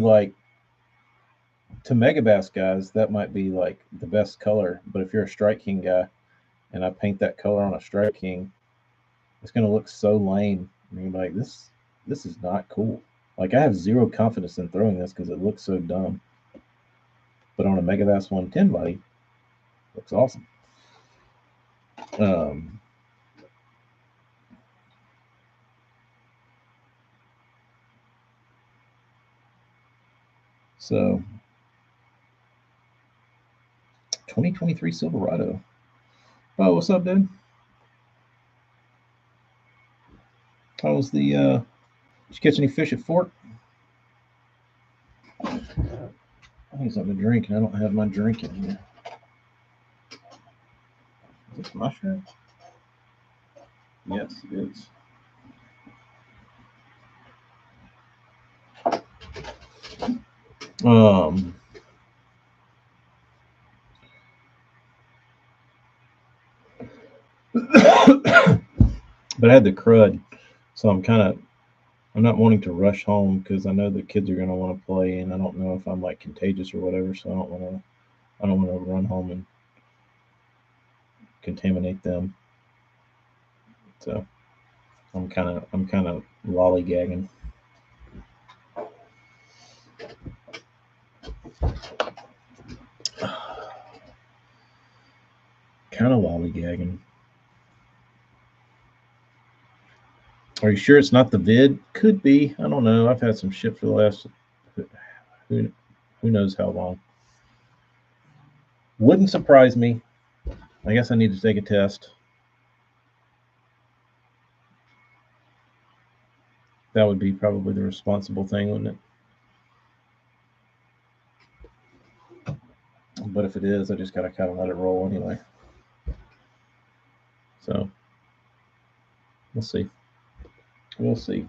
Megabass guys, that might be like the best color. But if you're a Strike King guy, and I paint that color on a Strike King, it's gonna look so lame. And you're like, this is not cool. Like I have zero confidence in throwing this because it looks so dumb. But on a Megabass 110 body, it looks awesome. So 2023 Silverado. Oh, what's up, dude? How was the did you catch any fish at Fort? I need something to drink, and I don't have my drink in here. Is this my shirt? Yes, it is. But I had the crud, so I'm not wanting to rush home because I know the kids are going to want to play, and I don't know if I'm like contagious or whatever. So I don't want to run home and contaminate them. So I'm kind of lollygagging. Kind of lollygagging. Are you sure it's not the vid? Could be. I don't know. I've had some shit for the last who knows how long. Wouldn't surprise me. I guess I need to take a test. That would be probably the responsible thing, wouldn't it? But if it is, I just gotta kind of let it roll anyway. So we'll see. We'll see.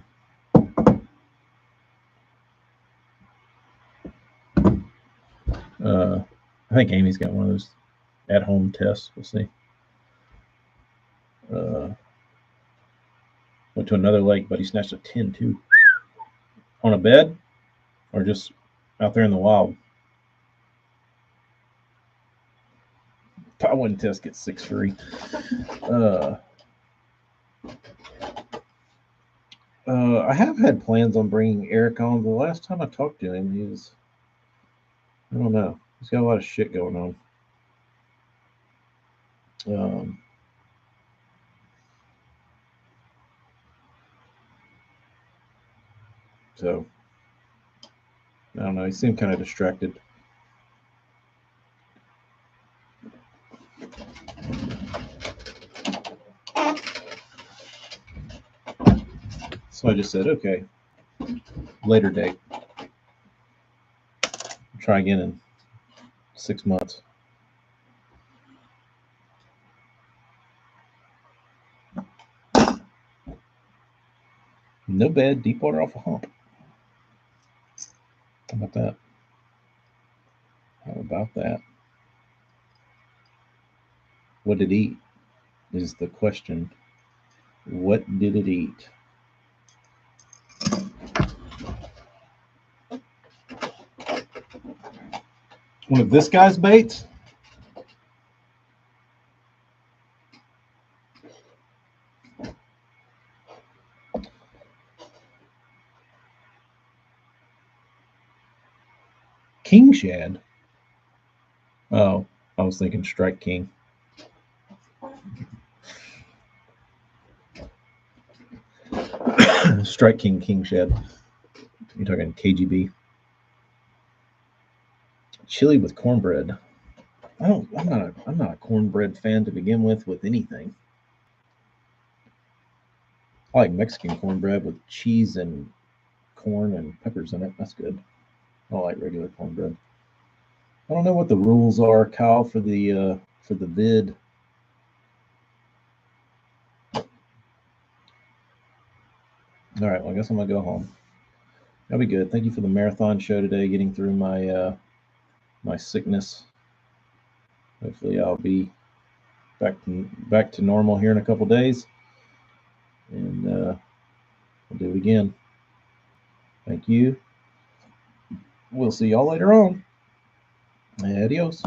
I think Amy's got one of those at-home tests. We'll see. Went to another lake, but he snatched a 10 too. On a bed, or just out there in the wild. Powin test gets 6 free. I have had plans on bringing Eric on. The last time I talked to him, I don't know. He's got a lot of shit going on. So, I don't know. He seemed kind of distracted. So I just said, okay, later date. Try again in 6 months. No bad, deep water off a hump. How about that? How about that? What did it eat? Is the question. What did it eat? One of this guy's baits? King shad? Oh, I was thinking Strike King. Strike King, King shad. You're talking KGB. Chili with cornbread. I'm not a cornbread fan to begin with anything. I like Mexican cornbread with cheese and corn and peppers in it. That's good. I don't like regular cornbread. I don't know what the rules are, Kyle, for the vid. All right, well, I guess I'm gonna go home. That'll be good. Thank you for the marathon show today, getting through my my sickness. Hopefully, I'll be back to normal here in a couple days, and we'll do it again. Thank you. We'll see y'all later on. Adios.